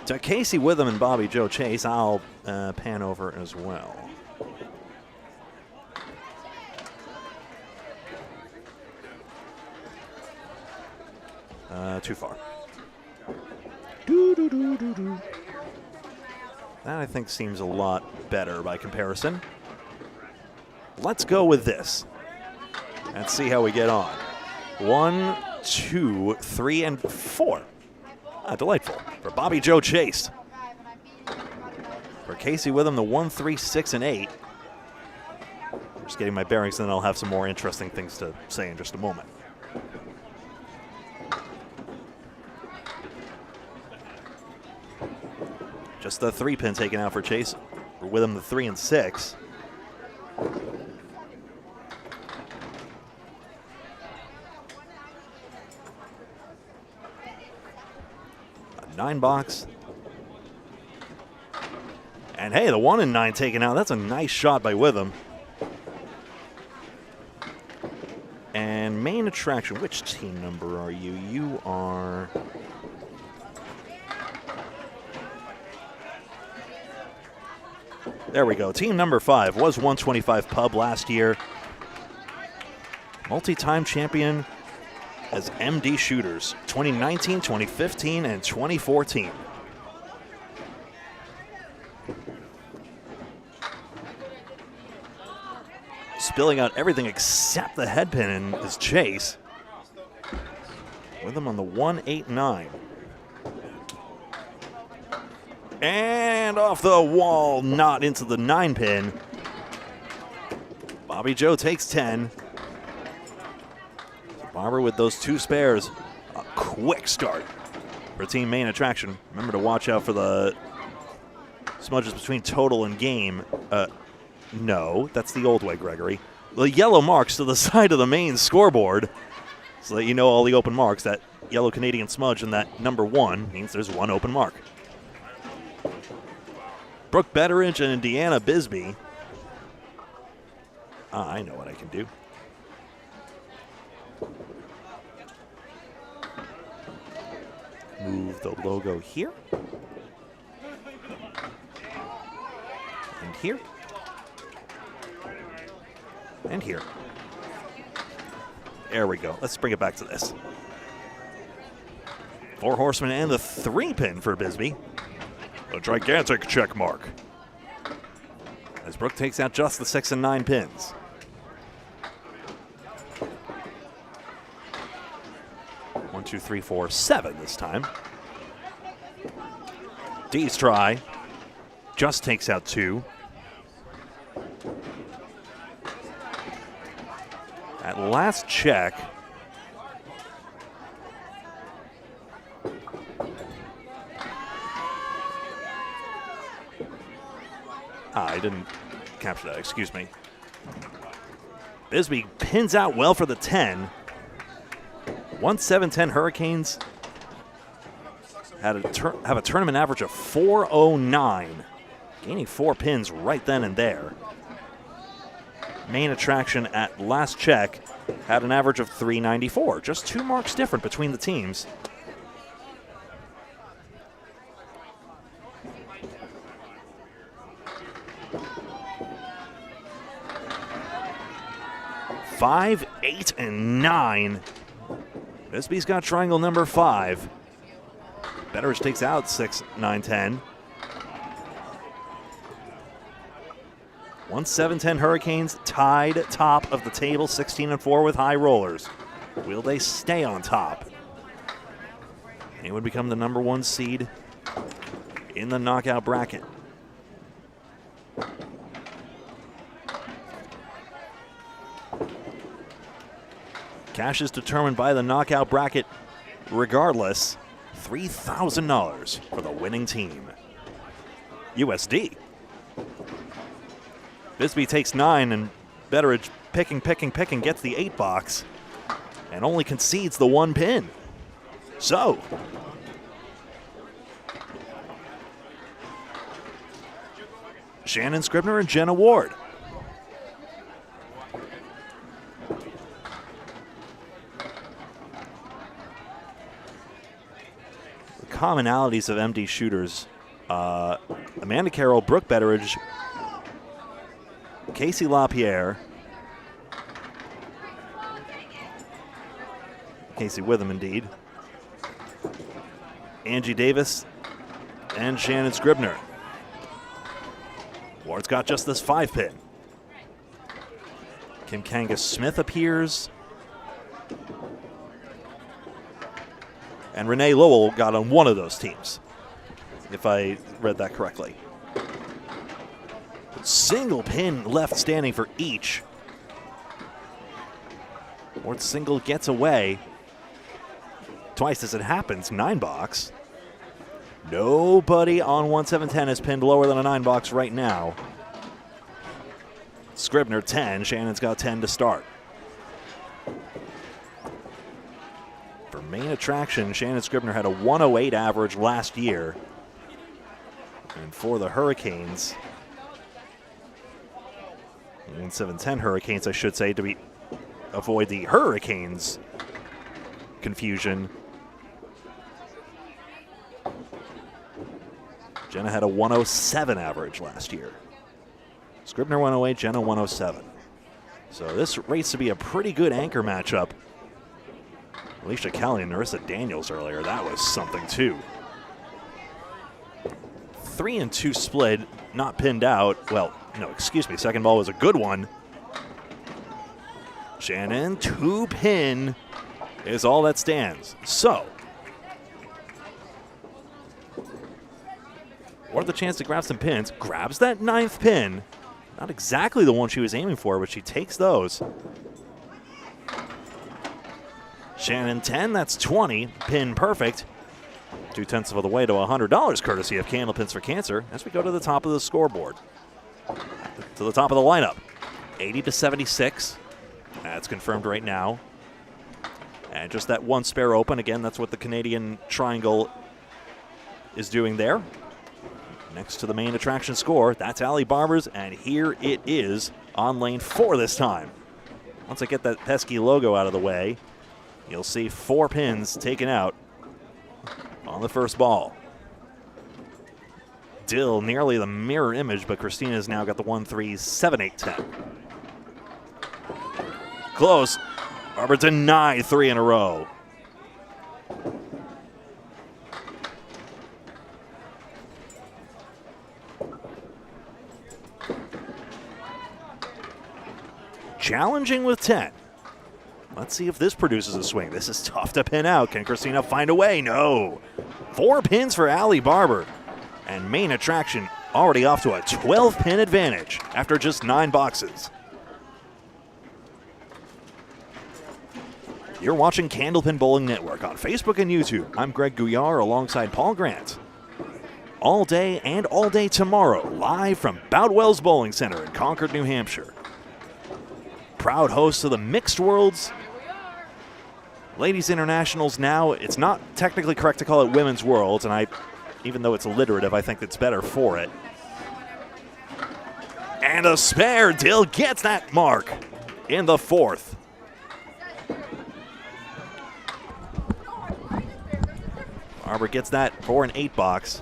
to Casey Witham and Bobby Joe Chase, I'll pan over as well. Too far. That, I think, seems a lot better by comparison. Let's go with this. Let's see how we get on. 1, 2, 3, and 4. Delightful. For Bobby Joe Chase. For Casey Witham, the 1, 3, 6, and 8. Just getting my bearings, and then I'll have some more interesting things to say in just a moment. Just the 3 pin taken out for Chase. For Witham, the 3 and 6. A 9 box. And hey, the 1 and 9 taken out. That's a nice shot by Witham. And main attraction, which team number are you? You are... There we go. Team number 5 was 125 Pub last year. Multi-time champion as MD Shooters. 2019, 2015, and 2014. Spilling out everything except the head pin in his Chase. With him on the 1, 8, 9. And off the wall, not into the 9 pin. Bobby Joe takes 10. Barber with those 2 spares. A quick start for team main attraction. Remember to watch out for the smudges between total and game. No, that's the old way, Gregory. The yellow marks to the side of the main scoreboard so that you know all the open marks. That yellow Canadian smudge and that number 1 means there's 1 open mark. Brooke Betteridge and Deanna Bisbee. I know what I can do. Move the logo here. And here. And here. There we go. Let's bring it back to this. 4 horsemen and the 3 pin for Bisbee. A gigantic check mark. As Brooke takes out just the 6 and 9 pins. One, 2, 3, 4, 7 this time. D's try. Just takes out 2. At last check. I didn't Capture that, excuse me. Bisbee pins out well for the 10. 1-7-10 Hurricanes have a tournament average of 409, gaining 4 pins right then and there. Main attraction at last check had an average of 394, just 2 marks different between the teams. Five, 8, and 9. Bisbee's got triangle number 5. Betteridge takes out 6, 9, 10. 1-7-10 Hurricanes tied top of the table, 16-4 with high rollers. Will they stay on top? They would become the number 1 seed in the knockout bracket. Cash is determined by the knockout bracket regardless. $3,000 for the winning team. USD. Bisbee takes 9 and Betteridge picking, gets the 8 box and only concedes the 1 pin. So, Shannon Scribner and Jenna Ward. Commonalities of MD shooters: Amanda Carroll, Brooke Betteridge, Casey LaPierre, Casey Witham indeed, Angie Davis, and Shannon Scribner. Ward's got just this 5 pin. Kim Kangas Smith appears. And Renee Lowell got on one of those teams, if I read that correctly. Single pin left standing for each. Ward single gets away. Twice as it happens, 9 box. Nobody on 1-7-10 is pinned lower than a 9 box right now. Scribner 10, Shannon's got 10 to start. For main attraction, Shannon Scribner had a 108 average last year. And for the Hurricanes, 1-7-10 Hurricanes, I should say, to avoid the Hurricanes confusion. Jenna had a 107 average last year. Scribner 108, Jenna 107. So this rates to be a pretty good anchor matchup. Alicia Kelly and Narissa Daniels earlier, that was something too. 3-2 split, not pinned out. Well, no, excuse me, second ball was a good one. Shannon, 2 pin is all that stands. So, Ward the chance to grab some pins, grabs that 9th pin. Not exactly the one she was aiming for, but she takes those. Shannon 10, that's 20, pin perfect. 2/10 of the way to $100 courtesy of Candlepins for Cancer as we go to the top of the scoreboard. To the top of the lineup, 80-76. That's confirmed right now. And just that 1 spare open. Again, that's what the Canadian Triangle is doing there. Next to the main attraction score, that's Allie Barber's, and here it is on lane 4 this time. Once I get that pesky logo out of the way, you'll see 4 pins taken out on the first ball. Dill nearly the mirror image, but Christina's now got the 1-3, 7-8, 10. Close. Barber denied 3 in a row. Challenging with 10. Let's see if this produces a swing. This is tough to pin out. Can Christina find a way? No. 4 pins for Allie Barber. And main attraction already off to a 12-pin advantage after just 9 boxes. You're watching Candlepin Bowling Network on Facebook and YouTube. I'm Greg Gouillart alongside Paul Grant. all day and all day tomorrow, live from Boutwell's Bowling Center in Concord, New Hampshire. Proud hosts of the Mixed Worlds Ladies Internationals now. It's not technically correct to call it Women's Worlds, and even though it's alliterative, I think it's better for it. And a spare. Dill gets that mark in the fourth. Barber gets that for an 8 box.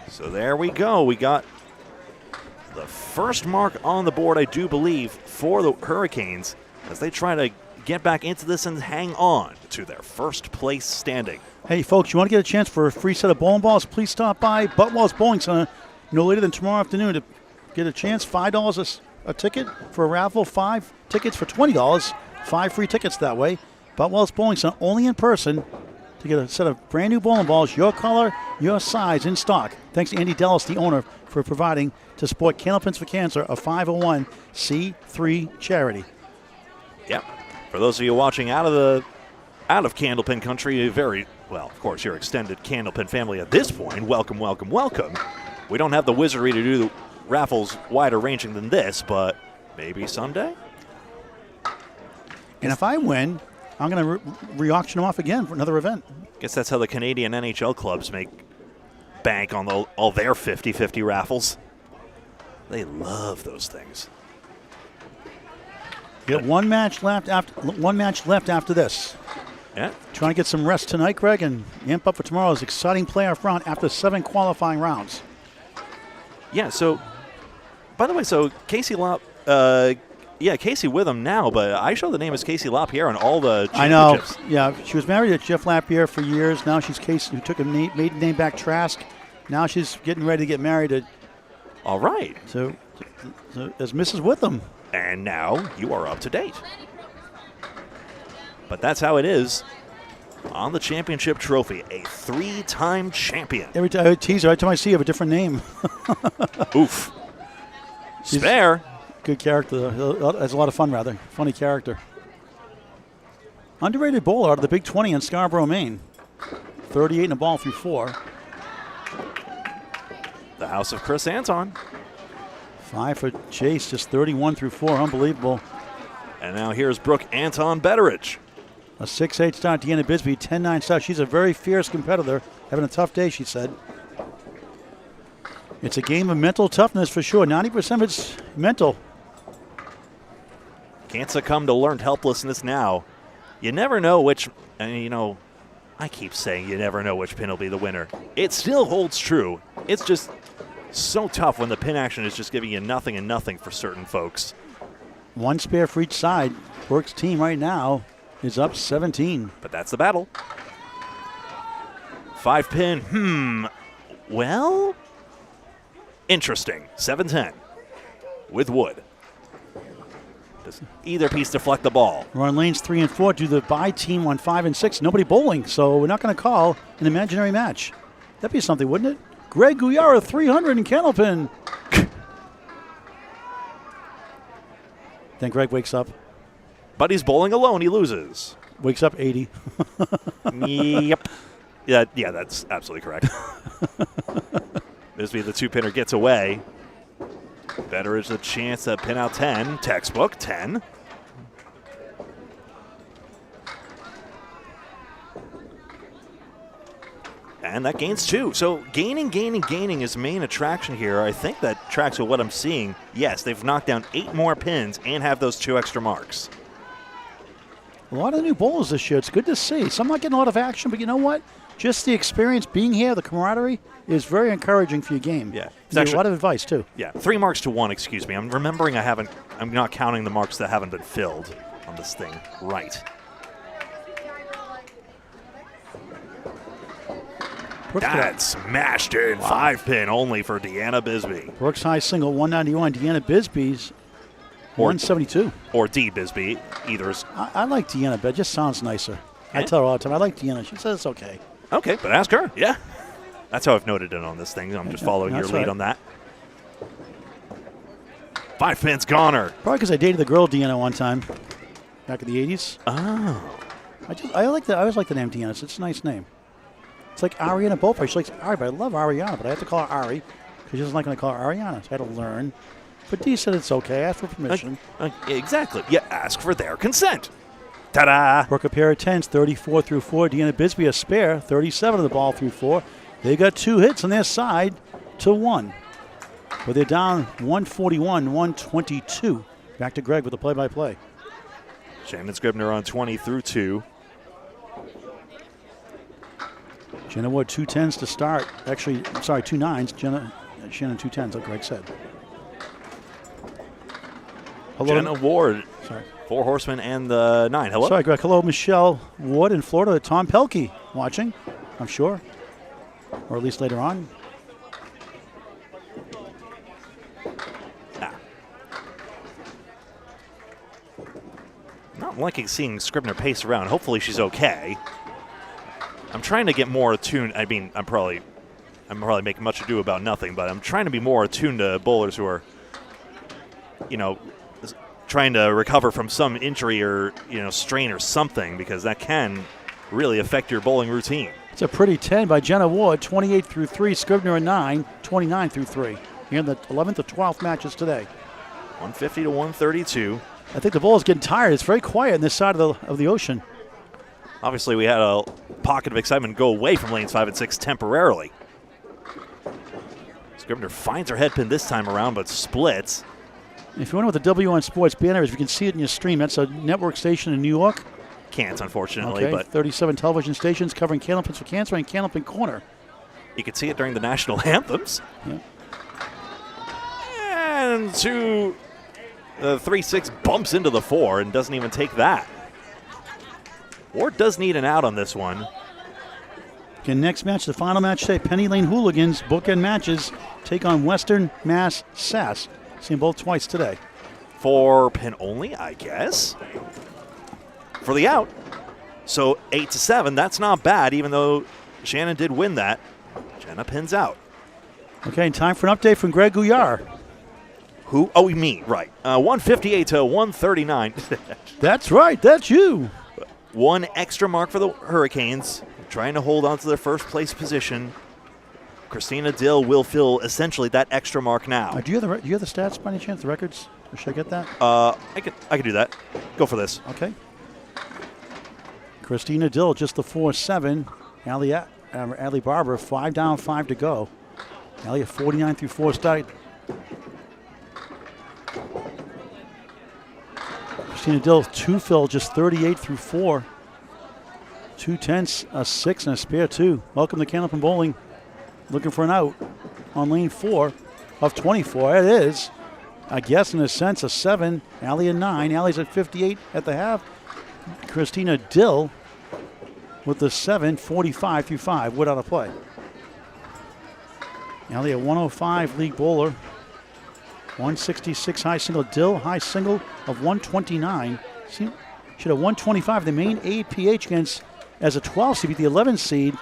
So there we go. We got the first mark on the board, I do believe, for the Hurricanes as they try to get back into this and hang on to their first place standing. Hey, folks, you want to get a chance for a free set of bowling balls, please stop by Boutwell's Bowling Center no later than tomorrow afternoon to get a chance. $5 a ticket for a raffle, 5 tickets for $20, 5 free tickets that way. Boutwell's Bowling Center, only in person, to get a set of brand new bowling balls, your color, your size, in stock. Thanks to Andy Dallas, the owner, for providing to support Candlepins for Cancer, a 501c3 charity. Yep. For those of you watching out of Candlepin country, well, of course, your extended Candlepin family at this point, welcome, welcome, welcome. We don't have the wizardry to do the raffles wider ranging than this, but maybe someday. And if I win, I'm going to re-auction them off again for another event. Guess that's how the Canadian NHL clubs make bank on all their 50-50 raffles. They love those things. You got one match left after this. Yeah. Trying to get some rest tonight, Greg, and amp up for tomorrow's exciting playoff round after 7 qualifying rounds. Yeah, so, by the way, Casey Lopp, Casey with him now, but I show the name as Casey Lapierre on all the championships. I know. Yeah, she was married to Jeff Lapierre for years. Now she's Casey, who took a maiden name back, Trask. Now she's getting ready to get married to. All right. So as Mrs. Witham. And now you are up to date. But that's how it is on the championship trophy, a 3-time champion. Every time I tease her, every time I see her, I have a different name. Oof. Spare. Good character. Has a lot of fun, rather. Funny character. Underrated bowler out of the Big 20 in Scarborough, Maine. 38 in a ball through 4. The house of Chris Anton. 5 for Chase, just 31 through 4. Unbelievable. And now here's Brooke Anton Betteridge. A 6-8 start, Deanna Bisbee, 10-9 start. She's a very fierce competitor. Having a tough day, she said. It's a game of mental toughness for sure. 90% of it's mental. Can't succumb to learned helplessness now. You never know which, I keep saying you never know which pin will be the winner. It still holds true. It's just so tough when the pin action is just giving you nothing and nothing for certain folks. 1 spare for each side. Brooke's team right now is up 17. But that's the battle. 5 pin, well, interesting. 7-10 with Wood. Does either piece deflect the ball? We're on lanes 3 and 4 to the bye team on 5 and 6. Nobody bowling, so we're not going to call an imaginary match. That'd be something, wouldn't it? Greg Gouillart, 300 in Candlepin. Then Greg wakes up. But he's bowling alone. He loses. Wakes up 80. Yep. Yeah, that's absolutely correct. Bisbee, the 2-pinner, gets away. Betteridge a chance to pin out 10. Textbook, 10. And that gains 2. So gaining is main attraction here. I think that tracks with what I'm seeing. Yes, they've knocked down 8 more pins and have those 2 extra marks. A lot of new bowlers this year. It's good to see. Some not getting a lot of action, but you know what? Just the experience being here, the camaraderie, is very encouraging for your game. Yeah. It's actually a lot of advice, too. Yeah, 3 marks to 1, excuse me. I'm remembering I'm not counting the marks that haven't been filled on this thing. Right. That's smashed in. 5 pin only for Deanna Bisbee. Brooks high single, 191. Deanna Bisbee's 172. Or D Bisbee. Either is. I like Deanna, but it just sounds nicer. I tell her all the time, I like Deanna. She says it's okay. Okay, but ask her. Yeah. That's how I've noted it on this thing. I'm just following your lead on that. 5 pins goner. Probably because I dated the girl Deanna one time back in the 80s. Oh. I always like the name Deanna. It's a nice name. It's like Ariana Beaufort. She likes Ari, but I love Ariana, but I have to call her Ari because she doesn't like when I call her Ariana. So I had to learn. But Dee said it's okay. I asked for permission. Exactly. You ask for their consent. Ta-da! Work a pair of 10s, 34 through 4. Deanna Bisbee a spare, 37 of the ball through 4. They got 2 hits on their side to 1. But they're down 141-122. Back to Greg with the play-by-play. Shannon Scribner on 20 through 2. Jenna Wood, 2 10s to start. Actually, sorry, 2 9s. Shannon 2 10s, like Greg said. Hello. Jenna Ward. Sorry. 4 horsemen and the 9. Hello? Sorry, Greg. Hello, Michelle Ward in Florida. Tom Pelkey watching, I'm sure. Or at least later on. Not liking seeing Scribner pace around. Hopefully she's okay. I'm trying to get more attuned. I mean, I'm probably making much ado about nothing, but I'm trying to be more attuned to bowlers who are, trying to recover from some injury or, strain or something, because that can really affect your bowling routine. It's a pretty 10 by Jenna Ward, 28 through 3. Scribner a 9, 29 through 3. Here in the 11th to 12th matches today. 150 to 132. I think the bowler's getting tired. It's very quiet on this side of the ocean. Obviously, we had a pocket of excitement go away from lanes 5 and 6 temporarily. Scribner finds her head pin this time around, but splits. If you wonder what the W on Sports banner is, you can see it in your stream. That's a network station in New York. Can't, unfortunately. Okay, but 37 television stations covering Candlepins for Cancer and Candlepin Corner. You can see it during the national anthems. Yeah. And the 3-6 bumps into the 4 and doesn't even take that. Ward does need an out on this one. Okay, next match, the final match today, Penny Lane Hooligans, bookend matches, take on Western Mass Sass. Seen both twice today. For pin only, I guess. For the out. So 8-7, that's not bad, even though Shannon did win that. Jenna pins out. Okay, time for an update from Greg Gouillart. Who? Oh, me, right. 158 to 139. That's right, that's you. 1 extra mark for the Hurricanes, trying to hold on to their first place position. Christina Dill will fill essentially that extra mark now. Do you have the stats by any chance, the records? Or should I get that? I could do that. Go for this. Okay. Christina Dill, just the 4-7. Allie Barber, 5 down, 5 to go. Allie, 49 through 4 start. Christina Dill, 2 fill, just 38 through 4. 2 10s, a 6, and a spare 2. Welcome to Candlepin Bowling. Looking for an out on lane 4 of 24. It is, I guess, in a sense, a 7. Allie a 9. Allie's at 58 at the half. Christina Dill with the 7, 45 through 5. Wood out of play. Allie a 105 league bowler. 166 high single. Dill high single of 129. See, should have 125. The main APH against as a 12 seed, beat the 11 seed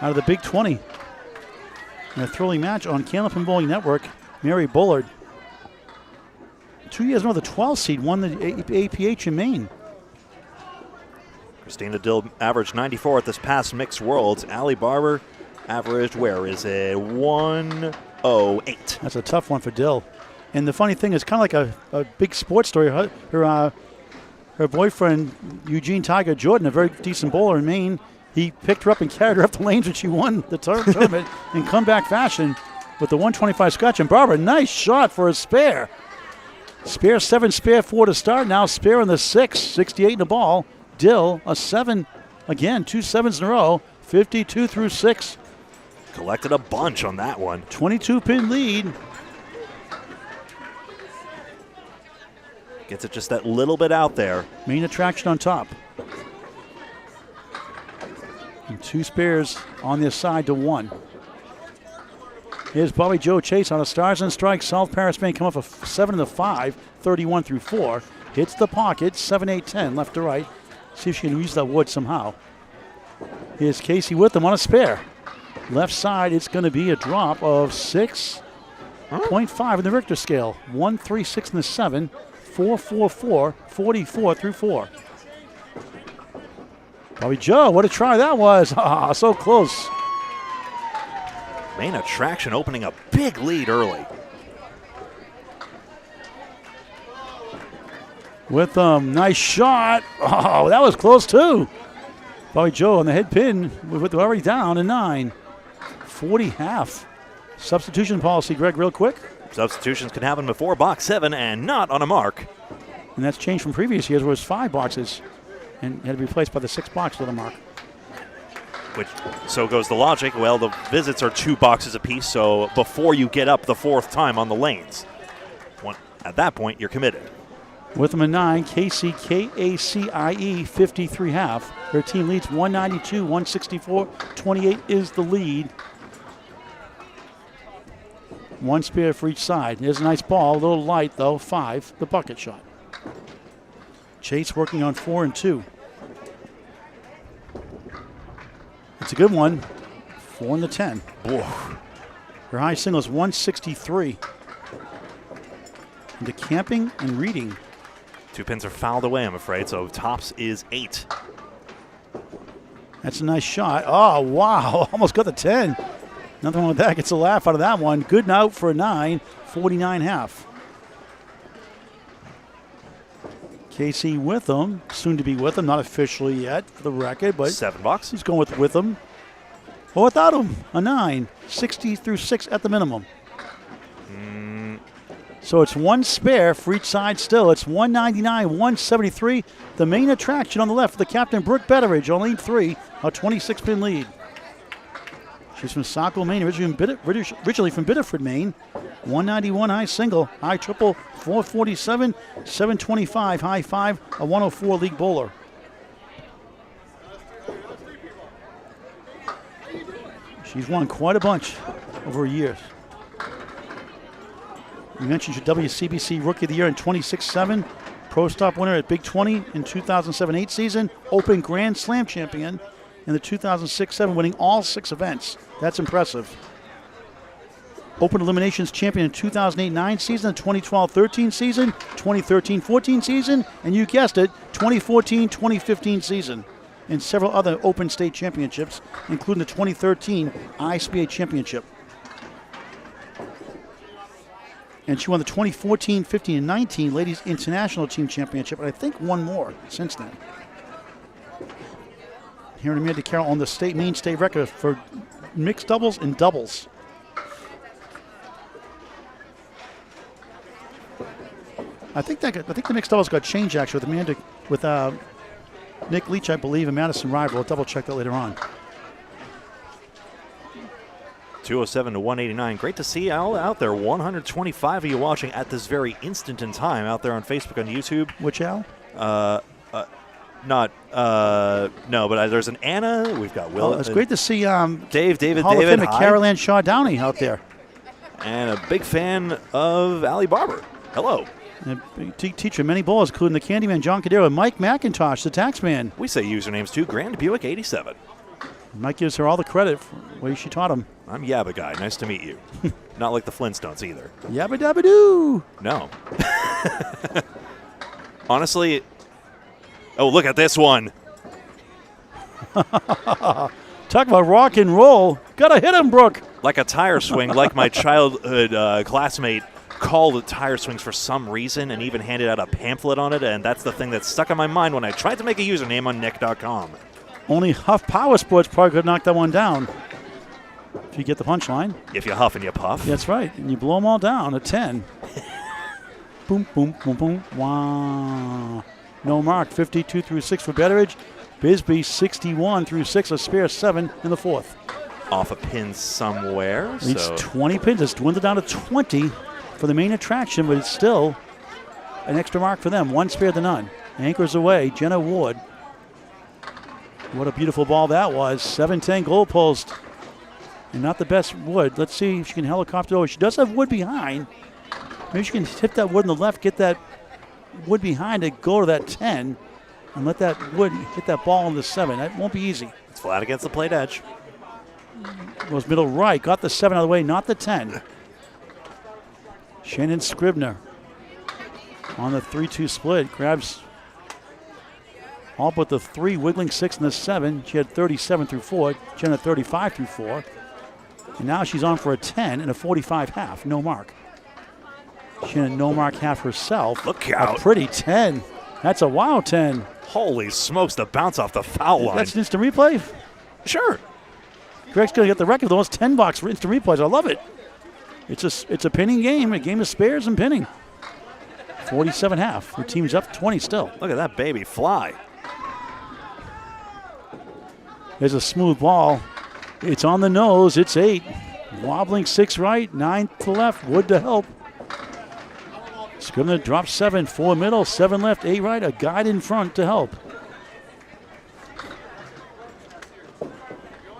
out of the Big 20. In a thrilling match on Candlepin Bowling Network, Mary Bullard. 2 years ago, the 12 seed won the APH in Maine. Christina Dill averaged 94 at this past Mixed Worlds. Allie Barber averaged, where is it, 108. That's a tough one for Dill. And the funny thing is, kind of like a big sports story. Her boyfriend, Eugene Tiger Jordan, a very decent bowler in Maine, he picked her up and carried her up the lanes when she won the tournament in comeback fashion with the 125 scotch. And Barber, nice shot for a spare. Spare 7, spare 4 to start. Now spare in the 6, 68 in the ball. Dill, a 7, again, 2 7s in a row, 52 through 6. Collected a bunch on that one. 22-pin lead. Gets it just that little bit out there. Main attraction on top. And 2 spares on this side to 1. Here's Bobby Joe Chase on a Stars and Strikes. South Paris Maine come off a 7 to 5, 31 through 4. Hits the pocket, 7, 8, 10, left to right. See if she can use that wood somehow. Here's Casey with them on a spare. Left side, it's going to be a drop of 6.5 in the Richter scale. 1, 3, 6 in the 7, 4, 4, 4, 44 through 4. Bobby Joe, what a try that was. Ah, so close. Main attraction opening a big lead early. With nice shot. Oh, that was close too. Bobby Joe on the head pin. We're already down to 9. 40 half. Substitution policy, Greg, real quick. Substitutions can happen before box 7 and not on a mark. And that's changed from previous years where it was 5 boxes and had to be replaced by the 6th box with a mark. Which, so goes the logic. Well, the visits are 2 boxes apiece, so before you get up the 4th time on the lanes, at that point, you're committed. With them a 9, Casey, K-A-C-I-E, 53 half. Her team leads 192, 164, 28 is the lead. 1 spare for each side. There's a nice ball, a little light though, 5, the bucket shot. Chase working on 4 and 2. It's a good one, 4 and the 10. Whoa. Her high single is 163. Into camping and reading. 2 pins are fouled away, I'm afraid, so tops is 8. That's a nice shot. Oh, wow. Almost got the 10. Nothing wrong with that. Gets a laugh out of that one. Good note for a 9, 49 half. Casey Witham, soon to be with him. Not officially yet for the record, but 7 bucks. he's going with Witham. Or without him, a 9. 60 through 6 at the minimum. So it's 1 spare for each side still. It's 199, 173. The main attraction on the left for the captain, Brooke Betteridge, on lead 3, a 26-pin lead. She's from Saco, Maine, originally from Biddeford, Maine. 191 high single, high triple, 447, 725 high 5, a 104 league bowler. She's won quite a bunch over years. We mentioned your WCBC Rookie of the Year in 26-7, Pro Stop winner at Big 20 in 2007-8 season, Open Grand Slam champion in the 2006-7, winning all 6 events. That's impressive. Open Eliminations champion in 2008-9 season, the 2012-13 season, 2013-14 season, and you guessed it, 2014-2015 season, and several other Open State championships, including the 2013 ISBA championship. And she won the 2014, 15, and 19 Ladies International Team Championship, and I think one more since then. Here in Amanda Carroll on the main state record for mixed doubles and doubles. I think the mixed doubles got changed actually with Nick Leach, I believe, and Madison Rival. I'll double check that later on. 207 to 189. Great to see all out there. 125 of you watching at this very instant in time out there on Facebook and YouTube. Which Al? No, but there's an Anna. We've got Will. It's great to see David, Hall of Famer hi. Carol Ann Shaw Downey out there. And a big fan of Allie Barber. Hello. And a teacher many bowls, including the Candyman John Cadero and Mike McIntosh, the taxman. We say usernames too. Grand Buick 87. Mike gives her all the credit for the way she taught him. I'm Yabba Guy. Nice to meet you. Not like the Flintstones either. Yabba dabba doo. No. Honestly, oh, look at this one. Talk about rock and roll. Gotta hit him, Brooke. Like a tire swing, like my childhood classmate called it tire swings for some reason and even handed out a pamphlet on it, and that's the thing that stuck in my mind when I tried to make a username on nick.com. Only Huff Power Sports probably could knock that one down. If you get the punchline. If you huff and you puff. That's right. And you blow them all down. A 10. Boom, boom, boom, boom. Wow. No mark. 52 through 6 for Betteridge. Bisbee 61 through 6. A spare 7 in the 4th. Off a pin somewhere. It's 20 pins. It's dwindled down to 20 for the main attraction, but it's still an extra mark for them. 1 spare to none. Anchors away. Jenna Ward. What a beautiful ball that was. 7-10 goal post. And not the best wood. Let's see if she can helicopter over. She does have wood behind. Maybe she can hit that wood in the left, get that wood behind it, go to that 10, and let that wood hit that ball in the 7. That won't be easy. It's flat against the plate edge. Goes middle right. Got the 7 out of the way, not the 10. Shannon Scribner on the 3-2 split. Grabs All but the 3, wiggling 6 and the 7. She had 37 through 4. Jenna 35 through 4. And now she's on for a 10 and a 45 half. No mark. She had a no mark half herself. Look out. A pretty 10. That's a wild 10. Holy smokes, the bounce off the foul line. That's an instant replay. Sure. Greg's going to get the record for those 10 bucks for instant replays. I love it. It's a pinning game, a game of spares and pinning. 47 half. Her team's up 20 still. Look at that baby fly. There's a smooth ball. It's on the nose. It's 8. Wobbling 6 right, 9 to left. Wood to help. Scrivener drops 7. 4 middle, 7 left, 8 right. A guide in front to help.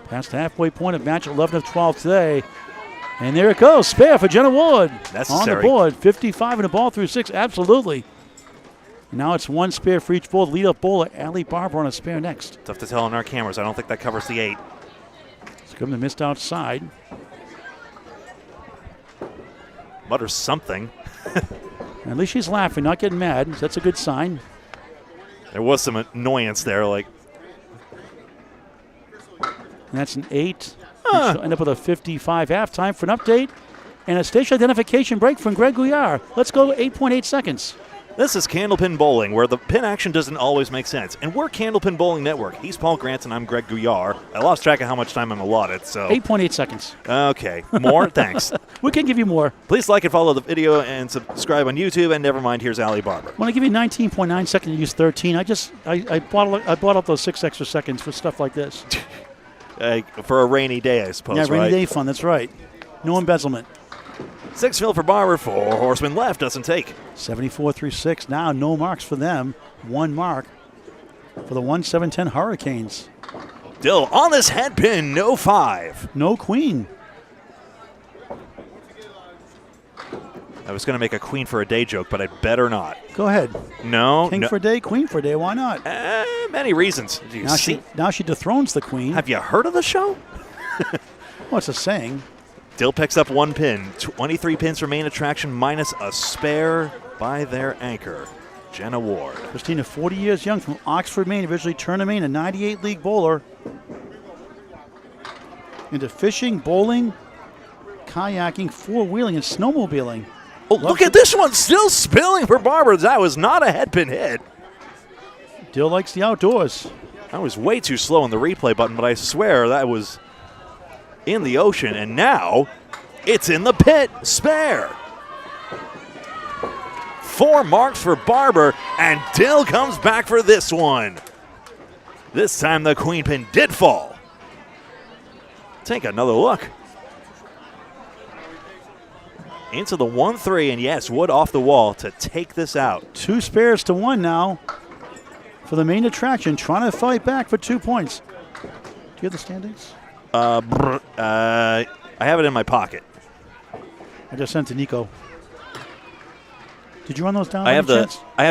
Past the halfway point of match 11 of 12 today. And there it goes. Spare for Jenna Ward. Necessary. On the board. 55 and a ball through 6. Absolutely. Now it's 1 spare for each ball. Lead up bowler, Allie Barber on a spare next. Tough to tell on our cameras. I don't think that covers the 8. Scrivener missed outside. Mutters something. At least she's laughing, not getting mad. That's a good sign. There was some annoyance there, like. And that's an 8. She'll end up with a 55 halftime for an update and a station identification break from Greg Gouillart. Let's go 8.8 seconds. This is Candlepin Bowling, where the pin action doesn't always make sense. And we're Candlepin Bowling Network. He's Paul Grant, and I'm Greg Gouillart. I lost track of how much time I'm allotted, so. 8.8 seconds. Okay. More? Thanks. We can give you more. Please like and follow the video and subscribe on YouTube. And never mind, here's Allie Barber. When I give you 19.9 seconds, you use 13. I bought up those 6 extra seconds for stuff like this. For a rainy day, I suppose, Yeah, rainy right? day fun. That's right. No embezzlement. 6 fill for Barber. 4 horsemen left. Doesn't take. 74 through 6. Now no marks for them. 1 mark for the 1-7-10 Hurricanes. Still on this head pin. No 5. No queen. I was going to make a queen for a day joke, but I'd better not. Go ahead. No. King for a day, queen for a day. Why not? Many reasons. Do you Now she dethrones the queen. Have you heard of the show? Well, it's a saying. Dill picks up 1 pin. 23 pins for main attraction minus a spare by their anchor, Jenna Ward. Christina, 40 years young, from Oxford, Maine, originally Tournament, a 98 league bowler. Into fishing, bowling, kayaking, 4-wheeling, and snowmobiling. Oh, look at this one still spilling for Barber. That was not a head pin hit. Dill likes the outdoors. I was way too slow on the replay button, but I swear that was in the ocean, and now it's in the pit. Spare. 4 marks for Barber, and Dill comes back for this one. This time the queen pin did fall. Take another look. Into the 1-3, and yes, Wood off the wall to take this out. 2 spares to 1 now for the main attraction, trying to fight back for 2 points. Do you have the standings? I have it in my pocket. I just sent to Nico. Did you run those down? I have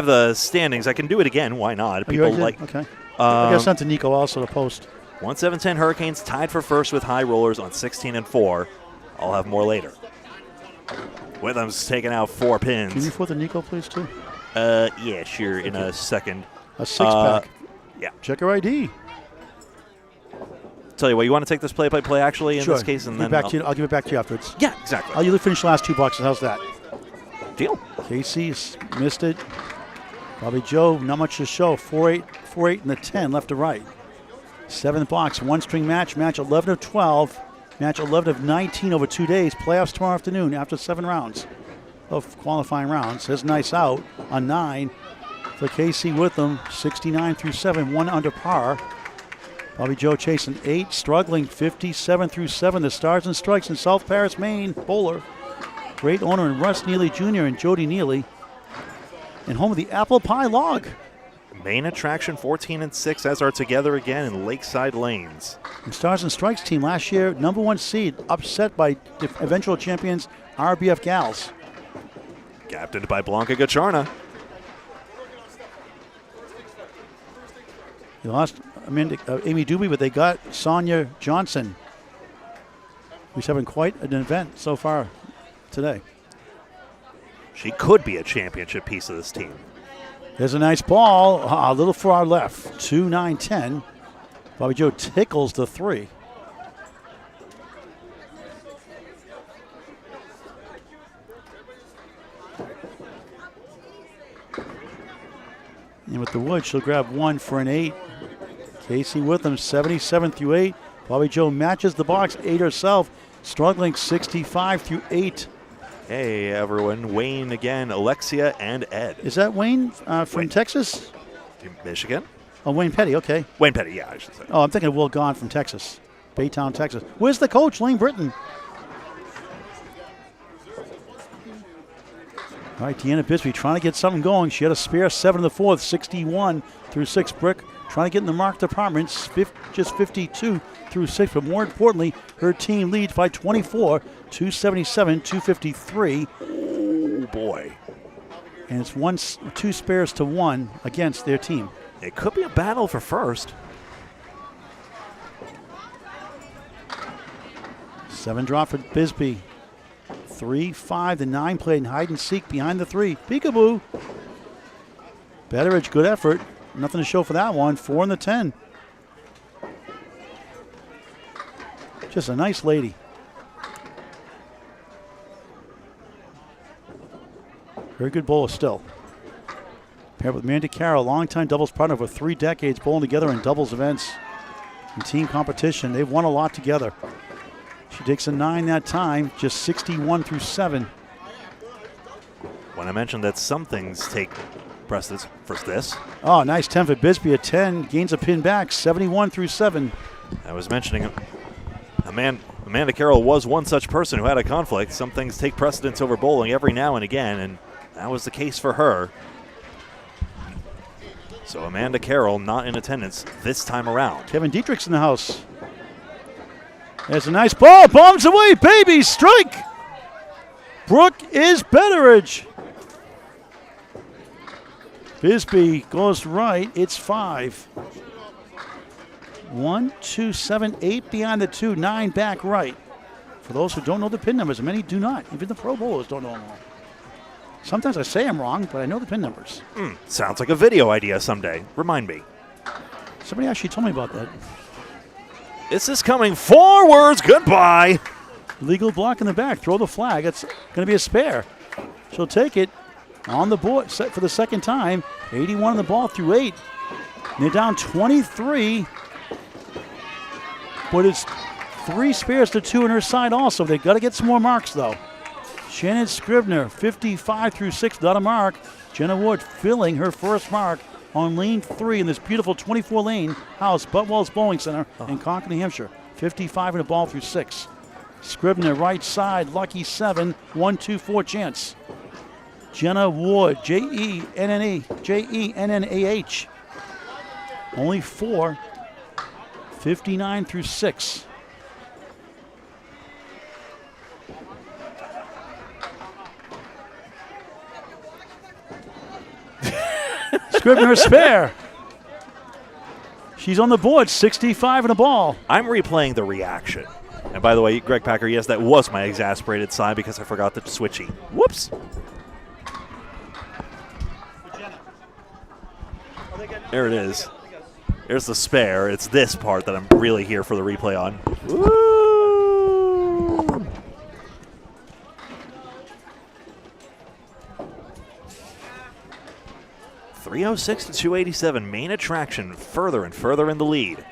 the standings. I can do it again. Why not? People like. Okay. I got sent to Nico also to post. 1-7-10 Hurricanes tied for first with High Rollers on 16 and 4. I'll have more later. Witham's taking out 4 pins. Can you put the Nico, please, too? Yeah, sure. In a second. A 6-pack. Yeah. Check your ID. Tell you what, you want to take this play-by-play actually in Sure. this case, and then I'll give it back to you afterwards. Yeah, exactly. I'll usually finish the last 2 boxes. How's that? Deal. Casey's missed it. Bobby Joe, not much to show. 4-8, 4-8, and the 10 left to right. 7th box, 1-string match. Match 11 of 12. Match 11 of 19 over 2 days. Playoffs tomorrow afternoon after 7 rounds of qualifying rounds. There's nice out on 9 for Casey Witham. 69 through 7, 1 under par. Bobby Joe chasing 8, struggling 57 through 7. The Stars and Strikes in South Paris, Maine. Bowler. Great owner in Russ Neely Jr. and Jody Neely. And home of the Apple Pie Log. Main attraction 14 and 6 as are together again in Lakeside Lanes. The Stars and Strikes team last year, #1 seed, upset by eventual champions RBF Gals. Captained by Blanca Gacharna. They lost Amy Dube, but they got Sonia Johnson, who's having quite an event so far today. She could be a championship piece of this team. There's a nice ball, a little far left. 2-9-10. Bobby Joe tickles the 3. And with the wood, she'll grab 1 for an 8. Casey with them, 77 through 8. Bobby Joe matches the box, 8 herself, struggling 65 through 8. Hey, everyone. Wayne again, Alexia, and Ed. Is that Wayne from Wayne. Texas? Michigan? Oh, Wayne Petty, okay. Wayne Petty, yeah, I should say. Oh, I'm thinking of Will Gahn from Texas, Baytown, Texas. Where's the coach, Lane Britton? All right, Deanna Bisbee trying to get something going. She had a spare 7 in the 4th, 61 through 6 brick. Trying to get in the mark department, just 52 through 6. But more importantly, her team leads by 24, 277, 253. Oh, boy. And it's 2 spares to 1 against their team. It could be a battle for first. 7 drop for Bisbee. 3-5, the 9 played hide and seek behind the 3. Peekaboo. Betteridge, good effort. Nothing to show for that one. 4 in the 10. Just a nice lady. Very good bowler still. Paired with Mandy Carroll, longtime doubles partner for 3 decades, bowling together in doubles events and team competition. They've won a lot together. She takes a 9 that time, just 61 through 7. When I mentioned that some things take precedence for this. Oh, nice 10 for Bisbee. A 10 gains a pin back, 71 through 7. I was mentioning Amanda Carroll was one such person who had a conflict. Some things take precedence over bowling every now and again, and that was the case for her. So Amanda Carroll not in attendance this time around. Kevin Dietrich's in the house. There's a nice ball. Bombs away. Baby strike. Brooke is Betteridge. Bisbee goes right. It's 5. 1, 2, 7, 8 behind the 2, 9 back right. For those who don't know the pin numbers, and many do not. Even the pro bowlers don't know them all. Sometimes I say I'm wrong, but I know the pin numbers. Sounds like a video idea someday. Remind me. Somebody actually told me about that. This is coming forwards. Goodbye. Legal block in the back. Throw the flag. It's going to be a spare. She'll take it on the board set for the second time. 81 on the ball through 8. And they're down 23. But it's 3 spares to 2 on her side also. They've got to get some more marks, though. Shannon Scribner, 55 through 6, not a mark. Jenna Wood filling her first mark on lane 3 in this beautiful 24-lane house, Boutwell's Bowling Center in Concord, New Hampshire. 55 in the ball through 6. Scribner, right side, lucky 7, 1, 2, 4 chance. Jenna Wood, Jennah, only 4, 59 through 6. Scribner spare. She's on the board, 65 in a ball. I'm replaying the reaction. And by the way, Greg Packer, yes, that was my exasperated sigh because I forgot the switchy. Whoops. There it is. There's the spare. It's this part that I'm really here for the replay on. Woo! 306 to 287. Main attraction further and further in the lead.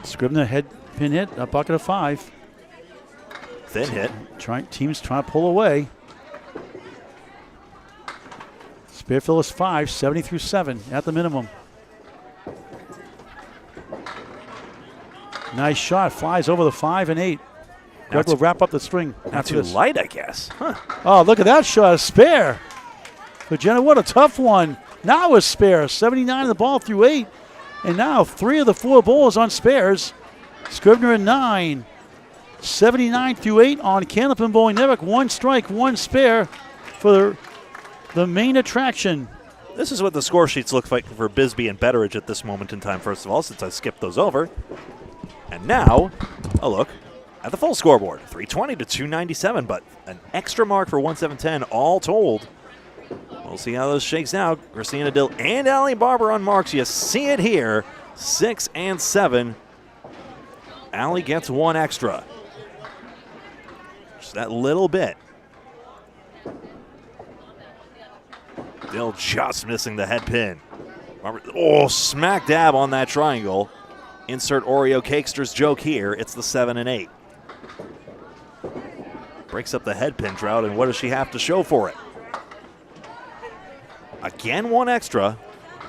Scribner head pin hit, a bucket of 5. Thin hit. Teams trying to pull away. Spearfill is 5, 70 through 7 at the minimum. Nice shot, flies over the 5 and 8. Greg will wrap up the string. Not too light, I guess. Huh. Oh, look at that shot, a spare. For Jenna Wood, a tough one. Now a spare, 79 in the ball through 8. And now 3 of the 4 bowlers on spares. Scribner at 9. 79 through 8 on Canlip and Bowling Nevick. 1 strike, 1 spare for the main attraction. This is what the score sheets look like for Bisbee and Betteridge at this moment in time, first of all, since I skipped those over. And now, a look at the full scoreboard. 320 to 297, but an extra mark for 1710 all told We'll see how this shakes out. Christina Dill and Allie Barber on marks. You see it here, 6 and 7. Allie gets one extra. Just that little bit. Dill just missing the head pin. Barber, oh, smack dab on that triangle. Insert Oreo Cakester's joke here. It's the 7 and 8. Breaks up the head pin drought, and what does she have to show for it? Again, one extra.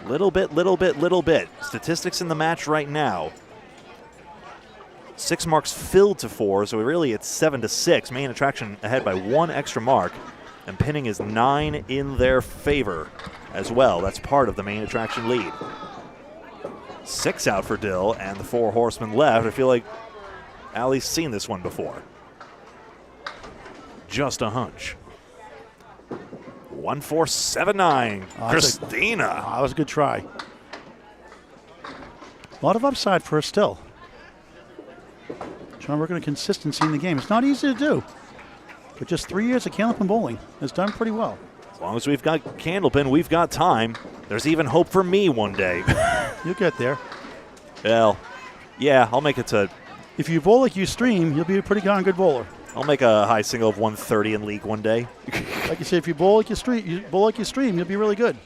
Little bit, little bit, little bit. Statistics in the match right now. 6 marks filled to 4, so really it's 7 to 6. Main attraction ahead by 1 extra mark, and pinning is 9 in their favor as well. That's part of the main attraction lead. 6 out for Dill, and the 4 horsemen left. I feel like Allie's seen this one before. Just a hunch. 1-4-7-9. Christina. That was a good try. A lot of upside for her still. Trying to work on a consistency in the game. It's not easy to do. But just 3 years of Candlepin bowling has done pretty well. As long as we've got Candlepin, we've got time. There's even hope for me one day. You'll get there. Well, yeah, I'll make it to... If you bowl like you stream, you'll be a pretty darn good bowler. I'll make a high single of 130 in league one day. Like you say, if you bowl like you stream, you'll be really good.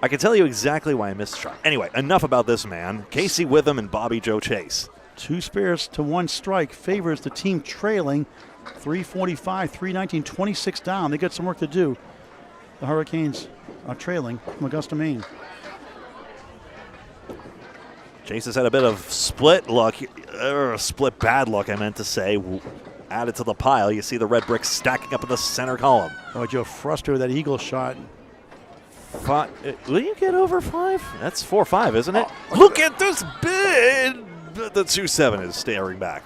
I can tell you exactly why I missed a shot. Anyway, enough about this man. Casey Witham and Bobby Joe Chase. 2 spares to 1 strike favors the team trailing 345, 319, 26 down. They got some work to do. The Hurricanes are trailing from Augusta, Maine. Chase has had a bit of split luck, split bad luck, I meant to say, added to the pile. You see the red bricks stacking up in the center column. Oh, Joe, frustrated with that eagle shot. Will you get over 5? That's 4-5, isn't it? Oh, look at this bid! The 2-7 is staring back.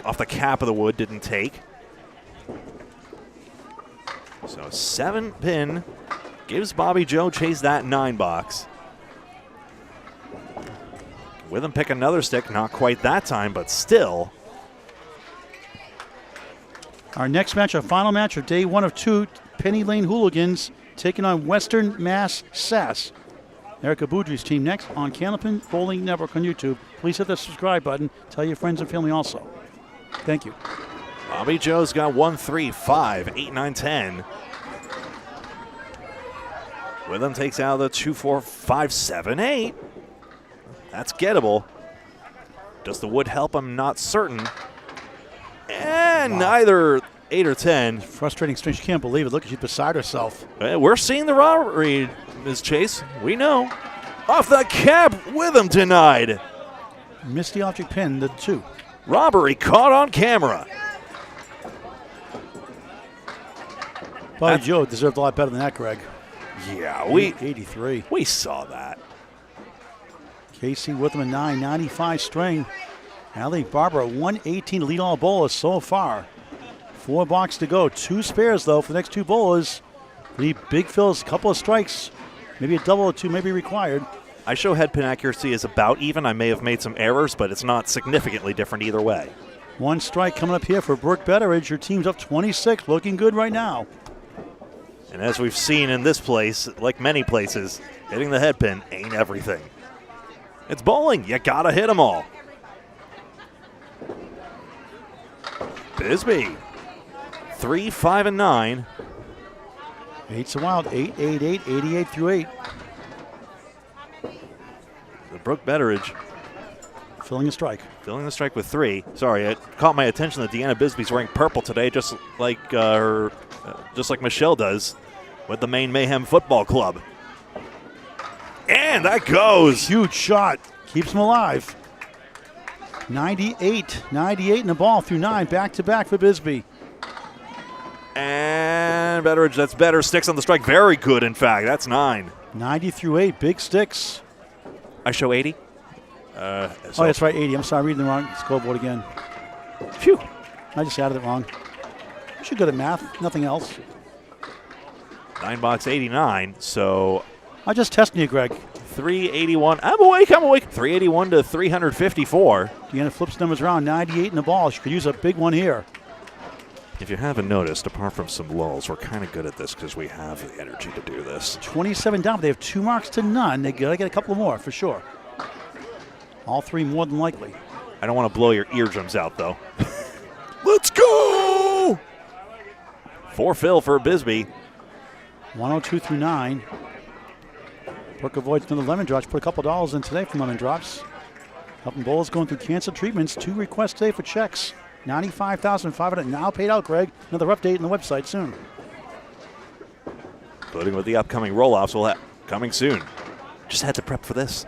Off the cap of the wood, didn't take. So 7 pin gives Bobby Joe Chase that 9 box. With him pick another stick, not quite that time, but still. Our next match, our final match of day 1 of 2, Penny Lane Hooligans taking on Western Mass Sass. Erica Boudry's team next on Candlepin Bowling Network on YouTube. Please hit the subscribe button. Tell your friends and family also. Thank you. Bobby Joe's got 1, 3, 5, 8, 9, 10. Witham takes out the 2, 4, 5, 7, 8. That's gettable. Does the wood help? I'm not certain. And neither 8 or 10. Frustrating string. She can't believe it. Look, she's beside herself. We're seeing the robbery, Ms. Chase. We know. Off the cap, Witham denied. Missed the object pin, the 2. Robbery caught on camera. Bobby Joe deserved a lot better than that, Greg. Yeah, 83. We saw that. Casey Witham a 995 string. Allie Barber 118 to lead all bowlers so far. 4 boxes to go. 2 spares though for the next 2 bowlers. The big fills, couple of strikes, maybe a double or 2 may be required. I show head pin accuracy is about even. I may have made some errors, but it's not significantly different either way. 1 strike coming up here for Brooke Betteridge. Her team's up 26, looking good right now. And as we've seen in this place, like many places, hitting the head pin ain't everything. It's bowling. You gotta hit them all. Bisbee. 3, 5, and 9. 8's a wild. 8, 8, 8, 88 through 8. The Brooke Betteridge filling the strike. Filling the strike with 3. Sorry, it caught my attention that Deanna Bisbee's wearing purple today, just like Michelle does with the Maine Mayhem Football Club. And that goes. Huge shot. Keeps him alive. 98 in the ball through 9. Back-to-back for Bisbee. And Betteridge, that's better. Sticks on the strike. Very good, in fact. That's 9. 90 through 8. Big sticks. I show 80. Oh, that's right, 80. I'm sorry, reading the wrong scoreboard again. Phew. I just added it wrong. You should good at math. Nothing else. 9 box 89. So I'm just testing you, Greg. 381. I'm awake. 381 to 354. Deanna flips numbers around. 98 in the ball. She could use a big one here. If you haven't noticed, apart from some lulls, we're kind of good at this because we have the energy to do this. 27 down, but they have 2 marks to none. They got to get a couple more for sure. All 3 more than likely. I don't want to blow your eardrums out, though. Let's go! 4 fill for Bisbee. 102 through 9. Brooke avoids another lemon drop. She put a couple dollars in today from lemon drops. Helping bowlers going through cancer treatments. 2 requests today for checks. $95,500 now paid out, Greg. Another update on the website soon. Including with the upcoming roll-offs will coming soon. Just had to prep for this.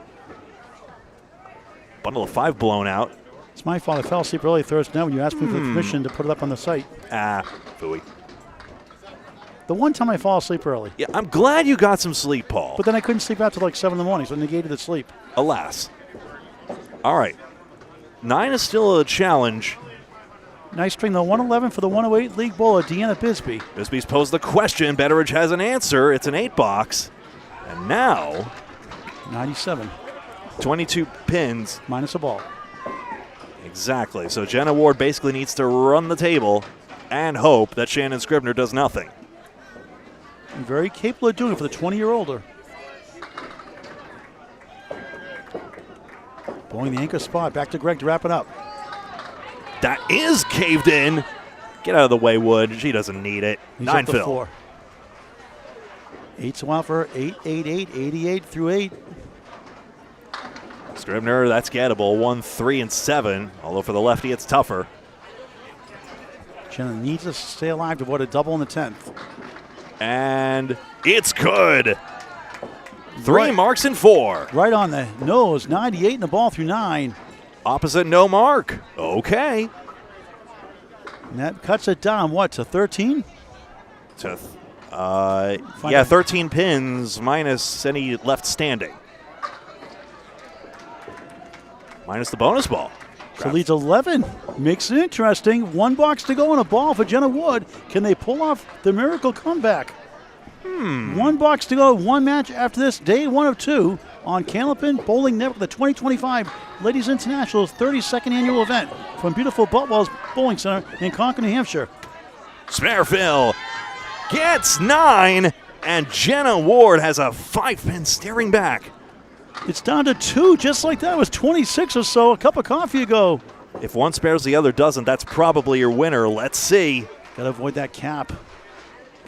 Bundle of 5 blown out. It's my fault. I fell asleep early Thursday night when you asked me for the permission to put it up on the site. Phooey. The one time I fall asleep early. Yeah, I'm glad you got some sleep, Paul. But then I couldn't sleep out till like 7 in the morning, so it negated the sleep. Alas. All right. 9 is still a challenge. Nice string, though. 111 for the 108 league bowler, Deanna Bisbee. Bisbee's posed the question. Betteridge has an answer. It's an 8 box. And now, 97. 22 pins. Minus a ball. Exactly. So Jenna Ward basically needs to run the table and hope that Shannon Scribner does nothing. And very capable of doing it for the 20-year-older. Bowling the anchor spot. Back to Greg to wrap it up. That is caved in. Get out of the way, Wood. She doesn't need it. He's 9 up to fill. 4. 8's a while for her. 8, 8, 8, 88 through 8. Scribner, that's gettable. 1, 3, and 7. Although for the lefty, it's tougher. Jenna needs to stay alive to avoid a double in the 10th. And it's good. 3 marks and 4. Right on the nose. 98 in the ball through 9. Opposite no mark. Okay. And that cuts it down, what, to 13? Yeah, 13 pins minus any left standing. Minus the bonus ball. So leads 11. Makes it interesting. 1 box to go and a ball for Jenna Wood. Can they pull off the miracle comeback? 1 box to go. 1 match after this. Day 1 of 2 on Candlepin Bowling Network, the 2025 Ladies International's 32nd annual event from beautiful Boutwell's Bowling Center in Concord, New Hampshire. Smarefill gets 9, and Jenna Ward has a 5-pin staring back. It's down to 2, just like that. It was 26 or so a cup of coffee ago. If one spares, the other doesn't. That's probably your winner. Let's see. Got to avoid that cap.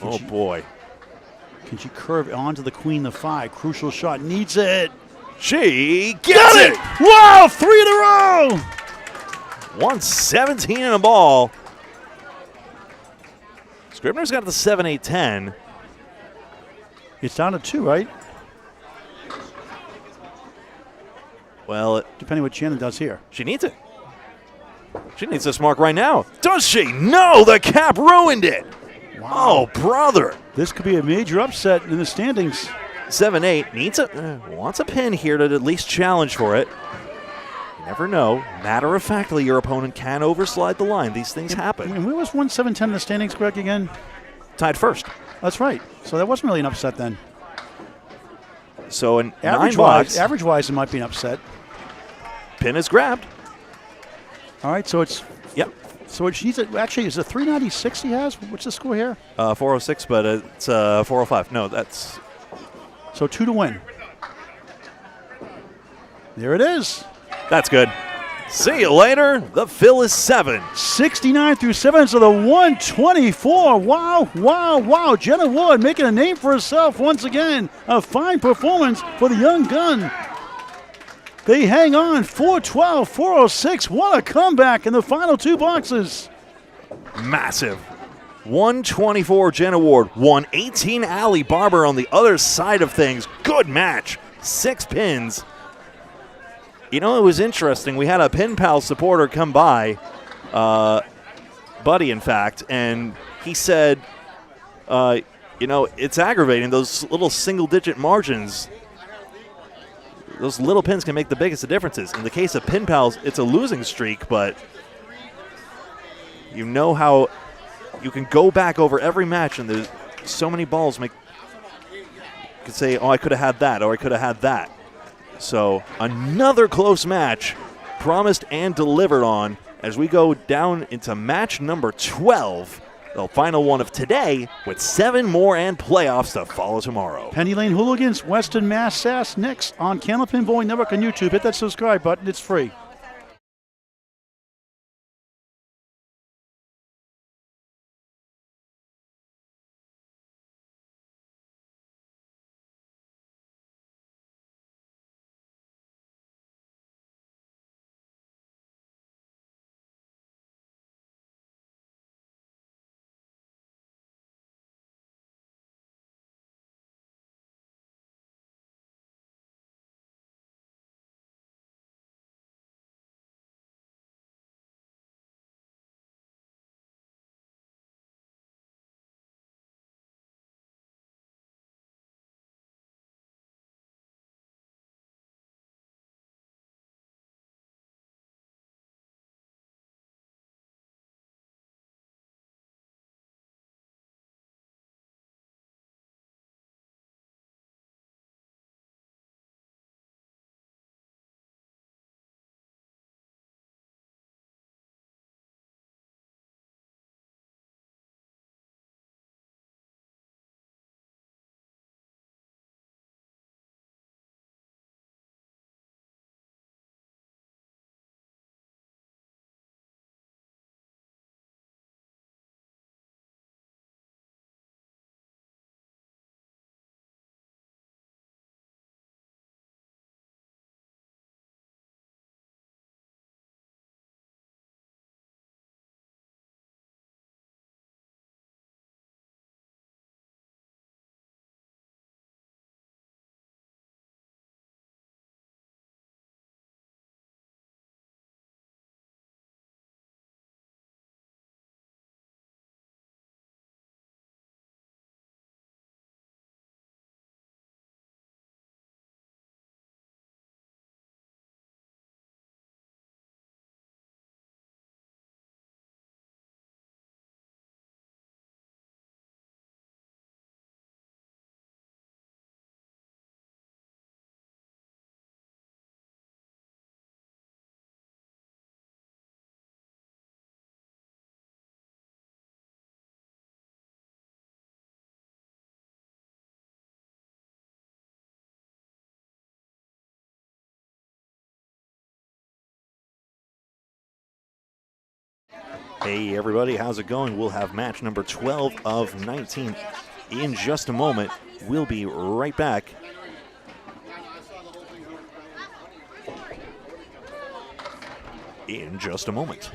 Boy. Can she curve onto the queen, the 5? Crucial shot. Needs it. She gets it! Wow, 3 in a row! 117 in a ball. Scribner's got the 7, 8, 10. It's down to 2, right? Well, depending what Shannon does here. She needs it. She needs this mark right now. Does she? No, the cap ruined it. Wow. Oh, brother. This could be a major upset in the standings. 7, 8 wants a pin here to at least challenge for it. You never know. Matter of factly, your opponent can overslide the line. These things happen. And where was 1-7-10 in the standings, Greg, again? Tied first. That's right. So that wasn't really an upset then. So an average-wise, it might be an upset. Pin is grabbed. All right, so it's... Yep. So she needs it. Actually, is it 396 he has? What's the score here? 406, but it's 405. No, that's... So 2 to win. There it is. That's good. See you later. The fill is 7. 69 through 7, so the 124. Wow, wow, wow. Jenna Wood making a name for herself once again. A fine performance for the young gun. They hang on. 412, 406. What a comeback in the final 2 boxes. Massive. 124 Jenna Ward. 118 Allie Barber on the other side of things. Good match. 6 pins. You know, it was interesting. We had a Pin Pal supporter come by, Buddy, in fact, and he said, you know, it's aggravating, those little single-digit margins. Those little pins can make the biggest of differences. In the case of Pin Pals, it's a losing streak, but you know how you can go back over every match, and there's so many balls you could say, oh, I could have had that, or I could have had that. So another close match promised and delivered on as we go down into match number 12, the final one of today, with 7 more and playoffs to follow tomorrow. Penny Lane Hooligans, Western Mass Sass next on Candlepin Bowling Network on YouTube. Hit that subscribe button. It's free. Hey everybody, how's it going? We'll have match number 12 of 19 in just a moment. We'll be right back. In just a moment.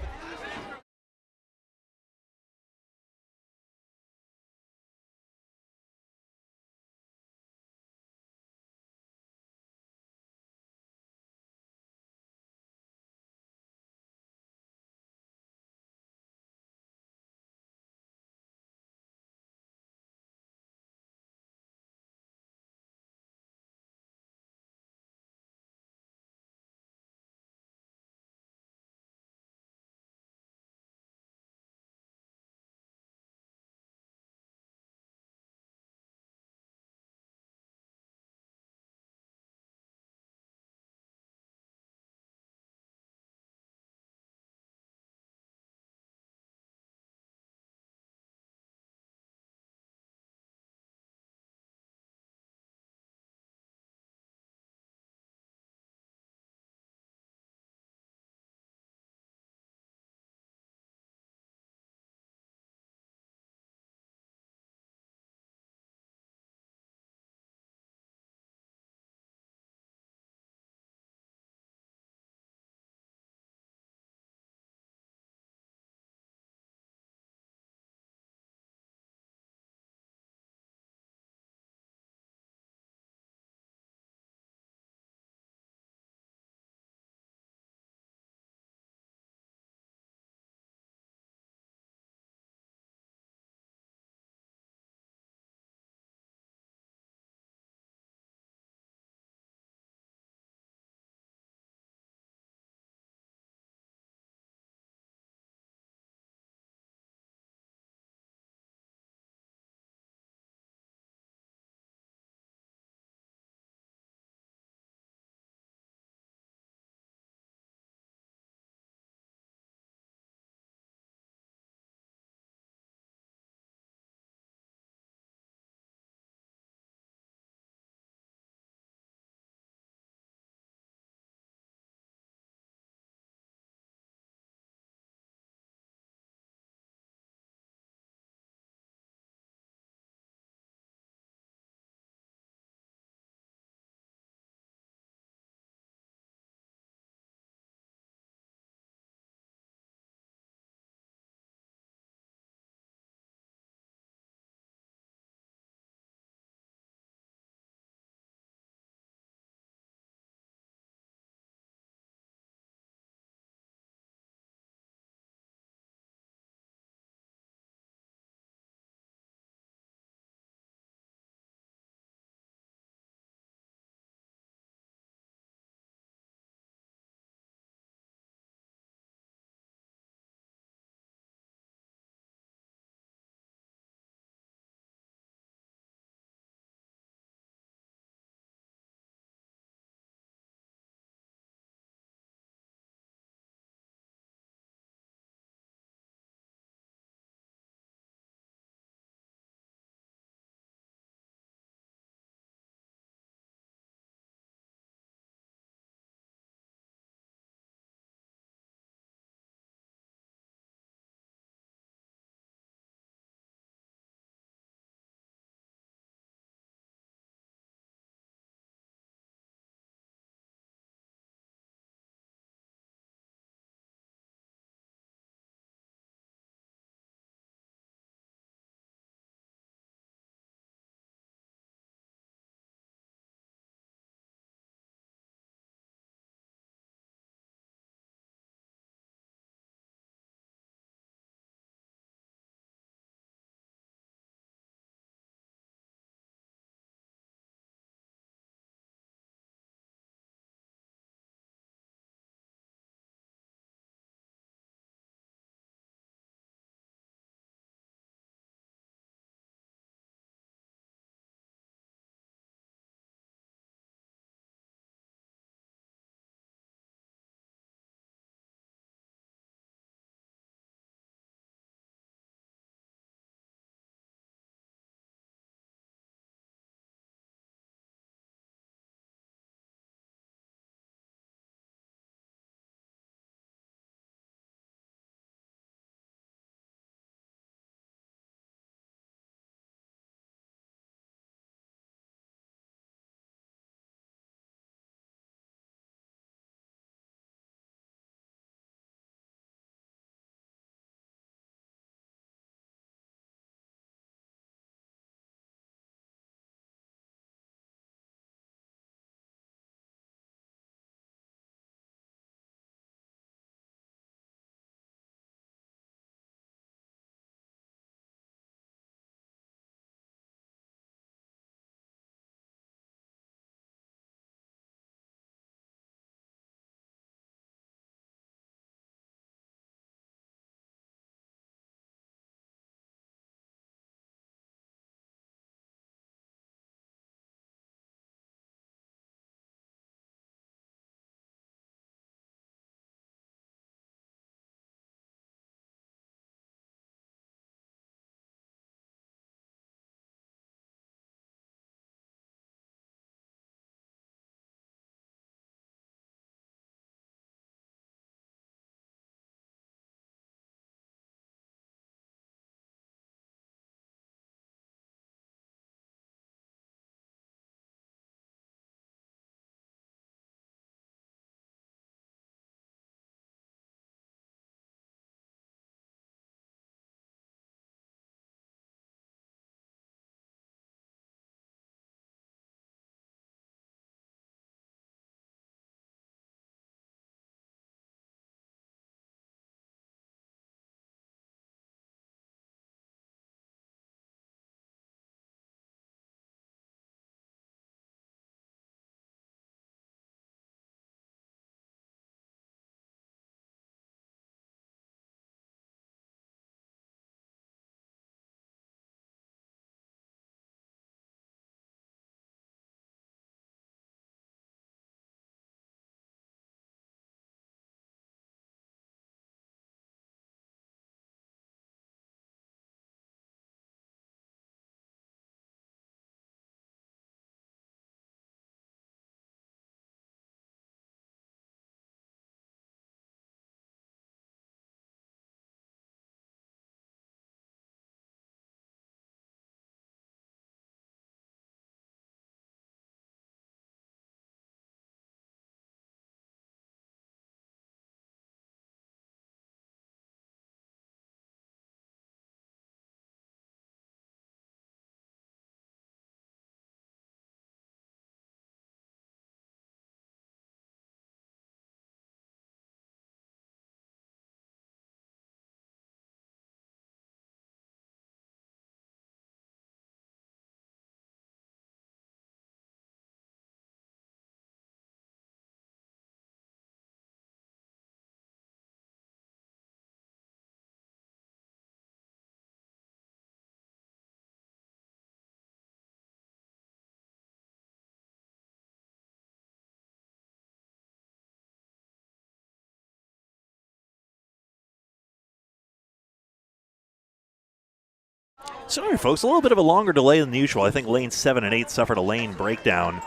Sorry, folks, a little bit of a longer delay than usual. I think lanes 7 and 8 suffered a lane breakdown.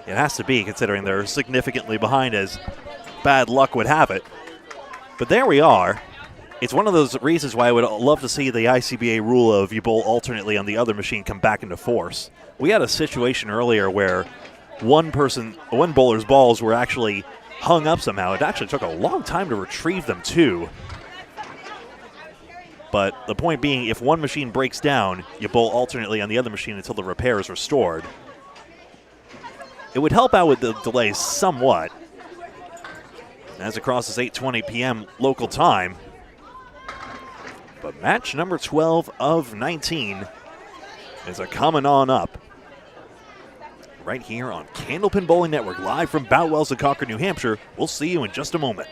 It has to be, considering they're significantly behind, as bad luck would have it. But there we are. It's one of those reasons why I would love to see the ICBA rule of you bowl alternately on the other machine come back into force. We had a situation earlier where one bowler's balls were actually hung up somehow. It actually took a long time to retrieve them, too. But the point being, if one machine breaks down, you bowl alternately on the other machine until the repair is restored. It would help out with the delays somewhat. As it crosses 8:20 p.m. local time. But match number 12 of 19 is coming on up. Right here on Candlepin Bowling Network, live from Boutwell's in Concord, New Hampshire. We'll see you in just a moment.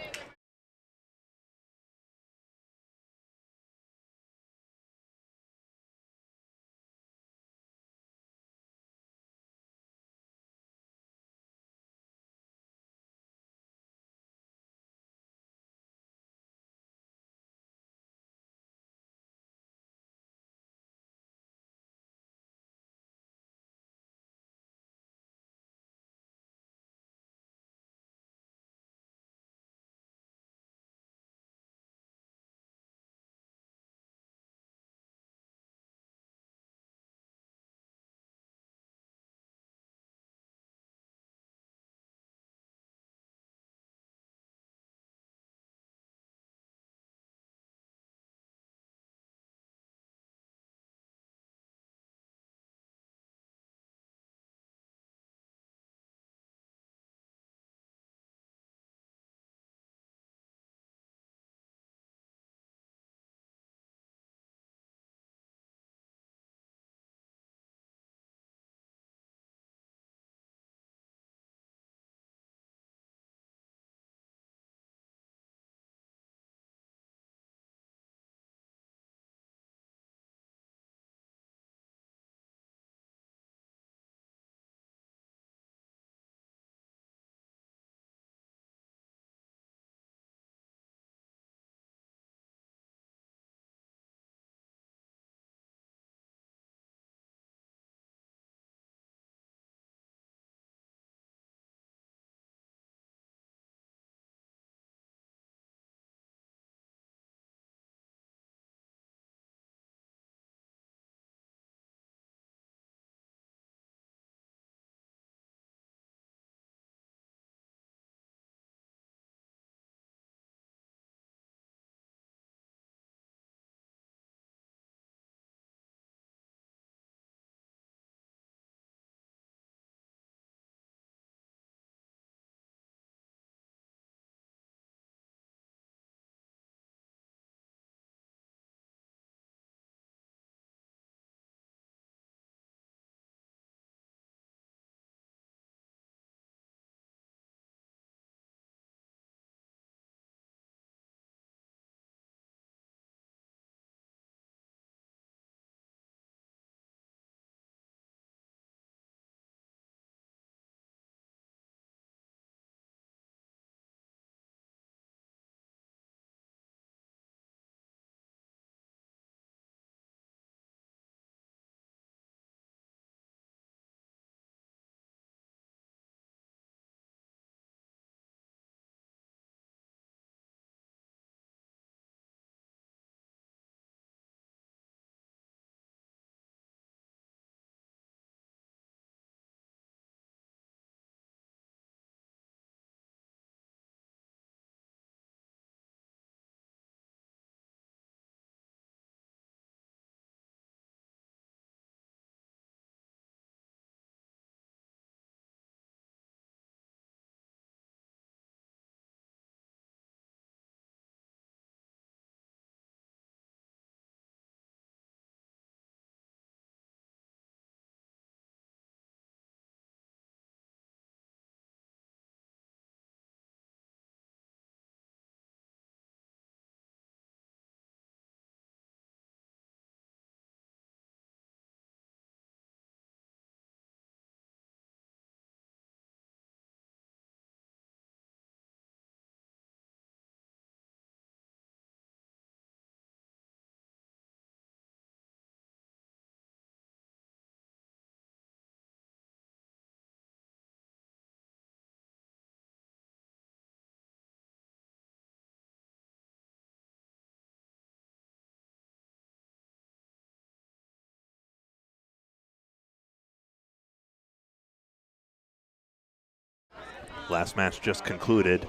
Last match just concluded.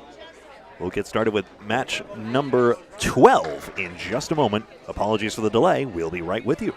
We'll get started with match number 12 in just a moment. Apologies for the delay. We'll be right with you.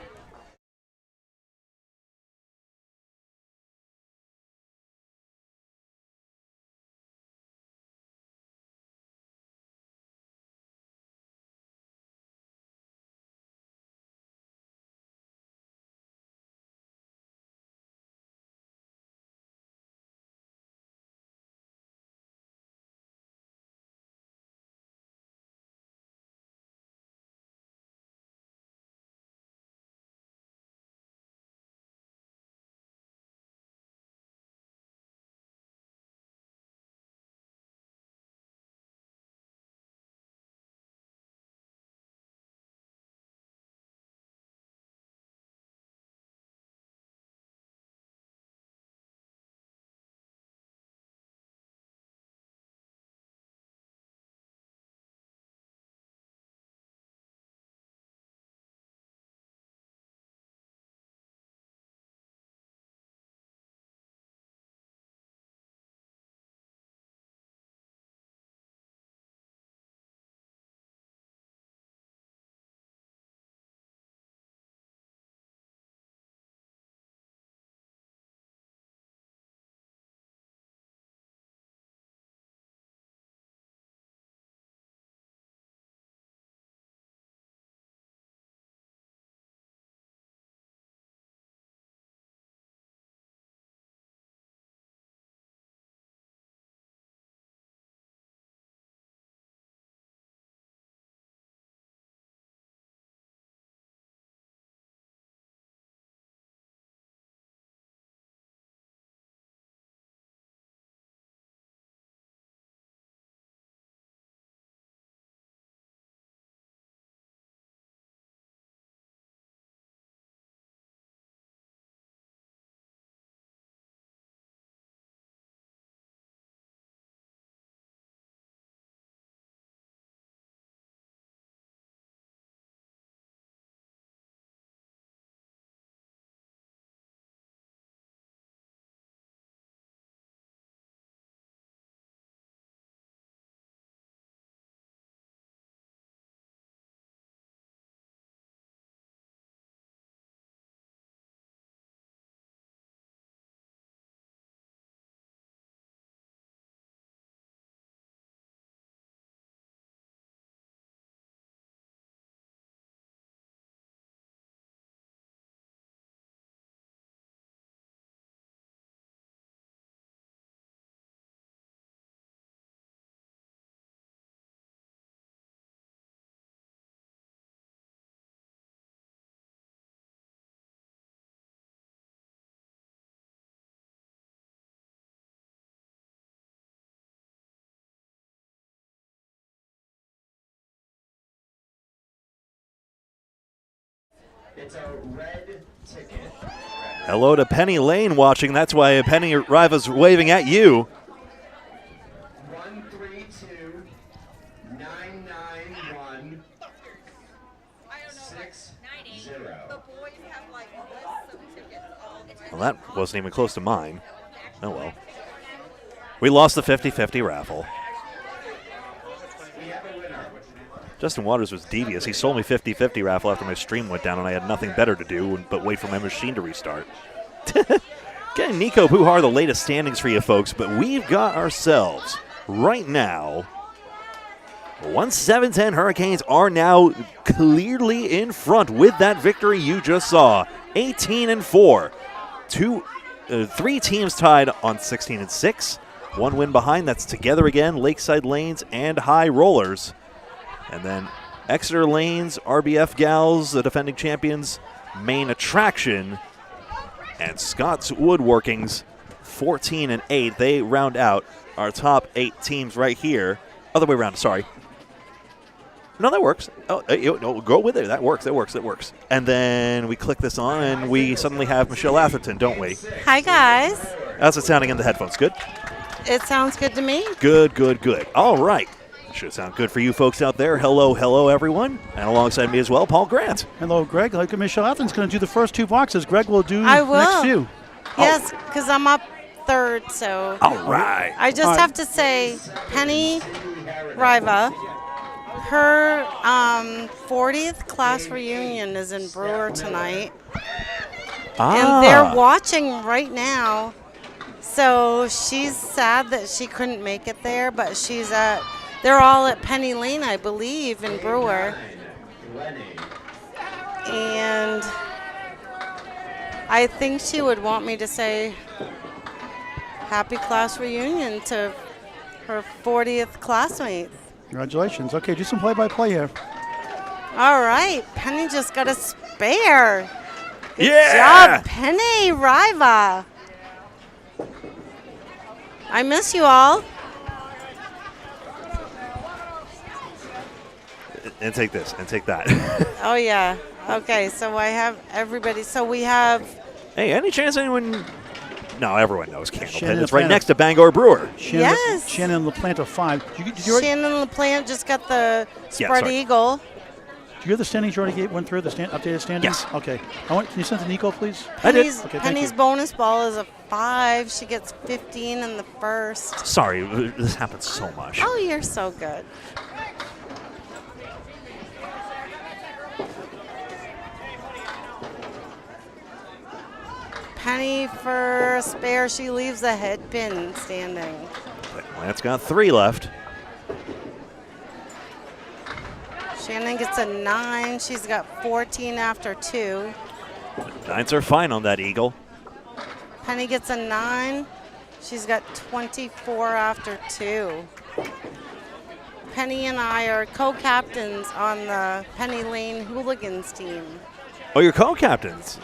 It's a red ticket. Hello to Penny Lane watching. That's why Penny Riva's waving at you. 132-991-60. Well, that wasn't even close to mine. Oh well. We lost the 50-50 raffle. Justin Waters was devious. He sold me 50-50 raffle after my stream went down and I had nothing better to do but wait for my machine to restart. Getting Nico Puhar the latest standings for you folks, but we've got ourselves right now 1-7-10 Hurricanes are now clearly in front with that victory you just saw. 18-4. Three teams tied on 16-6. One win behind, that's Together Again, Lakeside Lanes, and High Rollers. And then Exeter Lanes, RBF Gals, the defending champions, Main Attraction, and Scott's Woodworkings, 14-8. They round out our top 8 teams right here. Other way around, sorry. No, that works. Oh, no, go with it. That works. And then we click this on, and we suddenly have Michelle Atherton, don't we? Hi, guys. How's it sounding in the headphones? Good? It sounds good to me. Good. All right. Should sound good for you folks out there. Hello, everyone. And alongside me as well, Paul Grant. Hello, Greg. Michelle Atherton's going to do the first 2 boxes. Greg will do I the next will. few. Yes, because I'm up third, so All right. I just have to say, Penny Riva, her 40th class reunion is in Brewer tonight, and they're watching right now. So she's sad that she couldn't make it there, but they're all at Penny Lane, I believe, in Brewer. And I think she would want me to say happy class reunion to her 40th classmates. Congratulations. Okay, do some play-by-play here. All right, Penny just got a spare. Good Yeah! job, Penny Riva. I miss you all. And take this, and take that. Oh, yeah. Okay, so I have everybody. So we have Hey, any chance anyone... No, everyone knows Candlepin. Shannon It's right LaPlante. next to Bangor Brewer. Yes. Shannon LaPlante 5. Did you already, Shannon LaPlante just got the Yeah, spread sorry. eagle. did you get the standings you already went through, the updated standings? Yes. Okay. Can you send to Nico, please? I did. Penny's, Okay, thank Penny's you. bonus ball is a 5. She gets 15 in the first. Sorry, this happens so much. Oh, you're so good. Penny for a spare. She leaves the head pin standing. Lance got 3 left. Shannon gets a 9. She's got 14 after 2. Nines are fine on that eagle. Penny gets a 9. She's got 24 after 2. Penny and I are co-captains on the Penny Lane Hooligans team. Oh, you're co-captains.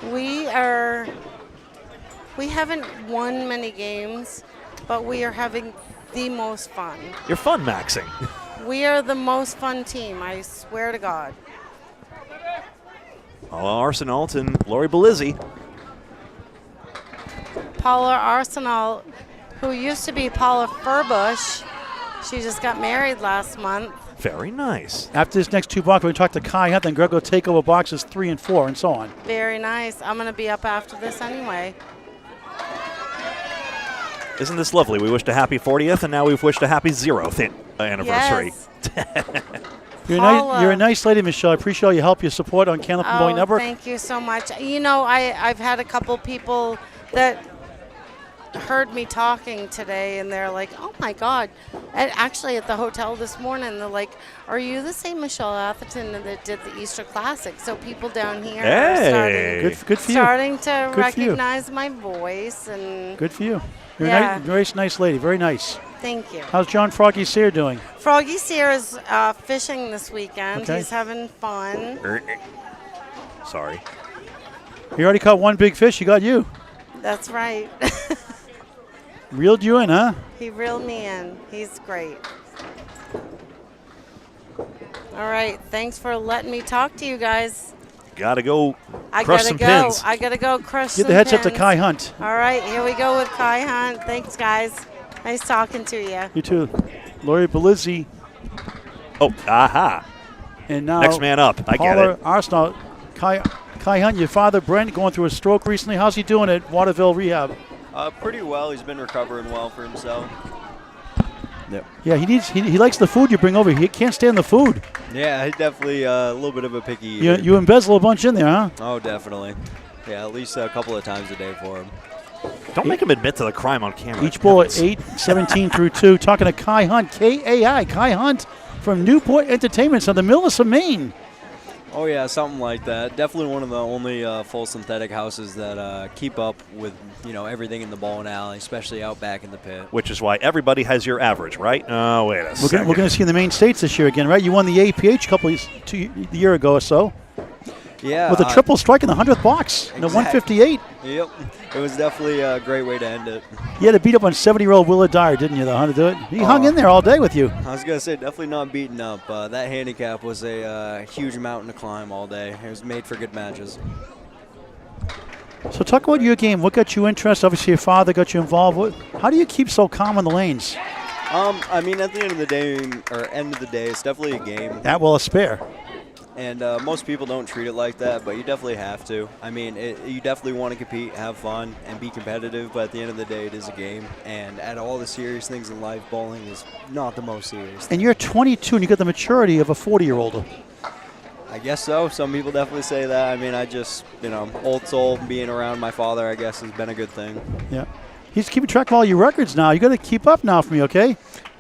We haven't won many games, but we are having the most fun. You're fun maxing. We are the most fun team, I swear to God. Paula Arsenault and Lori Belizzi. Paula Arsenal, who used to be Paula Furbush, she just got married last month. Very nice. After this next 2 boxes, we're going to talk to Kai Hunt, then Greg will take over boxes 3 and 4, and so on. Very nice. I'm going to be up after this anyway. Isn't this lovely? We wished a happy 40th, and now we've wished a happy 0th anniversary. Yes. You're a nice lady, Michelle. I appreciate all your help, your support on Candlepin Bowling Network. Thank you so much. You know, I've had a couple people that heard me talking today, and they're like, oh my God. And actually at the hotel this morning, they're like, are you the same Michelle Atherton that did the Easter Classic? So people down here are starting, Good for you. starting to Good for you. recognize my voice. And Good for you. You're Yeah. a very nice lady. Very nice. thank you. How's John Froggy Sear doing? Froggy Sear is fishing this weekend. Okay. He's having fun. Sorry. He already caught 1 big fish. He got you. That's right. Reeled you in, huh? He reeled me in. He's great. All right. Thanks for letting me talk to you guys. Gotta go I crush gotta some go. pins. I gotta go crush Get some the heads up to pins. Kai Hunt. All right. Here we go with Kai Hunt. Thanks, guys. Nice talking to you. You too. Lori Belizzi. Oh, aha. And now Next man up. I get Paula it. Arsenal. Kai Hunt, your father Brent going through a stroke recently. How's he doing at Waterville Rehab? Pretty well. He's been recovering well for himself. Yep. Yeah, he likes the food you bring over. He can't stand the food. Yeah, he's definitely a little bit of a picky eater. You embezzle a bunch in there, huh? Oh, definitely. Yeah, at least a couple of times a day for him. Don't make him admit to the crime on camera. Each bowl at Heavens. 8:17 through 2. Talking to Kai Hunt, Kai Hunt from Newport Entertainments on the Millis of Maine. Oh, yeah, something like that. Definitely one of the only full synthetic houses that keep up with, everything in the bowling alley, especially out back in the pit. Which is why everybody has your average, right? Oh, wait a We're second. going to see in the main states this year again, right? You won the APH a year ago or so Yeah. with a triple strike in the 100th box in the Exactly. 158. Yep. It was definitely a great way to end it. You had to beat up on 70-year-old Willard Dyer, didn't you, the 100? He hung in there all day with you. I was going to say, definitely not beaten up. That handicap was a huge mountain to climb all day. It was made for good matches. So talk about your game. What got you interested? Obviously, your father got you involved. How do you keep so calm on the lanes? I mean, at the end of the day, it's definitely a game. That well a spare. And most people don't treat it like that, but you definitely have to. I mean, you definitely want to compete, have fun, and be competitive, but at the end of the day, it is a game. And at all the serious things in life, bowling is not the most serious. And you're 22 and you got the maturity of a 40-year-old. I guess so. Some people definitely say that. I mean, I just, old soul, being around my father, I guess, has been a good thing. Yeah. He's keeping track of all your records now. You got to keep up now for me, okay?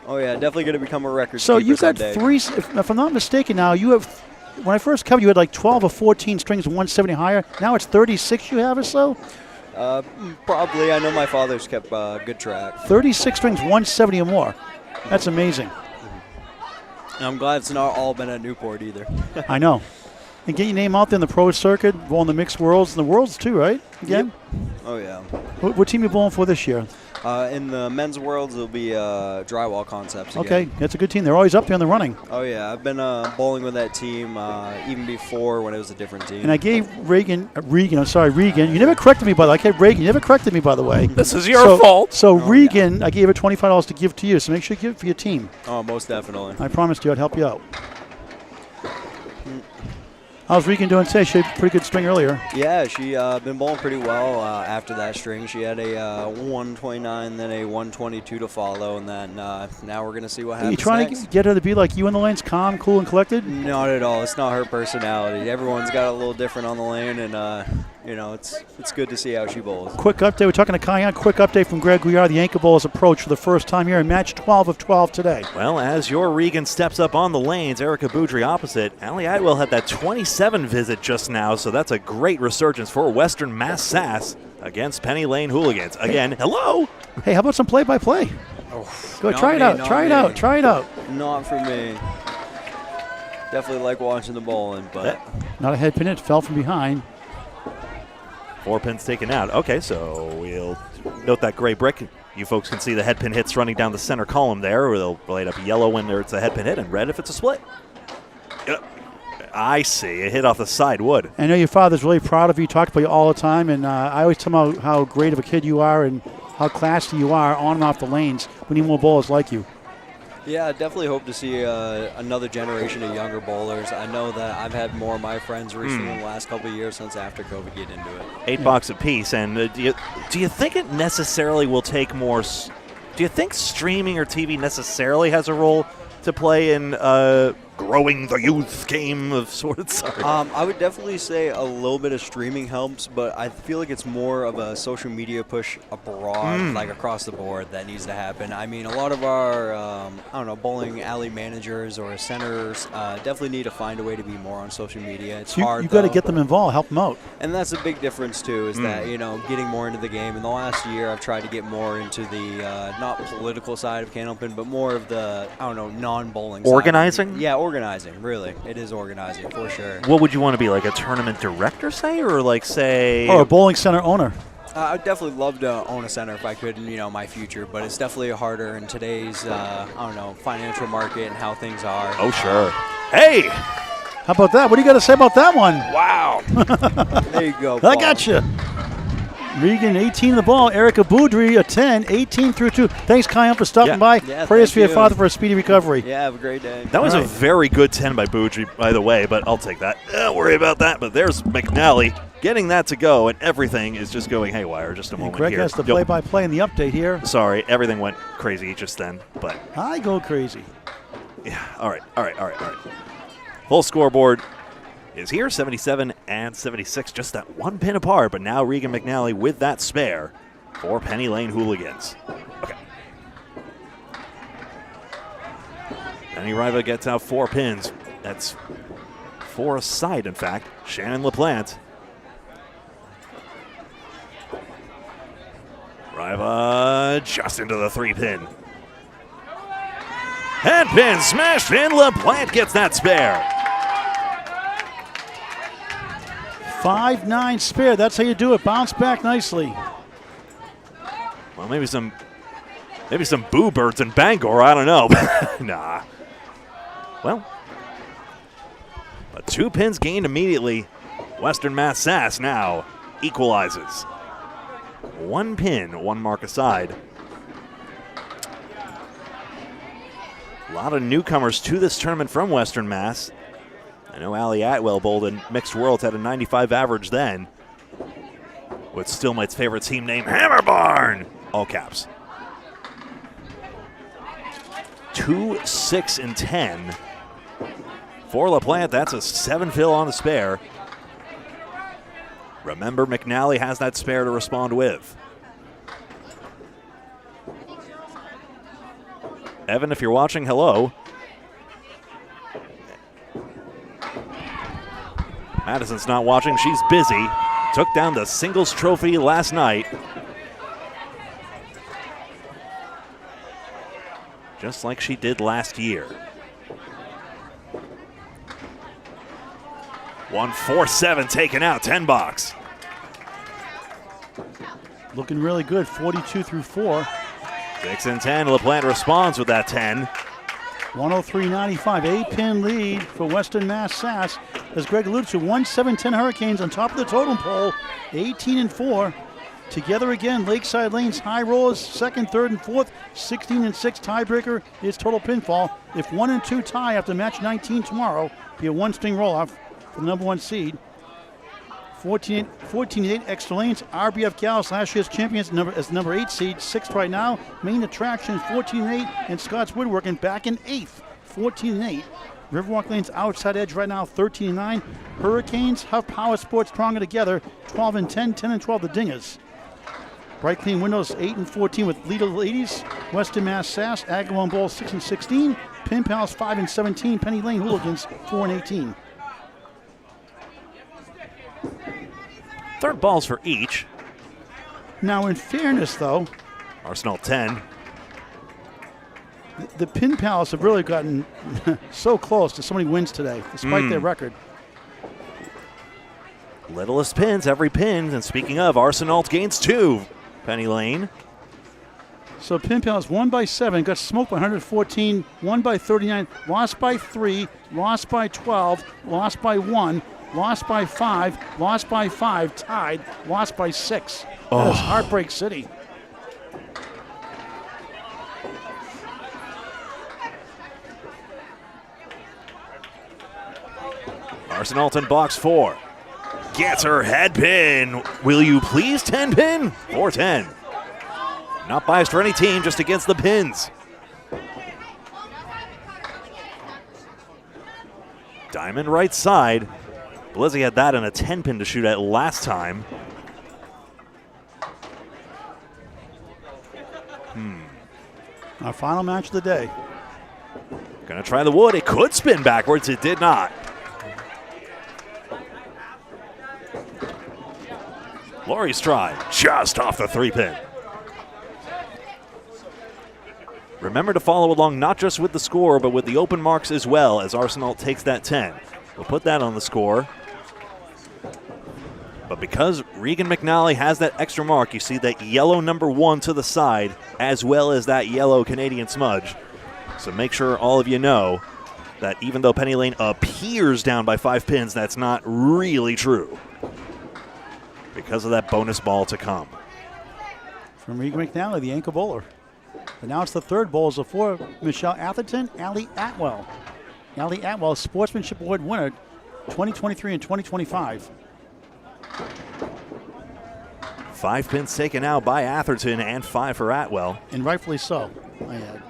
Oh, yeah, definitely going to become a record So keeper you've got someday. 3, if I'm not mistaken now, you have, when I first covered you had like 12 or 14 strings, 170 higher. Now it's 36 you have or so? Probably. I know my father's kept good track. 36 strings, 170 or more. That's amazing. And I'm glad it's not all been at Newport either. I know. And get your name out there in the pro circuit, bowling the mixed worlds and the worlds too, right? Again? Yep. Oh, yeah. What team are you bowling for this year? In the men's worlds, it'll be Drywall Concepts again. Okay, that's a good team. They're always up there in the running. Oh, yeah. I've been bowling with that team even before when it was a different team. And I gave Regan. You never corrected me, by the way. I kept Regan. You never corrected me, by the way. This is your fault. So Regan, I gave her $25 to give to you. So make sure you give it for your team. Oh, most definitely. I promised you I'd help you out. How's Regan doing today? She had a pretty good string earlier. Yeah, she been bowling pretty well after that string. She had a 129, then a 122 to follow, and then now we're going to see what happens Are you trying next. to get her to be like you in the lanes, calm, cool, and collected? Not at all. It's not her personality. Everyone's got a little different on the lane, and it's good to see how she bowls. Quick update. We're talking to Kian. Quick update from Greg Gouillart. The ankle bowlers approach for the first time here in match 12 of 12 today. Well, as your Regan steps up on the lanes, Erica Boudry opposite. Allie Idwell had that 27 visit just now, so that's a great resurgence for Western Mass Sass against Penny Lane Hooligans. Again, hello. Hey, how about some play-by-play? Go Not try it me, out. not Try it me. out. Try it out. Not for me. Definitely like watching the bowling, but Not a head pin. It fell from behind. 4 pins taken out. Okay, so we'll note that gray brick. You folks can see the head pin hits running down the center column there. Where they'll light up yellow when it's a head pin hit and red if it's a split. Yep. I see. It hit off the side wood. I know your father's really proud of you. He talks about you all the time, and I always tell him how great of a kid you are and how classy you are on and off the lanes. We need more bowlers like you. yeah, I definitely hope to see another generation of younger bowlers. I know that I've had more of my friends recently in the last couple of years since after COVID get into it. $8 apiece. And do you think it necessarily will take more? Do you think streaming or TV necessarily has a role to play in growing the youth game of sorts? I would definitely say a little bit of streaming helps, but I feel like it's more of a social media push abroad, like across the board, that needs to happen. I mean, a lot of our, bowling alley managers or centers definitely need to find a way to be more on social media. It's hard, You've got to though. get them involved, help them out. And that's a big difference, too, is that, getting more into the game. In the last year, I've tried to get more into the, not political side of Candlepin, but more of the, non-bowling side. Organizing? Yeah, organizing, really. It is organizing, for sure. What would you want to be, like a tournament director, say? Or like, say... Or a bowling center owner. I'd definitely love to own a center if I could in, my future, but it's definitely harder in today's, financial market and how things are. Oh, sure. Hey! How about that? What do you got to say about that one? Wow. There you go, I Paul. got you. Regan, 18 in the ball. Erica Boudry, a 10, 18 through 2. Thanks, Kian, for stopping Yeah. by. Yeah, Prayers thank for your you. father for a speedy recovery. Yeah, have a great day. That was All a right. very good 10 by Boudry, by the way, but I'll take that. Don't worry about that. But there's McNally getting that to go, and everything is just going haywire. Just a And moment Greg here. has the Yep. play-by-play and the update here. Sorry, everything went crazy just then, but I go crazy. yeah. All right. Full scoreboard is here, 77 and 76, just that one pin apart. But now Regan McNally with that spare for Penny Lane Hooligans. Okay. Penny Riva gets out 4 pins. That's 4 aside, in fact. Shannon LaPlante. Riva just into the 3-pin. Head pin smashed in. LaPlante gets that spare. 5-9 spare. That's how you do it. Bounce back nicely. Well, maybe some boo birds in Bangor. I don't know. Nah. Well, but 2 pins gained immediately. Western Mass Sass now equalizes. 1 pin, 1 mark aside. A lot of newcomers to this tournament from Western Mass. I know Allie Atwell bowled in mixed worlds, had a 95 average then. With still my favorite team name, Hammer Barn! All caps. 2, 6, and 10. For LaPlante, that's a 7 fill on the spare. Remember, McNally has that spare to respond with. Evan, if you're watching, hello. Madison's not watching. She's busy. Took down the singles trophy last night. Just like she did last year. 1-4-7 taken out, 10 box. Looking really good, 42 through 4. 6 and 10, LaPlante responds with that 10. 103.95, 8-pin lead for Western Mass Sass. As Greg alluded to, 1-7-10 Hurricanes on top of the totem pole, 18 and 4. Together again, Lakeside Lane's high rollers, second, third, and fourth. 16 and 6 tiebreaker is total pinfall. If 1 and 2 tie after match 19 tomorrow, be a one-string roll-off for the number 1 seed. 14-8 extra lanes. RBF Gals, last year's champions, as the number 8 seed, 6th right now. Main attraction 14-8, and Scott's Woodworking back in 8th, 14-8. Riverwalk Lane's outside edge right now, 13-9. Hurricanes, Huff Power Sports stronger together, 12 and 10, 10 and 12 the Dingers. Bright Clean Windows 8 and 14 with Lita Ladies. Western Mass Sass, Agawam Bowl 6 and 16. Pin Pals 5 and 17. Penny Lane Hooligans 4 and 18. Third balls for each. Now, in fairness, though, Arsenal 10. the Pin Pals have really gotten so close to so many wins today, despite their record. Littlest pins, every pin. And speaking of, Arsenal gains 2. Penny Lane. So Pin Pals won by 7, got smoked by 114, won by 39, lost by 3, lost by 12, lost by 1, lost by 5, lost by 5, tied, lost by 6. That is Heartbreak City. Arsenal in box 4. Gets her head pin. Will you please 10 pin? 4-10. Not biased for any team, just against the pins. Diamond right side. Blizzy had that and a 10 pin to shoot at last time. Our final match of the day. Gonna try the wood. It could spin backwards. It did not. Lori's try, just off the 3-pin. Remember to follow along not just with the score, but with the open marks as well as Arsenal takes that 10. We'll put that on the score. But because Regan McNally has that extra mark, you see that yellow number 1 to the side, as well as that yellow Canadian smudge. So make sure all of you know that even though Penny Lane appears down by 5 pins, that's not really true, because of that bonus ball to come. From Regan McNally, the anchor bowler. And now it's the third bowl for Michelle Atherton, Allie Atwell. Allie Atwell, Sportsmanship Award winner 2023 and 2025. 5 pins taken out by Atherton and 5 for Atwell. And rightfully so, I add.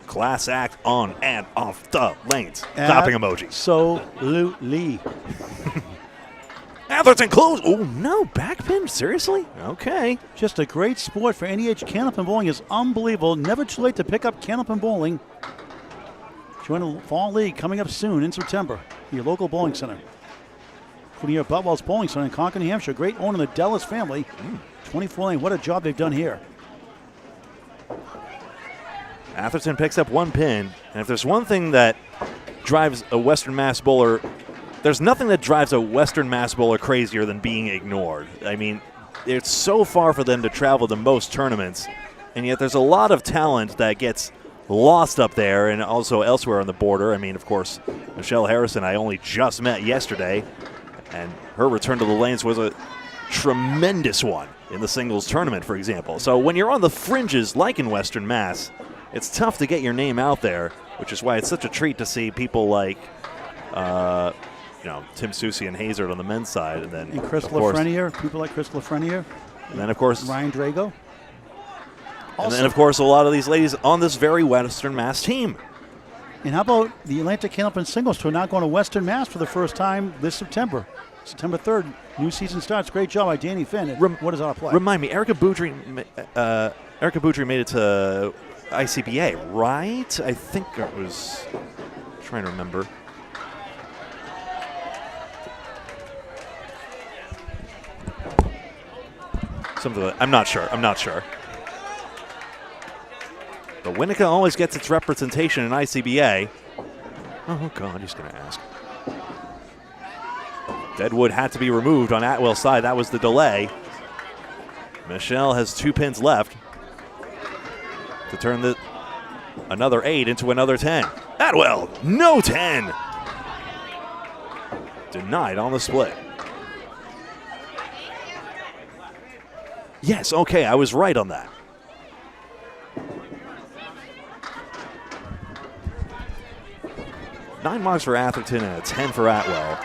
Class act on and off the lanes. Stopping emoji. Absolutely. Atherton close. Oh, no. Backpin? Seriously? Okay. Just a great sport for NEH. Candlepin Bowling is unbelievable. Never too late to pick up Candlepin Bowling. Join the Fall League coming up soon in September. Your local bowling center. Including your Boutwell's Bowling Center in Concord, New Hampshire. Great owner, the Dellis family. 24 lane. What a job they've done here. Atherton picks up 1 pin. And if there's one thing that drives a Western Mass bowler, there's nothing that drives a Western Mass bowler crazier than being ignored. I mean, it's so far for them to travel to most tournaments, and yet there's a lot of talent that gets lost up there and also elsewhere on the border. I mean, of course, Michelle Harrison I only just met yesterday, and her return to the lanes was a tremendous one in the singles tournament, for example. So when you're on the fringes like in Western Mass, it's tough to get your name out there. which is why it's such a treat to see people like, Tim Soucy and Hazard on the men's side, and then Chris Lafreniere, people like Chris Lafreniere. And then, of course, Ryan Drago. And then, of course, a lot of these ladies on this very Western Mass team. And how about the Atlantic Candlepin Singles Tour now going to Western Mass for the first time this September? September 3rd, new season starts. Great job by Danny Finn. What is on a play? Remind me, Erica Boudry made it to ICBA, right? I think it was. I'm trying to remember. I'm not sure. But Winnica always gets its representation in ICBA. Oh, God, he's going to ask. Deadwood had to be removed on Atwell's side. That was the delay. Michelle has 2 pins left to turn another 8 into another 10. Atwell, no 10. Denied on the split. Yes, okay, I was right on that. Nine marks for Atherton and a 10 for Atwell.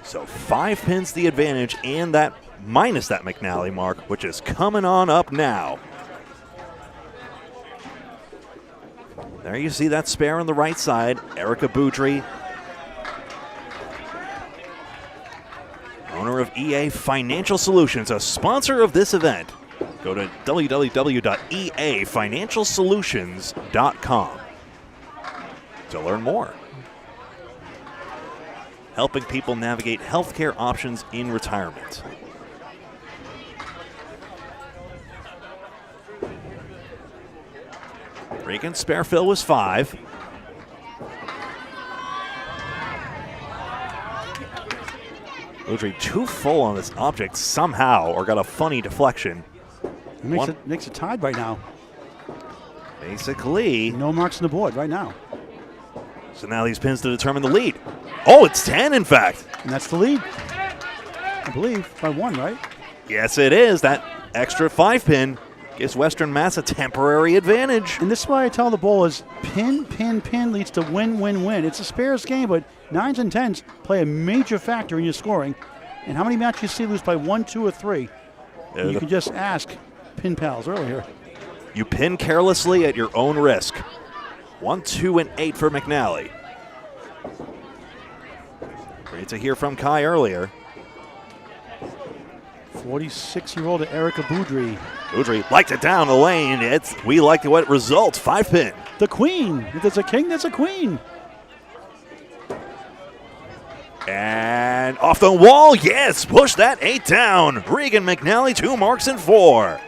So 5 pins the advantage, and that minus that McNally mark, which is coming on up now. There you see that spare on the right side. Erica Boudry, owner of EA Financial Solutions, a sponsor of this event. Go to www.eafinancialsolutions.com to learn more. Helping people navigate healthcare options in retirement. Regan's spare fill was 5. Boudry too full on this object somehow, or got a funny deflection. It makes it tied right now. Basically. No marks on the board right now. So now these pins to determine the lead. Oh, it's 10, in fact. And that's the lead, I believe, by 1, right? Yes, it is. That extra 5 pin gives Western Mass a temporary advantage. And this is why I tell the bowlers, pin leads to win, win, win. It's a spares game, but 9s and 10s play a major factor in your scoring. And how many matches you see lose by 1, 2, or 3? You can just ask Pin Pals earlier. You pin carelessly at your own risk. 1, 2, and 8 for McNally. Great to hear from Kai earlier. 46-year-old Erica Boudry. Boudry liked it down the lane. We like what results. 5 pin. The queen. If there's a king, there's a queen. And off the wall, yes, push that 8 down. Regan McNally, 2 marks and 4.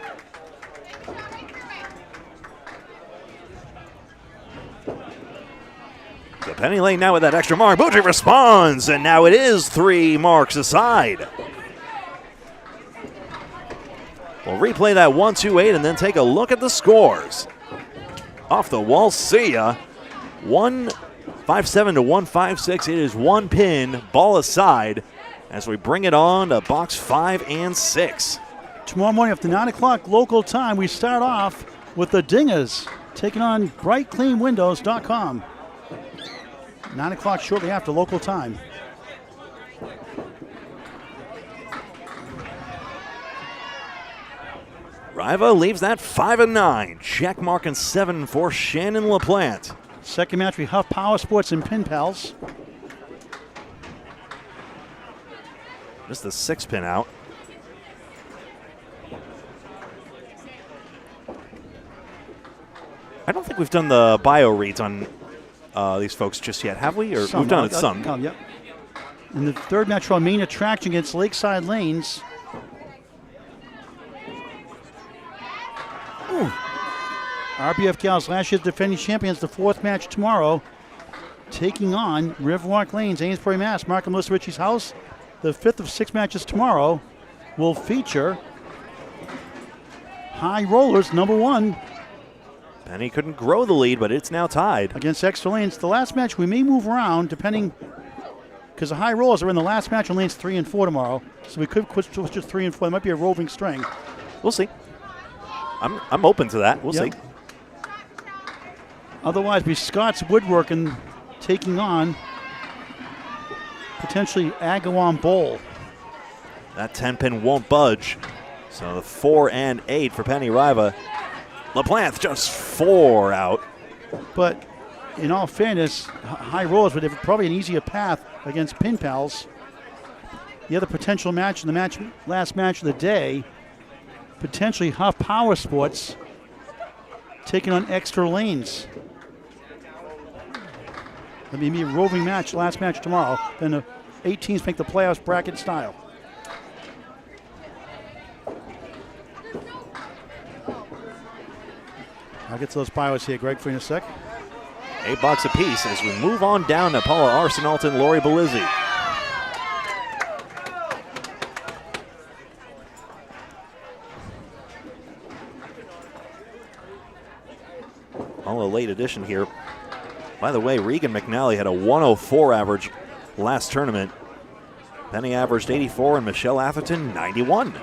The penny lane now with that extra mark. Boudry responds, and now it is 3 marks aside. We'll replay that 1-2-8 and then take a look at the scores. Off the wall, see ya. 157 to 156. It is 1 pin, ball aside, as we bring it on to box 5 and 6. Tomorrow morning after 9 o'clock local time, we start off with the Dingers taking on brightcleanwindows.com. 9 o'clock shortly after local time. Riva leaves that 5 and 9. Check mark and 7 for Shannon LaPlante. Second match, we have Power Sports and Pin Pals. Just the 6 pin out. I don't think we've done the bio reads on these folks just yet, have we? Or some, we've done it some. Yep. In the third match, our main attraction against Lakeside Lanes. Ooh. RBF Gals, last year's defending champions, the 4th match tomorrow, taking on Riverwalk Lanes, Amesbury, Mass. Mark and Melissa Ritchie's house. The 5th of 6 matches tomorrow will feature High Rollers, number 1. Penny couldn't grow the lead, but it's now tied. Against Extra Lanes. The last match, we may move around depending, because the High Rollers are in the last match on lanes 3 and 4 tomorrow. So we could switch to 3 and 4. It might be a roving string. We'll see. I'm open to that. We'll see. Otherwise, be Scott's woodworking taking on potentially Agawam Bowl. That 10-pin won't budge. So the 4 and 8 for Penny Riva. LaPlante just 4 out. But in all fairness, high rollers would have probably an easier path against Pin Pals. The other potential match in the last match of the day, potentially Huff Power Sports taking on Extra Lanes. That may be a roving match, last match tomorrow. Then the 8 teams make the playoffs bracket style. I'll get to those pilots here, Greg, for you in a sec. $8 apiece as we move on down to Paula Arsenault and Lori Belizzi. All a late addition here. By the way, Regan McNally had a 104 average last tournament. Penny averaged 84 and Michelle Atherton 91.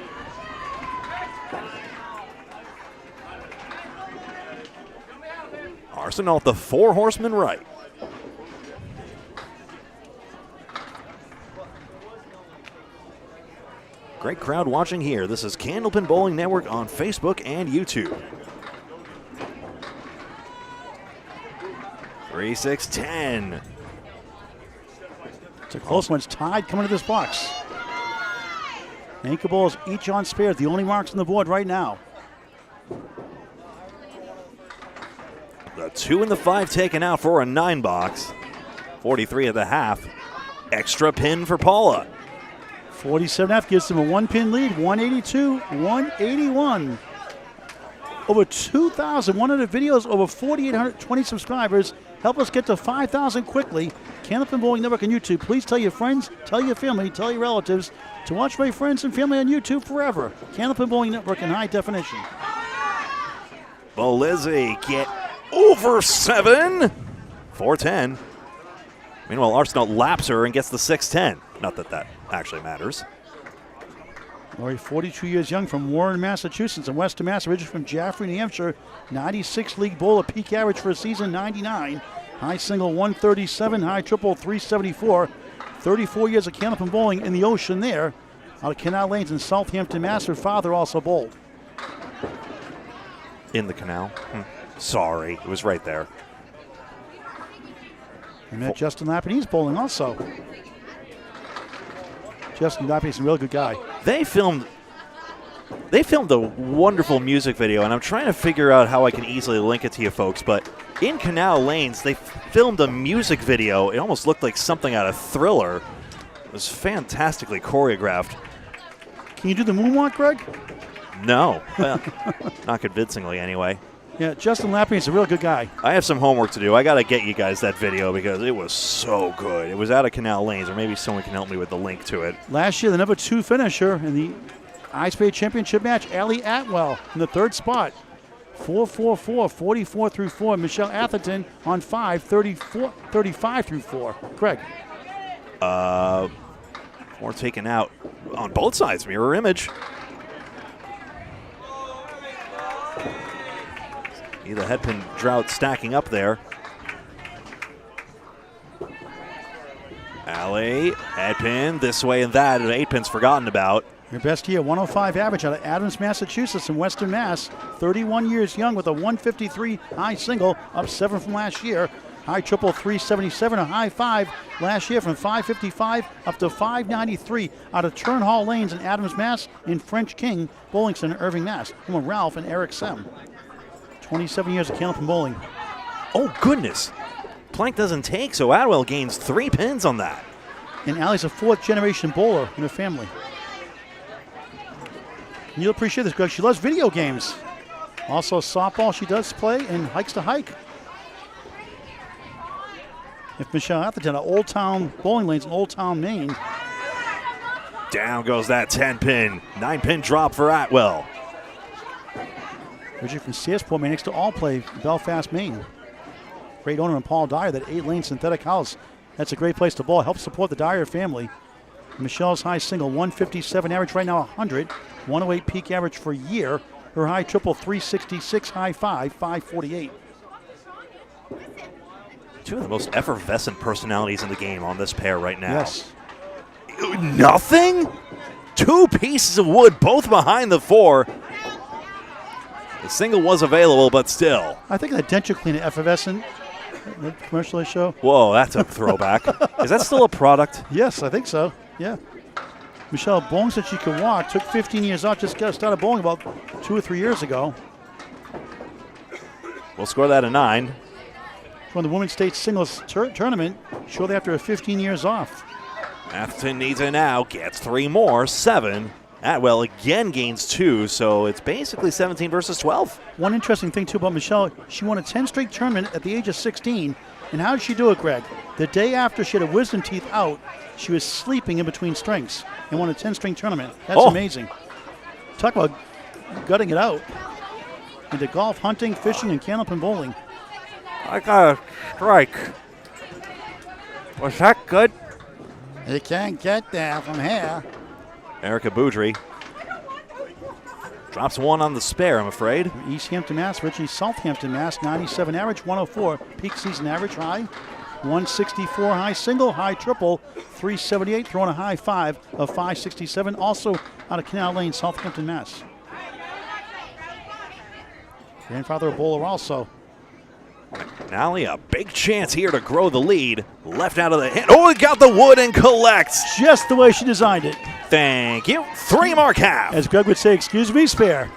Arsenault, the 4 horsemen right. Great crowd watching here. This is Candlepin Bowling Network on Facebook and YouTube. 3-6-10. It's a close one. It's tied coming to this box. Anchor balls each on spares. The only marks on the board right now. The 2 and the 5 taken out for a 9 box. 43 at the half. Extra pin for Paula. 47.5 gives them a 1-pin lead. 182, 181. Over 2,100 videos, over 4,820 subscribers. Help us get to 5,000 quickly. Candlepin Bowling Network on YouTube. Please tell your friends, tell your family, tell your relatives to watch my friends and family on YouTube forever. Candlepin Bowling Network in high definition. Belizzi get over 7. 4-10. Meanwhile, Arsenault laps her and gets the 6-10. Not that that actually matters. Lori, 42 years young, from Warren, Massachusetts, and Western Mass, originally from Jaffrey, New Hampshire. 96 league bowler, peak average for a season, 99. High single, 137. High triple, 374. 34 years of Candlepin bowling in the ocean there. Out of Canal Lanes in Southampton, Mass. Her father also bowled. In the canal? Sorry, it was right there. And met Justin Lappin, he's bowling also. Justin Lappin's a real good guy. They filmed a wonderful music video, and I'm trying to figure out how I can easily link it to you folks, but in Canal Lanes, they filmed a music video. It almost looked like something out of Thriller. It was fantastically choreographed. Can you do the moonwalk, Greg? No. Well, not convincingly, anyway. Yeah, Justin Lappin is a real good guy. I have some homework to do. I got to get you guys that video because it was so good. It was out of Canal Lanes, or maybe someone can help me with the link to it. Last year, the number 2 finisher in the Ice Bay Championship match, Allie Atwell in the 3rd spot. 4-4-4, 44 through 4. Michelle Atherton on 5, 35 through 4. Greg. 4 taken out on both sides. Mirror image. The headpin drought stacking up there. Allie, headpin this way and that, and 8-pin's forgotten about. Your best year, 105 average out of Adams, Massachusetts and Western Mass. 31 years young with a 153 high single, up 7 from last year. High triple, 377, a high 5 last year from 555 up to 593 out of Turn Hall Lanes in Adams, Mass, in French King, Bowlington, and Irving, Mass. Home of Ralph and Eric Sem. 27 years of Candlepin bowling. Oh, goodness. Plank doesn't take, so Atwell gains 3 pins on that. And Allie's a 4th-generation bowler in her family. And you'll appreciate this, Greg. She loves video games. Also, softball she does play and hikes to hike. If Michelle Atherton at Old Town Bowling Lanes in Old Town, Maine. Down goes that 10-pin. 9-pin drop for Atwell. Richard from Searsport, Maine, next to All Play, Belfast, Maine. Great owner in Paul Dyer, that 8-lane synthetic house. That's a great place to bowl. Helps support the Dyer family. Michelle's high single, 157 average, right now 100. 108 peak average for a year. Her high triple, 366, high 5, 548. Two of the most effervescent personalities in the game on this pair right now. Yes. Nothing? 2 pieces of wood, both behind the 4. The single was available, but still. I think that denture cleaner effervescent, that commercial they show. Whoa, that's a throwback. Is that still a product? Yes, I think so. Yeah. Michelle Bowling said she could walk. Took 15 years off. Just got started bowling about 2 or 3 years ago. We'll score that a 9. Won the Women's State Singles Tournament shortly after 15 years off. Atherton needs it now. Gets 3 more. 7. Atwell again gains 2, so it's basically 17 versus 12. One interesting thing, too, about Michelle, she won a 10-straight tournament at the age of 16. And how did she do it, Greg? The day after she had her wisdom teeth out, she was sleeping in between strings and won a 10-string tournament. That's amazing. Talk about gutting it out. Into golf, hunting, fishing, and canopy and bowling. I got a strike. Was that good? You can't get there from here. Erica Boudry drops 1 on the spare, I'm afraid. East Hampton, Mass. Richie Southampton, Mass. 97 average, 104 peak season average, high 164 high single, high triple, 378, throwing a high 5 of 567. Also out of Canal Lane, Southampton, Mass. Grandfather of bowler also. McNally, a big chance here to grow the lead. Left out of the hit. Oh, he got the wood and collects. Just the way she designed it. Thank you. 3 mark half. As Greg would say, excuse me, spare.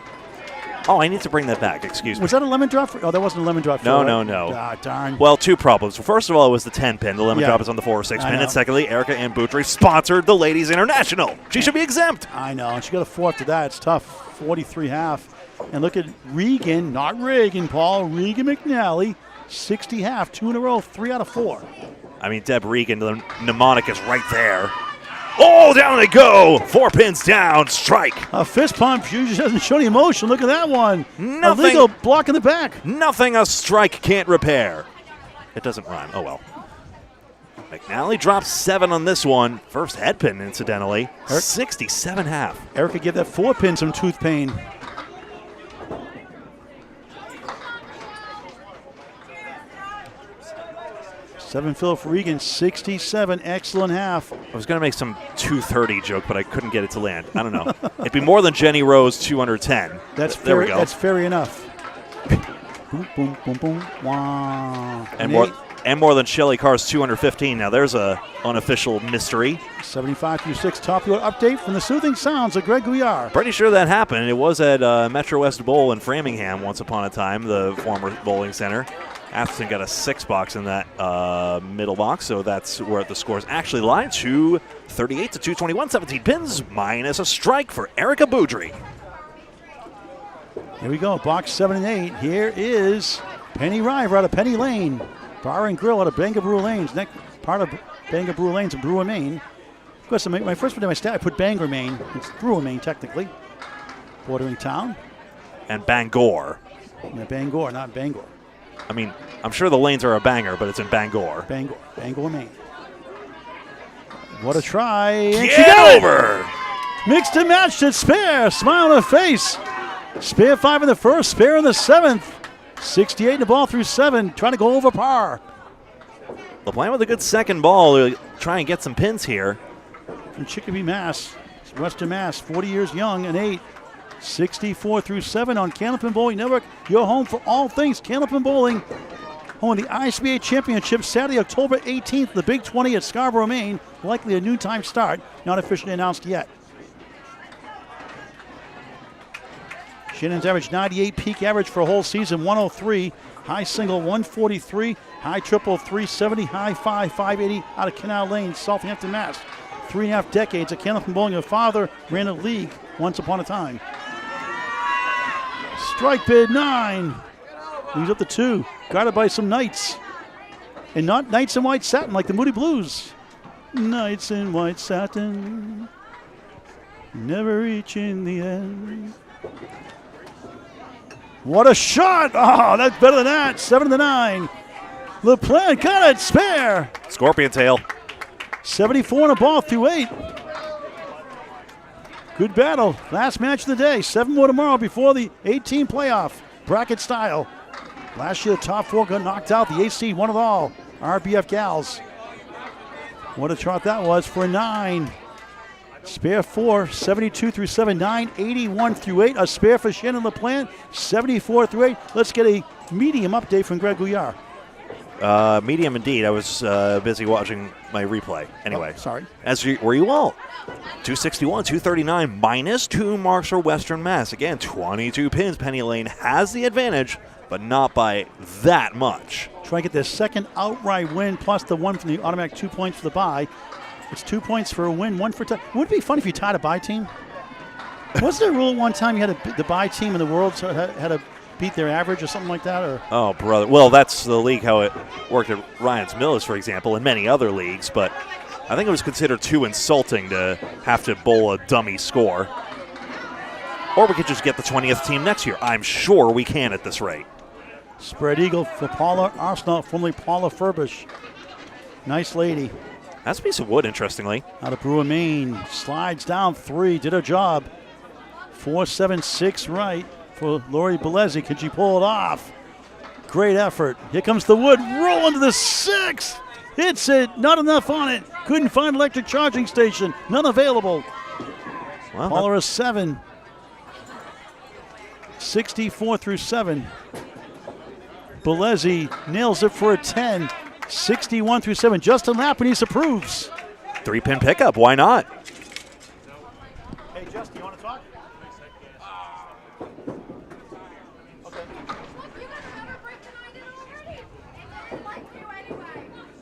Oh, I need to bring that back. Excuse me. Was that a lemon drop? Oh, that wasn't a lemon drop. No, right? no, no. Ah, darn. Well, 2 problems. First of all, it was the 10 pin. The lemon drop is on the 4 or 6 pin. And secondly, Erica and Boutry sponsored the Ladies International. She should be exempt. I know. And she got a 4 after that. It's tough. 43 half. And look at Regan, not Reagan, Paul. Regan McNally. 60 half, 2 in a row, 3 out of 4. I mean, Deb Regan, the mnemonic is right there. Oh, down they go. 4 pins down, strike. A fist pump, she just doesn't show any emotion. Look at that one. Nothing. Illegal block in the back. Nothing a strike can't repair. It doesn't rhyme. Oh, well. McNally drops 7 on this one. First head pin, incidentally. 67 half. Erica gave that 4 pin some tooth pain. 7 fill for Regan, 67, excellent half. I was going to make some 230 joke, but I couldn't get it to land. I don't know. It'd be more than Jenny Rose 210. That's there fair, we go. That's fair enough. Boom, boom, boom, boom. Wow. And more than Shelley Carr's 215. Now there's a unofficial mystery. 75 through 6 top field update from the soothing sounds of Greg Gouillart. Pretty sure that happened. It was at Metro West Bowl in Framingham once upon a time, the former bowling center. Atherton got a 6 box in that middle box, so that's where the scores actually lie. 238 to 221, 17 pins, minus a strike for Erica Boudry. Here we go, box 7 and 8. Here is Penny River out of Penny Lane. Bar and Grill out of Bangor Brewer Lanes. Next part of Bangor Brewer Lanes in Brewer, Maine. Of course, my first one in my stat, I put Bangor, Maine. It's Brewer, Maine, technically. Bordering town. And Bangor. Yeah, Bangor, not Bangor. I mean, I'm sure the lanes are a banger, but it's in Bangor. Bangor, Maine. What a try. And Get over! Mixed and matched at spare. Smile on her face. Spare 5 in the first, spare in the 7th. 68 in the ball through 7, trying to go over par. LaPlante with a good second ball to try and get some pins here. From Chicopee, Mass. Western Mass, 40 years young and 8. 64 through 7 on Canopy Bowling Network. Your home for all things Canopy Bowling. Home of the ISBA Championship Saturday, October 18th, the Big 20 at Scarborough, Maine. Likely a noontime start, not officially announced yet. Shannon's average 98, peak average for a whole season 103, high single 143, high triple 370, high 580 out of Canal Lane, Southampton, Mass. 3.5 decades at Canopy Bowling. Her father ran a league once upon a time. Strike bid 9. Leaves up to 2. Guarded by some Knights. And not Knights in white satin like the Moody Blues. Knights in white satin. Never reaching the end. What a shot! Oh, that's better than that. 7 to 9. LaPlante got it. Spare. Scorpion tail. 74 in a ball through 8. Good battle. Last match of the day. 7 more tomorrow before the 18 playoff. Bracket style. Last year, the top 4 got knocked out. The AC won it all. RBF gals. What a trot that was for 9. Spare 4, 72 through 7, 9, 81 through 8. A spare for Shannon LaPlante, 74 through 8. Let's get a medium update from Greg Gouillart. Medium indeed. I was busy watching my replay. Anyway, sorry. Were you all? 261, 239, minus 2 marks for Western Mass. Again, 22 pins. Penny Lane has the advantage, but not by that much. Try to get their second outright win, plus the one from the automatic 2 points for the bye. It's 2 points for a win, 1 for a tie. Would it be fun if you tied a bye team? Wasn't there a rule at one time you had the bye team in the world so had to beat their average or something like that? Or Oh, brother. Well, that's the league how it worked at Ryan's Mills, for example, and many other leagues. But I think it was considered too insulting to have to bowl a dummy score. Or we could just get the 20th team next year. I'm sure we can at this rate. spread eagle for Paula Arsenault, formerly Paula Furbish. Nice lady. That's a piece of wood, interestingly. Out of Brewer, Maine. Slides down 3. Did her job. 4-7-6 right for Lori Belezzi. Can she pull it off? Great effort. Here comes the wood. Rolling to the 6th. Hits it. Not enough on it. Couldn't find electric charging station. None available. Well, Paula a 7. 64 through 7. Belezzi nails it for a 10. 61 through 7. Justin Lapinese approves. 3-pin pickup. Why not? Hey, Justin, you want to talk? Okay.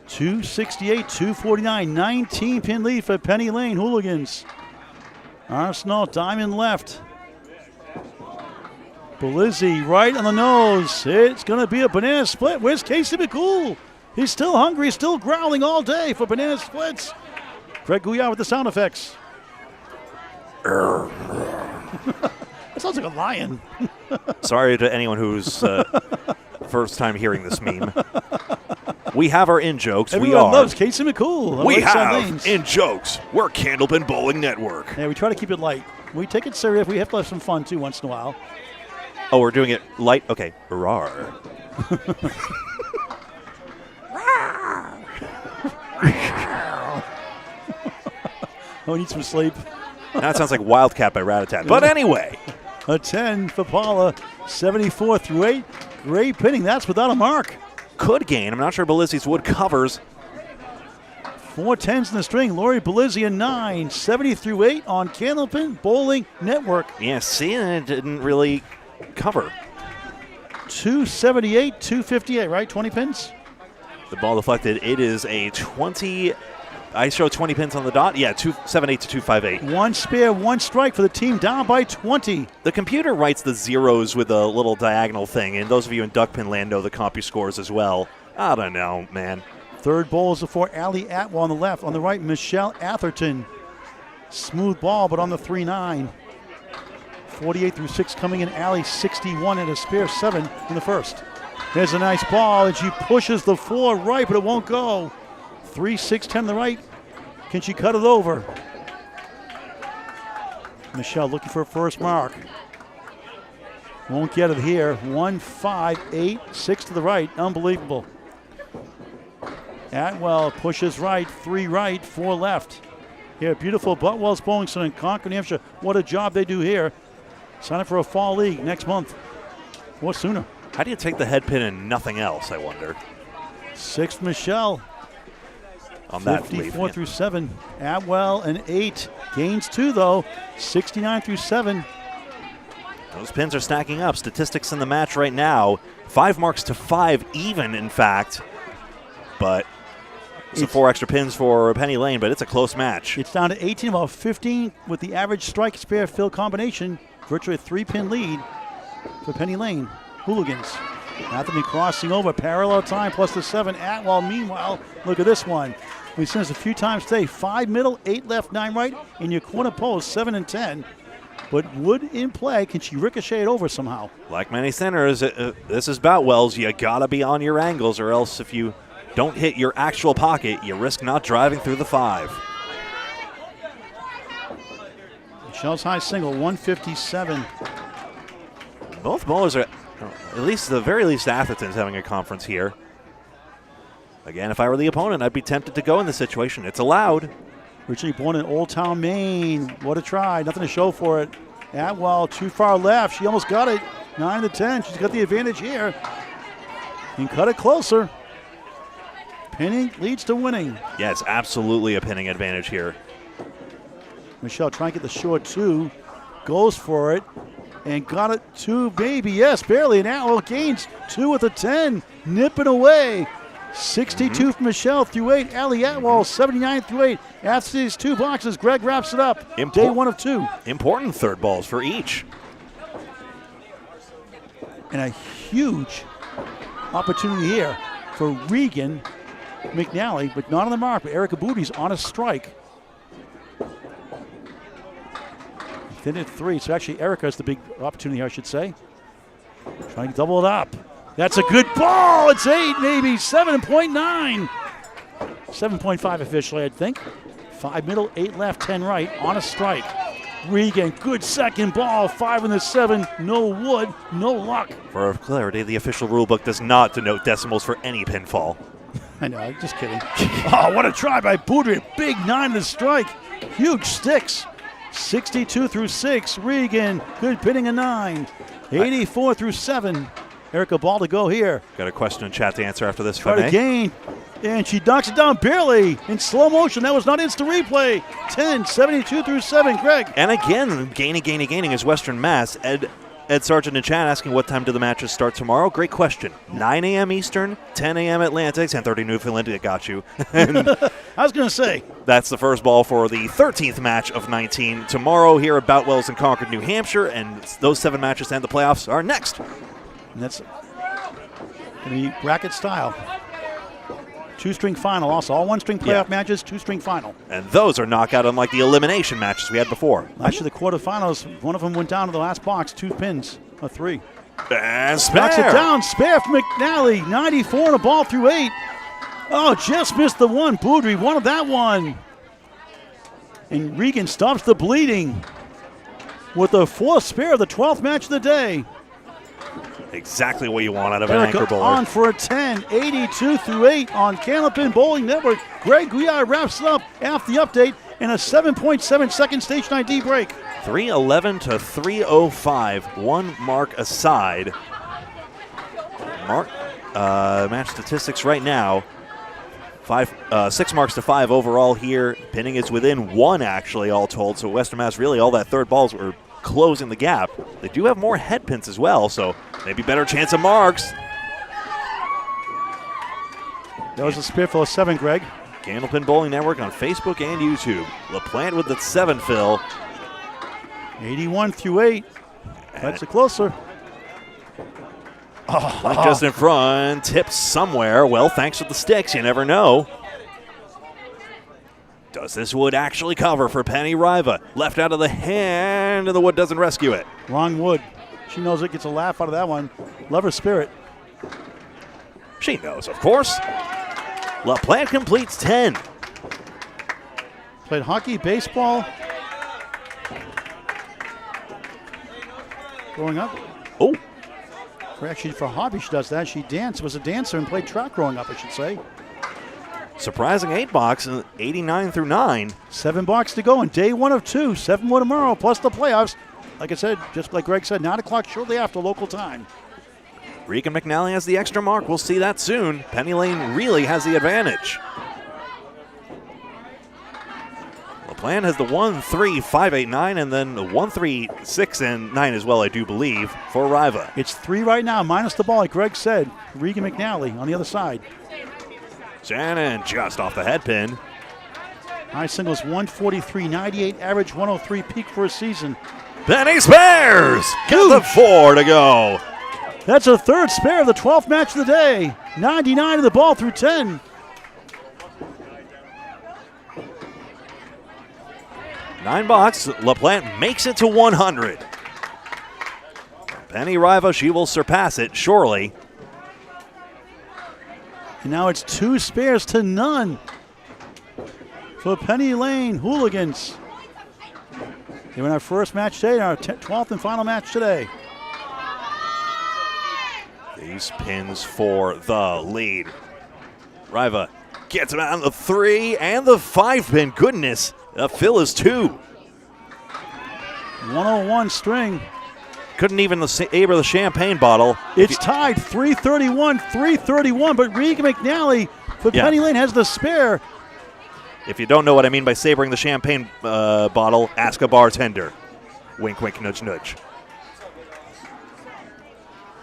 268, 249, 19-pin lead for Penny Lane Hooligans. Arsenault diamond left. Belizzi right on the nose. It's going to be a banana split. Where's Casey McCool? He's still hungry, still growling all day for banana splits. Greg Gouillart with the sound effects. That sounds like a lion. Sorry to anyone who's first time hearing this meme. We have our in-jokes. Everyone loves Casey McCool. We have in-jokes. We're Candlepin Bowling Network. Yeah, we try to keep it light. We take it serious. We have to have some fun, too, once in a while. Oh, we're doing it light? Okay. Rawr. Oh, we need some sleep. That sounds like Wildcat by Rat-a-tat. But anyway. A 10 for Paula, 74 through 8. Great pinning. That's without a mark. Could gain. I'm not sure Belizzi's wood covers. 4 10s in the string. Lori Belizzi a 9, 70 through 8 on Candlepin Bowling Network. Yeah, see, it didn't really cover. 278, 258, right? 20 pins? The ball deflected. It is a 20. I show 20 pins on the dot. Yeah, 278 to 258. 1 spare, 1 strike for the team down by 20. The computer writes the zeros with a little diagonal thing, and those of you in duckpin land know the CompuScores scores as well. I don't know, man. Third ball is for Allie Atwell on the left. On the right, Michelle Atherton. Smooth ball, but on the 3-9. 48 through 6 coming in. Allie 61 and a spare 7 in the first. There's a nice ball, and she pushes the 4 right, but it won't go. 3-6-10 the right. Can she cut it over? Michelle looking for a first mark. Won't get it here. 1-5-8-6 to the right. Unbelievable. Atwell pushes right, 3 right, 4 left. Here, beautiful Boutwell's Bowling Center in Concord, New Hampshire. What a job they do here. Sign up for a fall league next month. Or sooner. How do you take the head pin and nothing else, I wonder? 6th Michelle. On that 54 through 7. Atwell an 8. Gains 2 though. 69 through 7. Those pins are stacking up. Statistics in the match right now. 5 marks to 5 even, in fact. But some 4 extra pins for Penny Lane, but it's a close match. It's down to 18, about 15 with the average strike spare fill combination. Virtually a 3-pin lead for Penny Lane. Hooligans. Anthony crossing over, parallel time plus the 7. Atwell, meanwhile, look at this one. We've seen this a few times today. 5 middle, 8 left, 9 right. In your corner post, 7 and 10. But Wood in play. Can she ricochet it over somehow? Like many centers, this is Boutwell's. You got to be on your angles, or else if you don't hit your actual pocket, you risk not driving through the 5. Michelle's high single, 157. Both bowlers are, at least the very least, Atherton's having a conference here. Again, if I were the opponent, I'd be tempted to go in this situation. It's allowed. Originally born in Old Town, Maine. What a try. Nothing to show for it. Atwell too far left. She almost got it. 9-10. She's got the advantage here. Can cut it closer. Pinning leads to winning. Yes, absolutely a pinning advantage here. Michelle trying to get the short two. Goes for it. And got it to baby. Yes, barely. And Atwell gains 2 with a 10. Nipping away. 62 from Michelle through 8. Allie Atwell 79 through 8. After these 2 boxes, Greg wraps it up. Day 1 of 2. Important third balls for each. And a huge opportunity here for Regan McNally, but not on the mark. But Erica Booty's on a strike. Thin at 3, so actually Erica is the big opportunity, I should say. Trying to double it up. That's a good ball. It's 8, maybe 7.9. 7.5 officially, I think. 5 middle, 8 left, 10 right, on a strike. Regan, good second ball, 5 in the 7. No wood, no luck. For clarity, the official rulebook does not denote decimals for any pinfall. I know, I'm just kidding. Oh, what a try by Boudry. Big 9 in the strike. Huge sticks. 62 through 6. Regan, good pinning a 9. 84 through 7. Erica ball to go here. Got a question in chat to answer after this. Try to gain. And she knocks it down barely in slow motion. That was not instant replay. 10, 72 through 7. Greg. And again, gaining is Western Mass. Ed Sargent in chat asking what time do the matches start tomorrow? Great question. 9 a.m. Eastern, 10 a.m. Atlantic, 10:30 Newfoundland. It got you. I was going to say. That's the first ball for the 13th match of 19 tomorrow here at Boutwell's in Concord, New Hampshire. And those 7 matches and the playoffs are next. And that's going to be bracket style. 2-string final also. All 1-string playoff matches, 2-string final. And those are knockout unlike the elimination matches we had before. Last year, the quarterfinals, one of them went down to the last box, 2 pins, a 3. And spare. Knocks it down. Spare from McNally. 94 and a ball through 8. Oh, just missed the one. Boudry wanted that one. And Regan stops the bleeding with the 4th spare of the 12th match of the day. Exactly what you want out of an Erica anchor bowler. on for a 10, 82 through 8 on Candlepin Bowling Network. Greg Gouillart wraps it up after the update in a 7.7 second stage ID break. 311 to 305, 1 mark aside. Match statistics right now. 6 marks to 5 overall here. Pinning is within 1 actually, all told. So Western Mass really all that third balls were closing the gap. They do have more head pins as well, so maybe better chance of marks. That was a spare for a 7, Greg. Candlepin Bowling Network on Facebook and YouTube. LaPlante with the 7 fill. 81 through 8. That's a closer. Like just in front, tips somewhere. Well, thanks to the sticks, you never know. Does this wood actually cover for Penny Riva? Left out of the hand, and the wood doesn't rescue it. Wrong wood. She knows it, gets a laugh out of that one. Love her spirit. She knows, of course. LaPlante completes 10. Played hockey, baseball. Growing up. Oh. Actually, for hobby, she does that. She was a dancer and played track growing up, I should say. Surprising 8 box, 89 through 9. 7 box to go in day 1 of 2. 7 more tomorrow, plus the playoffs. Like I said, just like Greg said, 9 o'clock shortly after local time. Regan McNally has the extra mark. We'll see that soon. Penny Lane really has the advantage. LaPlante has the 1, 3, 5, 8, 9, and then the 1, 3, 6, and 9 as well, I do believe, for Riva. It's 3 right now, minus the ball, like Greg said. Regan McNally on the other side. Shannon just off the head pin. High singles 143.98, average 103 peak for a season. Penny spares! Got the 4 to go. That's a 3rd spare of the 12th match of the day. 99 of the ball through 10. Nine box, LaPlante makes it to 100. Penny Riva, she will surpass it, surely. And now it's 2 spares to none for Penny Lane Hooligans. They win our first match today, our 12th and final match today. These pins for the lead. Riva gets him out on the 3 and the 5 pin. Goodness, the fill is 2. 101 string. Couldn't even saber the champagne bottle. It's tied 331, but Regan McNally for Penny Lane has the spare. If you don't know what I mean by sabering the champagne bottle, ask a bartender. Wink, wink, nudge, nudge.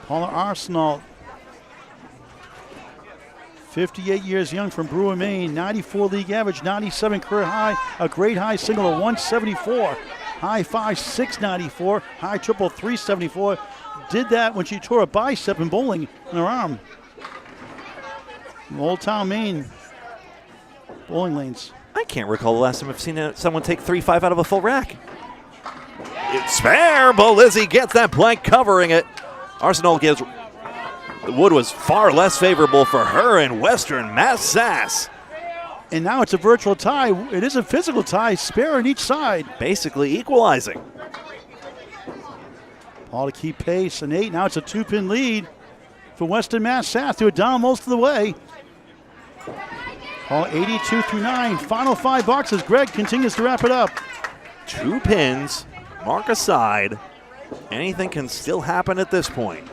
Paula Arsenal, 58 years young from Brewer, Maine, 94 league average, 97 career high, a grade high single of 174, high 5, 694, high triple 374. Did that when she tore a bicep in bowling in her arm. From Old Town, Maine, bowling lanes. I can't recall the last time I've seen someone take 3-5 out of a full rack. It's spare, but Lizzie gets that blank covering it. Arsenal gives. The wood was far less favorable for her in Western Mass Sass. And now it's a virtual tie. It is a physical tie, spare on each side. Basically equalizing. Paul to keep pace, an 8. Now it's a 2-pin lead for Western Mass Sass, who are down most of the way. Paul 82 through 9. Final 5 boxes. Greg continues to wrap it up. 2 pins, mark aside. Anything can still happen at this point.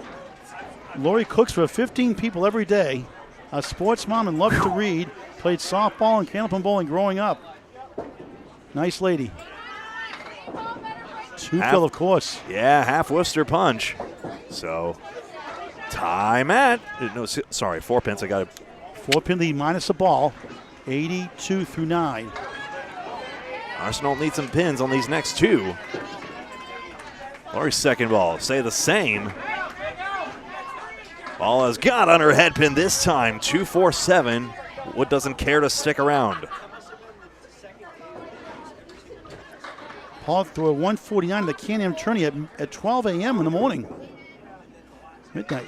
Lori cooks for 15 people every day. A sports mom and loves to read. Played softball and candlepin bowling growing up. Nice lady. 2 fill, of course. Yeah, half Worcester punch. So, time at, no, sorry, 4 pins. I got it. 4-pin lead minus a ball. 82 through 9. Arsenal needs some pins on these next 2. Lori's second ball, say the same. Ball has got on her head pin this time, 2-4-7. Wood doesn't care to stick around. Paul threw a 149 to the Can-Am tourney at 12 a.m. in the morning. Midnight.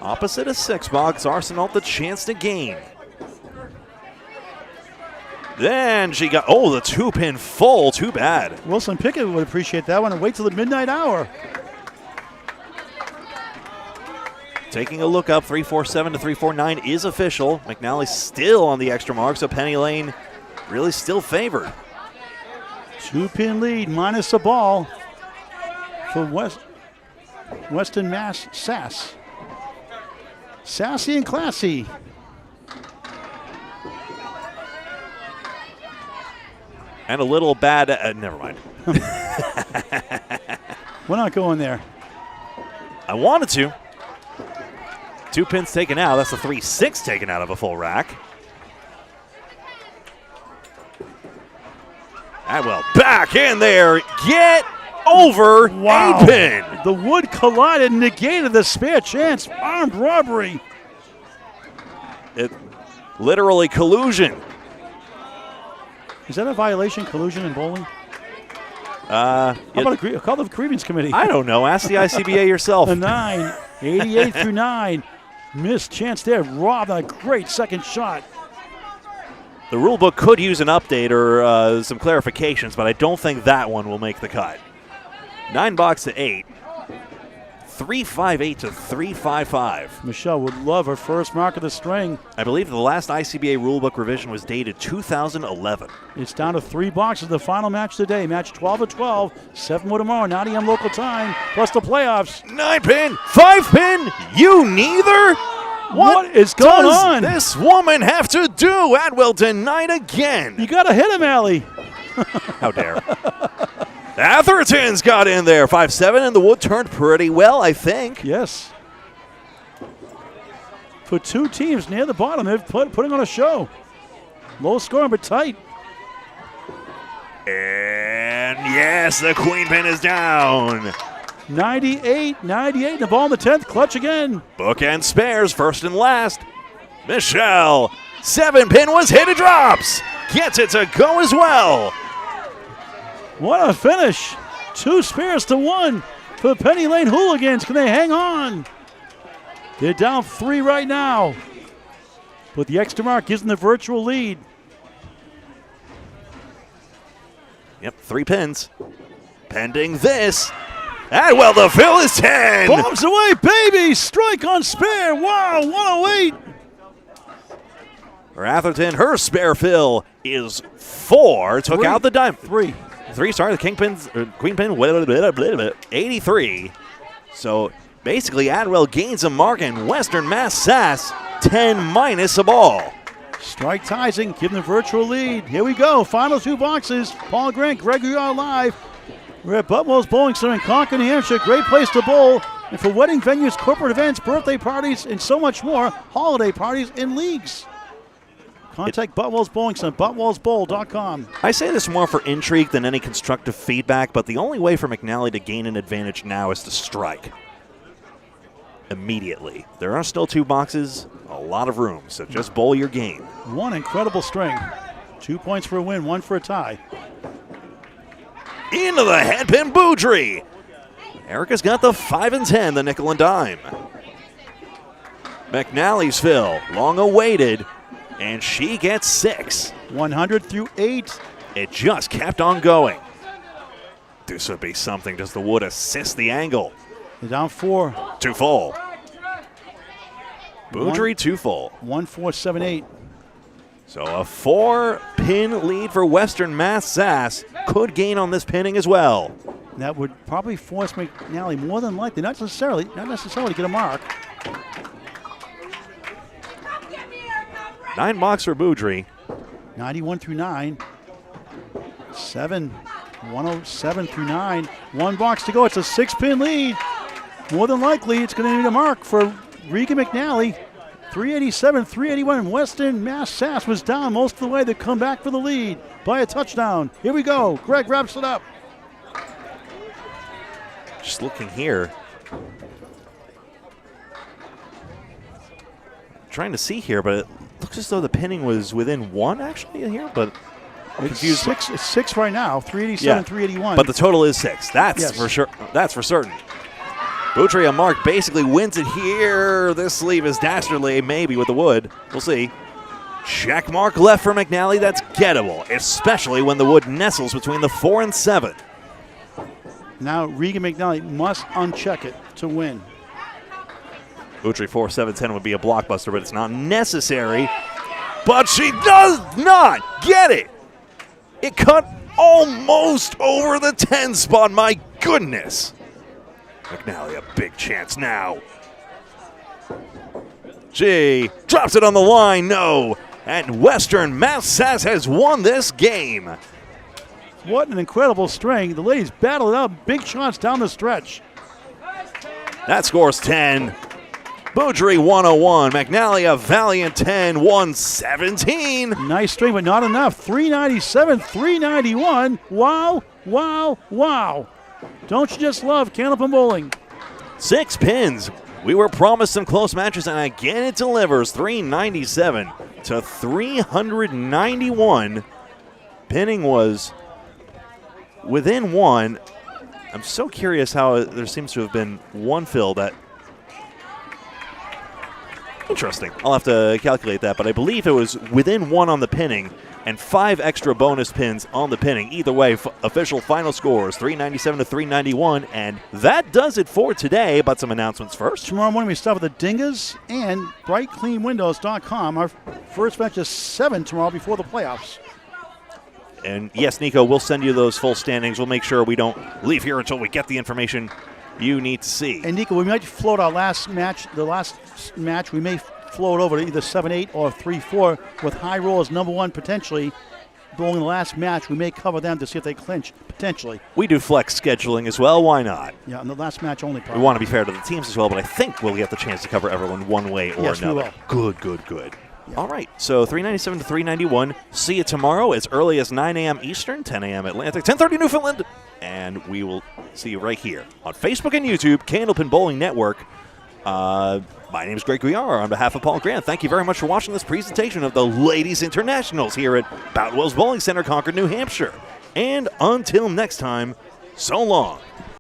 Opposite a 6 box, Arsenal the chance to gain. Then she got, the 2-pin full, too bad. Wilson Pickett would appreciate that one and wait till the midnight hour. Taking a look up, 3-4-7 to 3-4-9 is official. McNally still on the extra mark, so Penny Lane really still favored. 2-pin lead minus a ball for Western Mass Sass. Sassy and classy. And a little bad, never mind. We're not going there. I wanted to. 2 pins taken out. That's a 3-6 taken out of a full rack. Adwell back in there. Get over a pin. The wood collided and negated the spare chance. Armed robbery. It literally collusion. Is that a violation, collusion in bowling? How about a call the grievance committee? I don't know. Ask the ICBA yourself. A 9, 88 through 9. Missed chance there. Robbed on a great second shot. The rule book could use an update or some clarifications, but I don't think that one will make the cut. 9 box to 8. 3-5-8 to 3-5-5. Michelle would love her first mark of the string. I believe the last ICBA rulebook revision was dated 2011. It's down to 3 boxes. The final match today. Match 12 of 12. 7 more tomorrow. 9 a.m. local time. Plus the playoffs. 9 pin, 5 pin. You neither. What is going on? This woman have to do? Adwell denied again. You got to hit him, Allie. How dare. Atherton's got in there. 5-7, and the wood turned pretty well, I think. Yes. For 2 teams near the bottom, they're putting on a show. Low scoring, but tight. And yes, the queen pin is down. 98, and the ball in the 10th. Clutch again. Bookend spares, first and last. Michelle, 7 pin was hit, it drops. Gets it to go as well. What a finish. 2 spares to 1 for the Penny Lane Hooligans. Can they hang on? They're down 3 right now. But the extra mark gives them the virtual lead. Yep, 3 pins. Pending this. Adwell, the fill is 10. Bombs away, baby. Strike on spare. Wow, 108. Ratherton, her spare fill is 4. Took out the dime. 3. 3, sorry, the kingpins, or queen pin, 83. So basically, Adwell gains a mark, and Western Mass Sass 10 minus a ball. Strike ties and give them the virtual lead. Here we go. Final 2 boxes. Paul Grant, Greg Gouillart live. We're at Boutwell's Bowling Center in Concord, New Hampshire. Great place to bowl. And for wedding venues, corporate events, birthday parties, and so much more, holiday parties and leagues. Contact Boutwell's Bowling Center, boutwellsbowl.com. I say this more for intrigue than any constructive feedback, but the only way for McNally to gain an advantage now is to strike immediately. There are still 2 boxes, a lot of room, so just bowl your game. One incredible string. 2 points for a win, 1 for a tie. Into the headpin Boudry. Erica's got the 5 and 10, the nickel and dime. McNally's fill, long awaited, and she gets 6. 100 through 8. It just kept on going. This would be something. Does the wood assist the angle? They're down 4. 2 full. Boudry 2 full. 1, 4, 7, 8. So a 4-pin lead for Western Mass Sass. Could gain on this pinning as well. That would probably force McNally more than likely, not necessarily to get a mark. 9 marks for Boudry. 91 through 9. 7, 107 through 9. 1 box to go. It's a 6-pin lead. More than likely, it's going to need a mark for Regan McNally. 387, 381. Western Mass Sass was down most of the way. They come back for the lead by a touchdown. Here we go. Greg wraps it up. Just looking here. Trying to see here, but it looks as though the pinning was within 1 actually here, but I'm confused. It's 6 right now. 387, 381. But the total is 6. That's Yes. for sure. That's for certain. Boudry, a mark, basically wins it here. This sleeve is dastardly, maybe with the wood. We'll see. Check mark left for McNally. That's gettable, especially when the wood nestles between the 4 and 7. Now Regan McNally must uncheck it to win. Boudry 4-7-10 would be a blockbuster, but it's not necessary. But she does not get it. It cut almost over the 10 spot. My goodness. McNally, a big chance now. She drops it on the line. No. And Western Mass Sass has won this game. What an incredible string. The ladies battle it out. Big shots down the stretch. That scores 10. Boudry 101. McNally a valiant 10. 117. Nice string, but not enough. 397, 391. Wow, wow, wow. Don't you just love Candlepin Bowling? 6 pins. We were promised some close matches, and again it delivers. 397 to 391. Pinning was within 1. I'm so curious how there seems to have been 1 fill that. Interesting. I'll have to calculate that, but I believe it was within 1 on the pinning and 5 extra bonus pins on the pinning. Either way, official final scores, 397 to 391, and that does it for today. But some announcements first. Tomorrow morning we start with the Dingas and brightcleanwindows.com. Our first match is 7 tomorrow before the playoffs. And yes, Nico, we'll send you those full standings. We'll make sure we don't leave here until we get the information you need to see. And Nico, we might float our last match, we may float over to either 7-8 or 3-4 with high rollers number 1 potentially. Bowling the last match, we may cover them to see if they clinch, potentially. We do flex scheduling as well. Why not? Yeah, in the last match only. Probably. We want to be fair to the teams as well, but I think we'll get the chance to cover everyone one way or yes, another. We will. Good. Yeah. All right, so 397 to 391. See you tomorrow as early as 9 a.m. Eastern, 10 a.m. Atlantic, 10:30 Newfoundland. And we will see you right here on Facebook and YouTube, Candlepin Bowling Network. My name is Greg Gouillart on behalf of Paul Grant. Thank you very much for watching this presentation of the Ladies Internationals here at Boutwell's Bowling Center, Concord, New Hampshire. And until next time, so long.